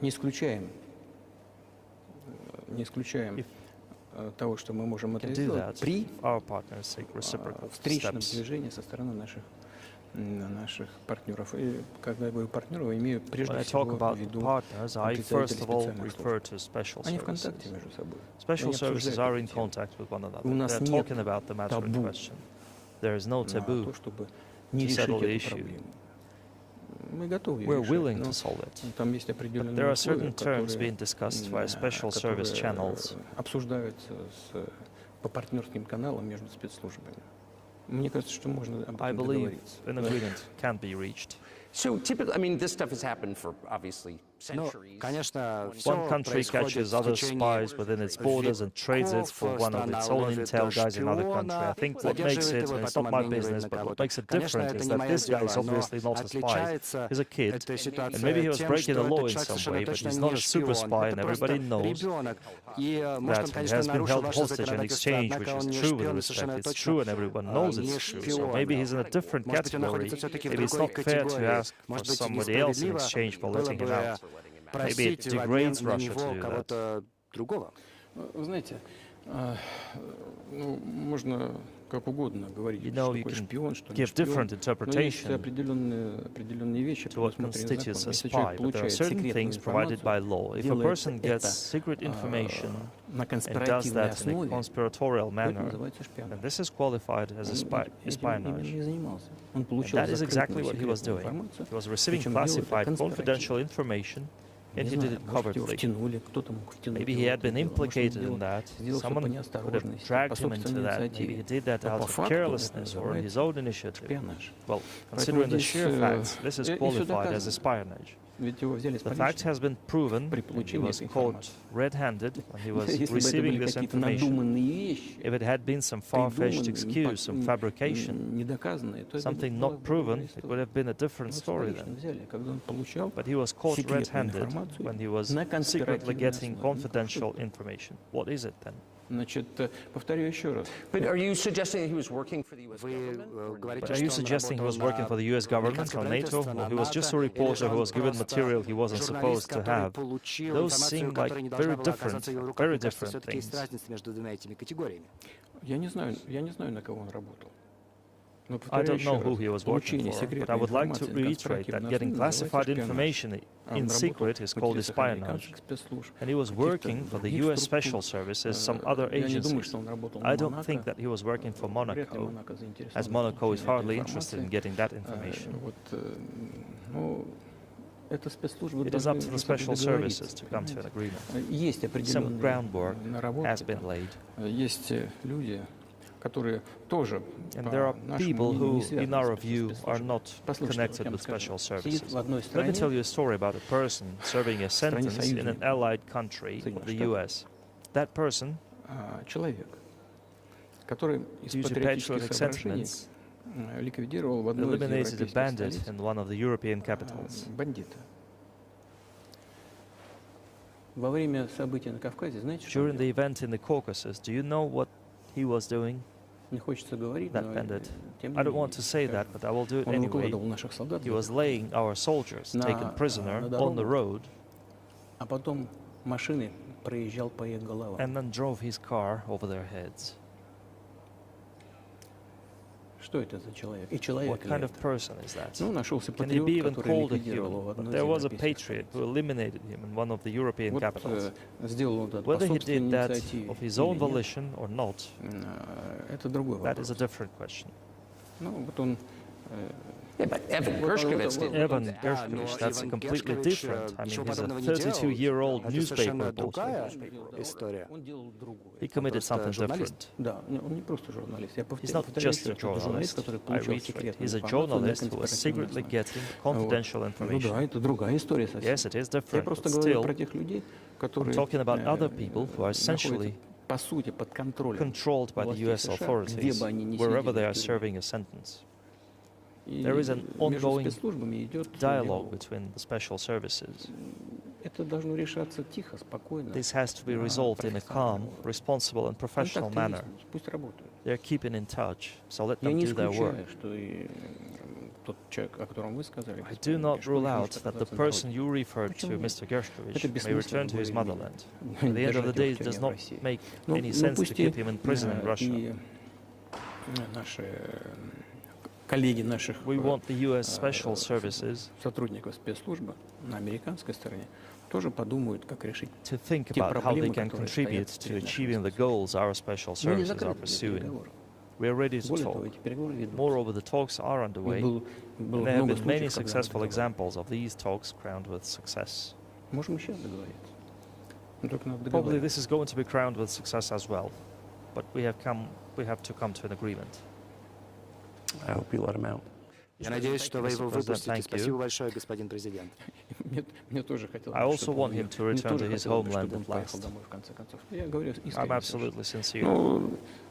не исключаем If того, что мы можем we это can do сделать that, при if our partners take reciprocal встречном steps. движении со стороны наших партнеров. И когда я говорю партнеров, я имею прежде When I всего talk в about виду partners, I first of all специальных служб. refer to special Они в контакте services. между собой. Special Они services обсуждают are эту in тему. contact with one another. У нас They're нет talking about the matter in табу question. There is no на то, taboo чтобы не to решить settle the эту issue. проблему. we're willing to solve it. But there are certain terms being discussed via special service channels. I believe an agreement can be reached. So typically, I mean, this stuff has happened for obviously Ну, centuries. конечно, One country catches other spies within its borders and trades it for one of its own intel guys in another country. I think what makes it, and it's not my business, but what makes it different is that this guy is obviously not a spy. He's a kid, and maybe he was breaking the law in some way, but he's not a super spy, and everybody knows that he has been held hostage in exchange, which is true with respect. It's true, and everyone knows it's true. So maybe he's in a different category. Maybe it's not fair to ask for somebody else in exchange for letting him out. Maybe it degrades Russia to do that. Вы знаете, можно как угодно говорить, You know, что you такое can шпион, что не give different шпион, но есть interpretation определенные вещи, to what предусмотренные constitutes законом. a Если spy, человек but there are получает certain секретную things provided by информацию, law. If a делает person gets это secret information на and does конспиративной that in a основе, conspiratorial то это manner, называется шпионаж. then this is qualified as Он a этим именно espionage. и занимался. Он And получил that is exactly закрытую what he was секретную doing. информацию, He was receiving причем делал это classified, confidential конспиративно. information, and Не he did знаю, it может, его covertly. втянули, кто-то мог втянуть Maybe he его в had это been дело, может, он implicated in сделал that. всё по Someone could have неосторожности, по dragged him into собственной that. Maybe инициативе. he did that Но out по of факту carelessness это or on his называется own initiative. шпионаж. Well, Поэтому considering the здесь, sheer facts, this is и всё qualified as доказано. espionage. Ведь его взяли с The fact поличным. has been proven, При and he получении was этой caught информации. red-handed when he was Если бы это receiving были this какие-то information. надуманные вещи, If it had been some far-fetched придуманные, excuse, some fabrication, недоказанные, то это something была not бы другая proven, it история. would have been a different Его с story поличным then. взяли, когда он получал But he was caught секретную red-handed информацию when he was на secretly конспиративной getting основе. Ну, confidential information. What is it then? Значит, повторю еще раз. But are you suggesting that he was working for the U.S. Вы government? говорите, But are you что он suggesting he was работал working на for the US government or американское NATO? правительство, Or на he was just a НАТО, reporter или who was он given просто material he wasn't журналист, supposed to который have? получил Those информацию, seem like которая не должна very была оказаться в его different, руках. very Мне кажется, different все-таки есть things. разница между двумя этими категориями. Я не знаю, на кого он работал. Но I повторяю don't еще know who раз. he was working Получение for, but I секретной would like to информации на reiterate that конспиративной getting основе classified называется information шпионаж. А он in работал secret is в called интересах espionage. американских спецслужб, And he was каких-то working for the других US структур. special services, some other Я не думаю, agencies. что он работал I на don't Монако. think that he was working for Вряд ли Monaco, Монако заинтересован as в Monaco is получении этой hardly interested in информации. getting that information. Вот, ну, это спецслужбы It is up должны to the между собой special договориться, services to come to an понимаете? agreement. Есть Some определенные groundwork has наработки, been laid. есть люди, которые тоже, And по there are нашему people мнению, не who, связаны in our с view, are спецслужбами. not Послушайте, connected я вам with скажу. special Сидит services. в одной Let me стране, tell you a story about a person serving a sentence in an союзников allied country of the US. That person, человек, который из due to патриотических patriotic соображений sentiments, ликвидировал в одной из eliminated a европейских bandit столиц in one of the European capitals. бандита. Во время событий на Кавказе, знаете, что он During the делал? event in the Caucasus, do you know what he was doing, Не хочется говорить, that но bandit? тем не I don't менее, want to say that, but I will do it он anyway. укладывал наших солдат, He was laying our soldiers taken prisoner on the road а потом машиной проезжал по их головам. and then drove his car over their heads. Что это за человек? И человек What ли kind of это? person is that? Ну, нашелся Can he be патриот, even который called a ликвидировал его в hero? But одной из there was a европейских patriot столиц. who eliminated him in one of the European Вот capitals. сделал он это по Whether he собственной did that инициативе of his или own нет, volition or not, это другой that is вопрос. a different question. Ну, вот он Yeah, but Evan Gershkovich did. Evan Да, Gershkovich, но that's Иван completely Гершкович, different. I ничего mean, he's a подобного не делал. 32-year-old Это newspaper совершенно reporter. другая история. он делал другое. He committed просто something журналист. different. Да, он не просто журналист. Я He's not повторяю just еще a раз, это журналист, journalist. который I получал reiterate, секретную he's a информацию на journalist who was конспиративной secretly основе. getting confidential Ну information. да, это другая история совсем. Yes, it is Я different, просто but говорю still, про тех людей, I'm которые talking about other people who are essentially находятся, по сути, под контролем controlled by the властей US США, где authorities, бы они ни wherever сидели they в are тюрьме. serving a sentence. И There is an между ongoing спецслужбами идет dialogue диалог. between the special services. Это должно решаться тихо, спокойно. This has to be resolved in a calm, responsible and professional manner. Пусть работают. They're keeping in touch, so let Я them не do their work. исключаю, что и тот человек, о котором вы сказали, I do not rule out that the person you referred to, Почему нет? Mr. Gershkovich, Это may бессмысленно return to his было motherland. иметь. At the end of the Держать day, его в it does тюрьме в not России. make Ну, any sense to пусть keep him in prison in Russia. и наши коллеги наших We want the US special services сотрудников спецслужбы на американской стороне тоже подумают, как решить. to think те about how they проблемы, can которые contribute стоят to перед нашими achieving the goals our special Мы не services are закрыты для pursuing. переговоров. We are ready to talk. Moreover, the talks are underway, and there have been many successful examples of these talks crowned with success. Probably this is going to be crowned with success as well, but we have to come to an agreement. I hope you let him out. Я надеюсь, что вы его выпустите. Спасибо большое, господин президент. I also want him to return to his homeland at last. I'm absolutely sincere.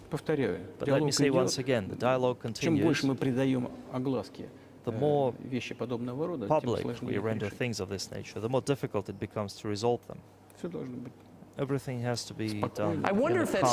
But let me say once again, the dialogue continues. The more public we render things of this nature, the more difficult it becomes to resolve them. Everything has to be done. I wonder if that's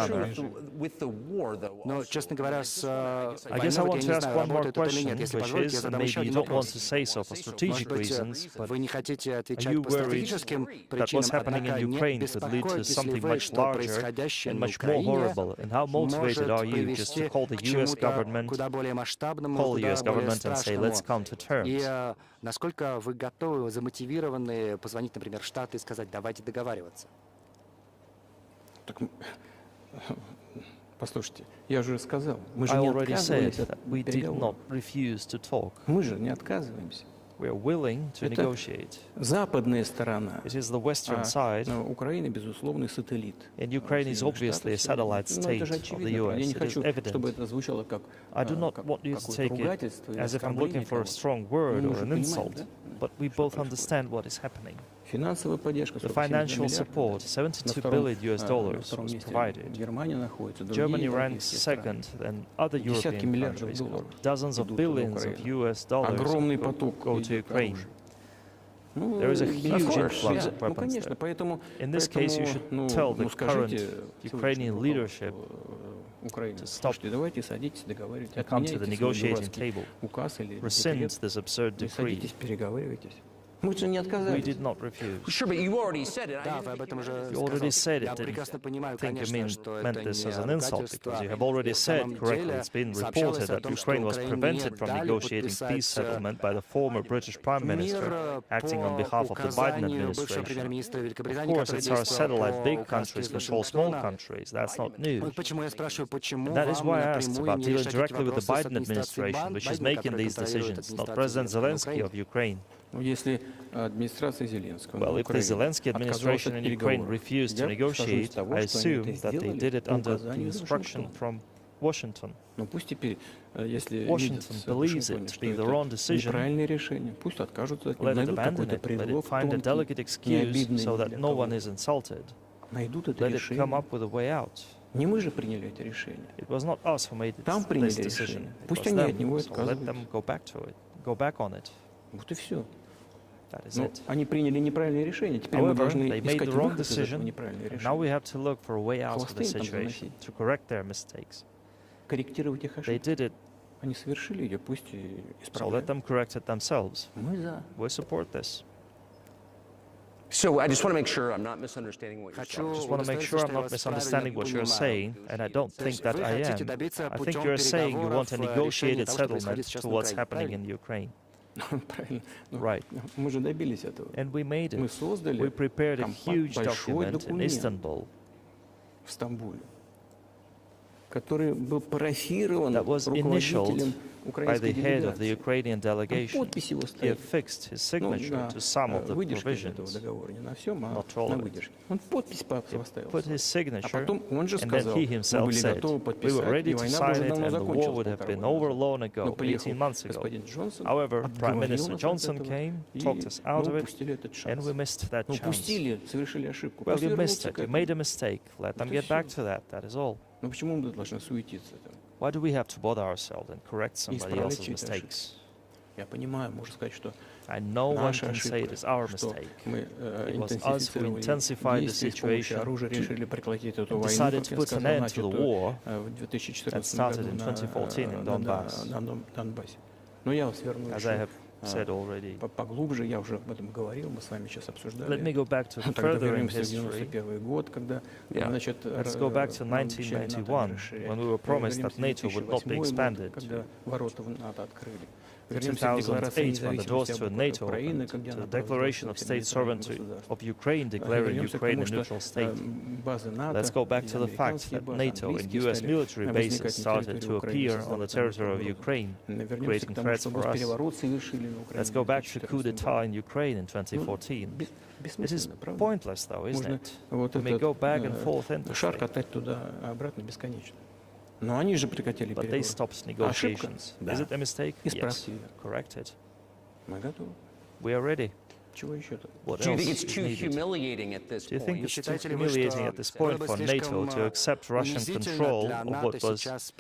true manner. with the war, though. Но, честно говоря, с I guess I want to ask one more question, which is, and maybe you don't want to say so for strategic reasons, but вы не хотите are отвечать you по worried стратегическим that what's причинам, happening in однако не Ukraine could lead to беспокоитесь ли something вы, much что larger происходящее and на much more Украине horrible? And how motivated are you just to call the US government, куда более масштабному, call the куда US более government and say, let's страшному? come to terms? И насколько вы готовы, замотивированы позвонить, например, в Штаты и сказать, давайте договариваться? Послушайте, я уже сказал, мы же I не already said отказываемся that от we did переговоров. not refuse to talk. Мы же не отказываемся. We are willing to Это negotiate. западная сторона, It is the Western side, Украина, безусловный сателлит. and Ukraine is obviously a satellite state Это же of the очевидно. US. Я не It is хочу, чтобы evident. это звучало как I do not want you to какое-то take it ругательство или as if I'm looking оскорбление for a кого-то. strong word Мы or же an понимаем, insult, да, but we что both происходит. understand what is happening. Финансовая поддержка The 47 financial миллиардов. support, На $72 втором billion was месте provided. Германия находится, другие Germany европейские ranks страны. second, and other Десятки European миллиардов countries долларов dozens of идут на billions of Украину. US dollars Огромный поток go to идет Ukraine. оружия. Ну, There is a я huge знаю, influx да, of ну, weapons конечно, there. поэтому, In this case, you should tell the current скажите Ukrainian leadership Украине, to stop слушайте, давайте садитесь, договаривайтесь, and come to the отменяйте свой negotiating дурацкий table, указ или rescind декрет, this absurd и decree. садитесь, переговаривайтесь. Мы же не We отказались. did not refuse. Sure, but you already said it. Да, вы об этом уже You already сказали. said Я it, didn't прекрасно понимаю, think you конечно, что meant это this не as an insult, ругательство. because you have already На said самом correctly, деле it's been сообщалось reported о that том, что Ukraine was Украине prevented не from дали negotiating подписать peace settlement by the former British Prime Minister, мир acting on по behalf of the Biden указанию бывшего administration. премьер-министра Of Великобритании, course, который it's our действовал satellite. по Big указке countries из control small Вашингтона. countries. That's not new. Вот почему я спрашиваю, почему That is вам why I asked напрямую about не dealing решать эти directly with the вопросы с Biden администрацией administration, which is Байдена, making которая these контролирует decisions, not администрацию President Зеленского Zelensky на of Ukraine. Ну, если администрация Зеленского Well, if the Zelensky administration in Ukraine refused to negotiate, I assume that they did it under the instruction from Washington. Ну, пусть теперь, если Washington видят в believes Вашингтоне, it to что be the это wrong decision, неправильное решение, пусть откажутся от него, let it найдут abandon какой-то it, let it предлог find a тонкий, delicate не excuse обидный so ни that для no one кого. is insulted. Найдут это Let it решение. come up with a way out. Не мы же приняли это решение. It was not us who made Там this приняли decision. решение. It Пусть was они от them. него So let отказываются. them go back to it, go back on it. Вот и все. That is Но it. они приняли неправильное решение. Теперь мы However, должны they made искать the wrong выход из этого decision, неправильного and now we решения. have to look for a way out of the Хвосты им там situation, заносить. to correct their mistakes. Корректировать их They ошибки. did it, Они совершили ее, пусть и so let исправляют. them correct it themselves. Мы за. We support this. So I just want to make sure I'm not misunderstanding what you're Хочу saying. Just want to make sure I'm not misunderstanding what you're saying, and I don't think that I am. I think you're saying you want a negotiated settlement to what's happening in Ukraine. Правильно. Ну, Right. Мы же добились этого. And we made Мы it. создали We prepared a huge большой document in документ Istanbul в Стамбуле, который был парафирован that was руководителем initialed by украинской the head of the делегации. Ukrainian Там delegation. подпись его He стоит. affixed his Ну, signature на to some of the выдержке этого provisions, договора, не на всем, а not all на of it. выдержке. Он подпись поставил. put his А signature, потом он же and then сказал, he мы himself были said, готовы we were подписать, ready и to война sign уже it, давно and the war закончилась would have been полтора года over long назад. ago, Но 18 приехал months ago. господин Джонсон, However, Prime отговорил Minister нас от Johnson этого, came, и talked us мы out of it, упустили этот and шанс. we missed that Мы chance. упустили, совершили ошибку. Well, Пусть you вернутся missed к it. You этому. made a mistake. Let them Вот и get back всё. to that. That is all. Но почему мы должны суетиться там? Why do we have to bother ourselves and correct somebody исправлять else's чьи-то mistakes? Я понимаю, можно сказать, что I know one наша can say it ошибка, is our что mistake. мы It was us who интенсифицировали intensified the действия с помощью situation оружия, решили прекратить эту and войну, decided как to я put an сказал, end to the начатую war в 2014 that started году in 2014 in Donbass. на Донбассе. Но я вас верну As I еще have said already. поглубже, я уже об этом говорил, мы с вами сейчас обсуждали. Let me go back to Тогда further in вернемся в history. 91 год, когда, значит, Let's go back to 1991, when we were promised that NATO would not be expanded. Когда ворота в НАТО открыли. 2008, when the doors to NATO opened, to the Declaration of State Sovereignty of Ukraine declaring Ukraine a neutral state. Let's go back to the fact that NATO and US military bases started to appear on the territory of Ukraine, creating threats for us. Let's go back to coup d'etat in Ukraine in 2014. It is pointless, though, isn't it? We may go back and forth endlessly. But they stopped negotiations. Is it a mistake? Yes. Correct it. We are ready. What Do you think it's else too is needed? humiliating at this Do you point? think it's too humiliating at this point for NATO to accept Russian control of what was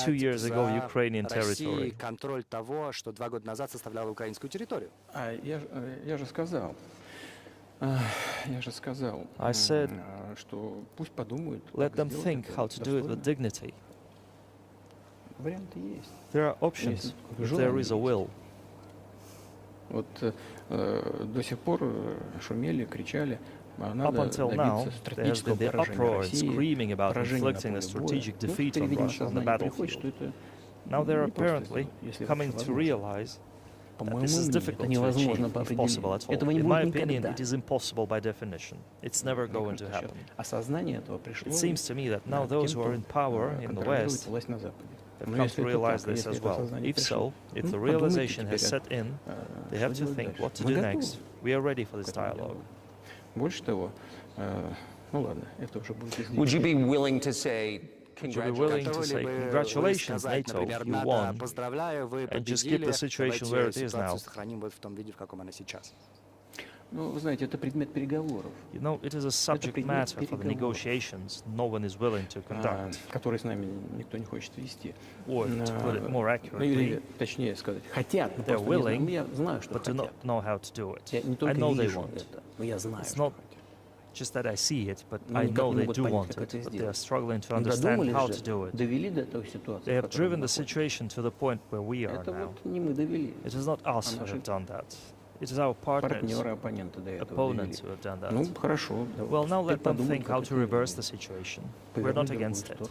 2 years ago Ukrainian territory? Контроль того, что 2 года назад составляло украинскую территорию. Я же сказал, I said, что пусть подумают, let them think how to do it with dignity. Варианты есть. There are options if there is a will. Вот до сих пор шумели, кричали, Up until now, there has been the uproar and screaming about inflicting a strategic defeat on Russia on the battlefield. Now they're apparently coming to realize that this is difficult to achieve, if possible at all. In my opinion, it is impossible by definition. It's never going to happen. It seems to me that now those who are in power in the West have come to realize this as well. If so, if the realization has set in, they have to think what to do next. We are ready for this dialogue. Would you be willing to say, Would you be willing to say, congratulations, NATO, you won, and just keep the situation where it is now? You know, it is a subject matter for the negotiations no one is willing to conduct. Or, to put it more accurately, they're willing, but do not know how to do it. I know they want. It's not just that I see it, but I know they do want it, but they are struggling to understand how to do it. They have driven the situation to the point where we are now. It is not us who have done that. It is our partners, opponents who have done that. Well, now let them think how to reverse the situation. We're not against it.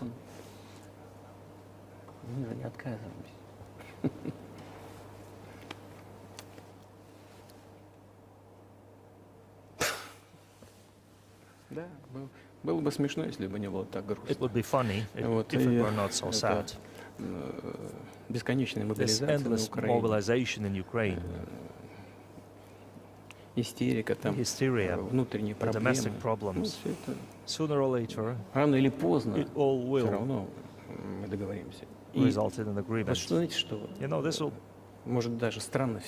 It would be funny if it were not so sad. This endless mobilization in Ukraine, hysteria, the domestic problems, sooner or later, it all will result in an agreement. You know, this will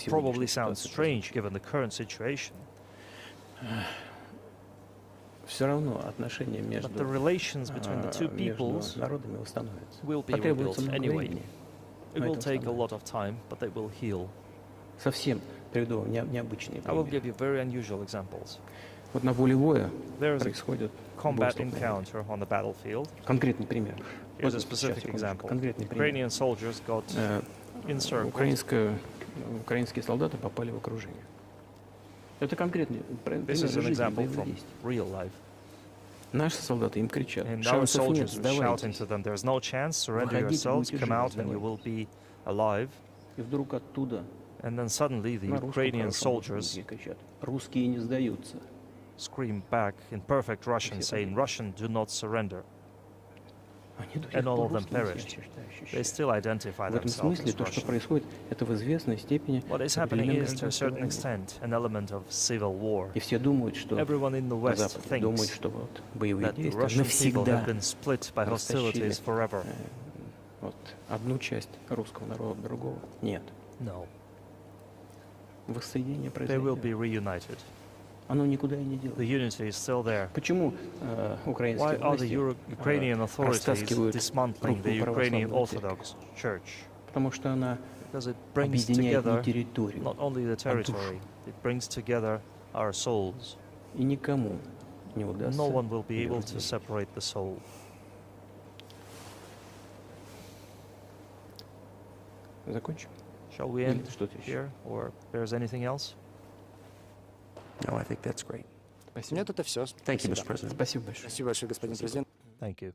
probably sound strange given the current situation. But the relations between the two peoples will be rebuilt anyway. It will take a lot of time, but they will heal. I will give you very unusual examples. There is a combat encounter on the battlefield. Here's a specific example. Ukrainian soldiers got encircled. This is an example from real life. And our soldiers are shouting to them, there's no chance, surrender yourselves, come out and you will be alive. And then suddenly the Ukrainian soldiers scream back in perfect Russian, saying, Russian, do not surrender. And all of them perished. They still identify themselves as Russian. What is happening is, to a certain extent, an element of civil war. Everyone in the West thinks that the Russian people have been split by hostilities forever. No. They will be reunited. The unity is still there. Why are the Ukrainian authorities dismantling the Ukrainian Orthodox Church? Because it brings together not only the territory, it brings together our souls. No one will be able to separate the soul. Shall we end here, or there's anything else? No, I think that's great. Нет, это все. Thank you, Mr. President. Спасибо большое. Спасибо большое, господин президент. Thank you.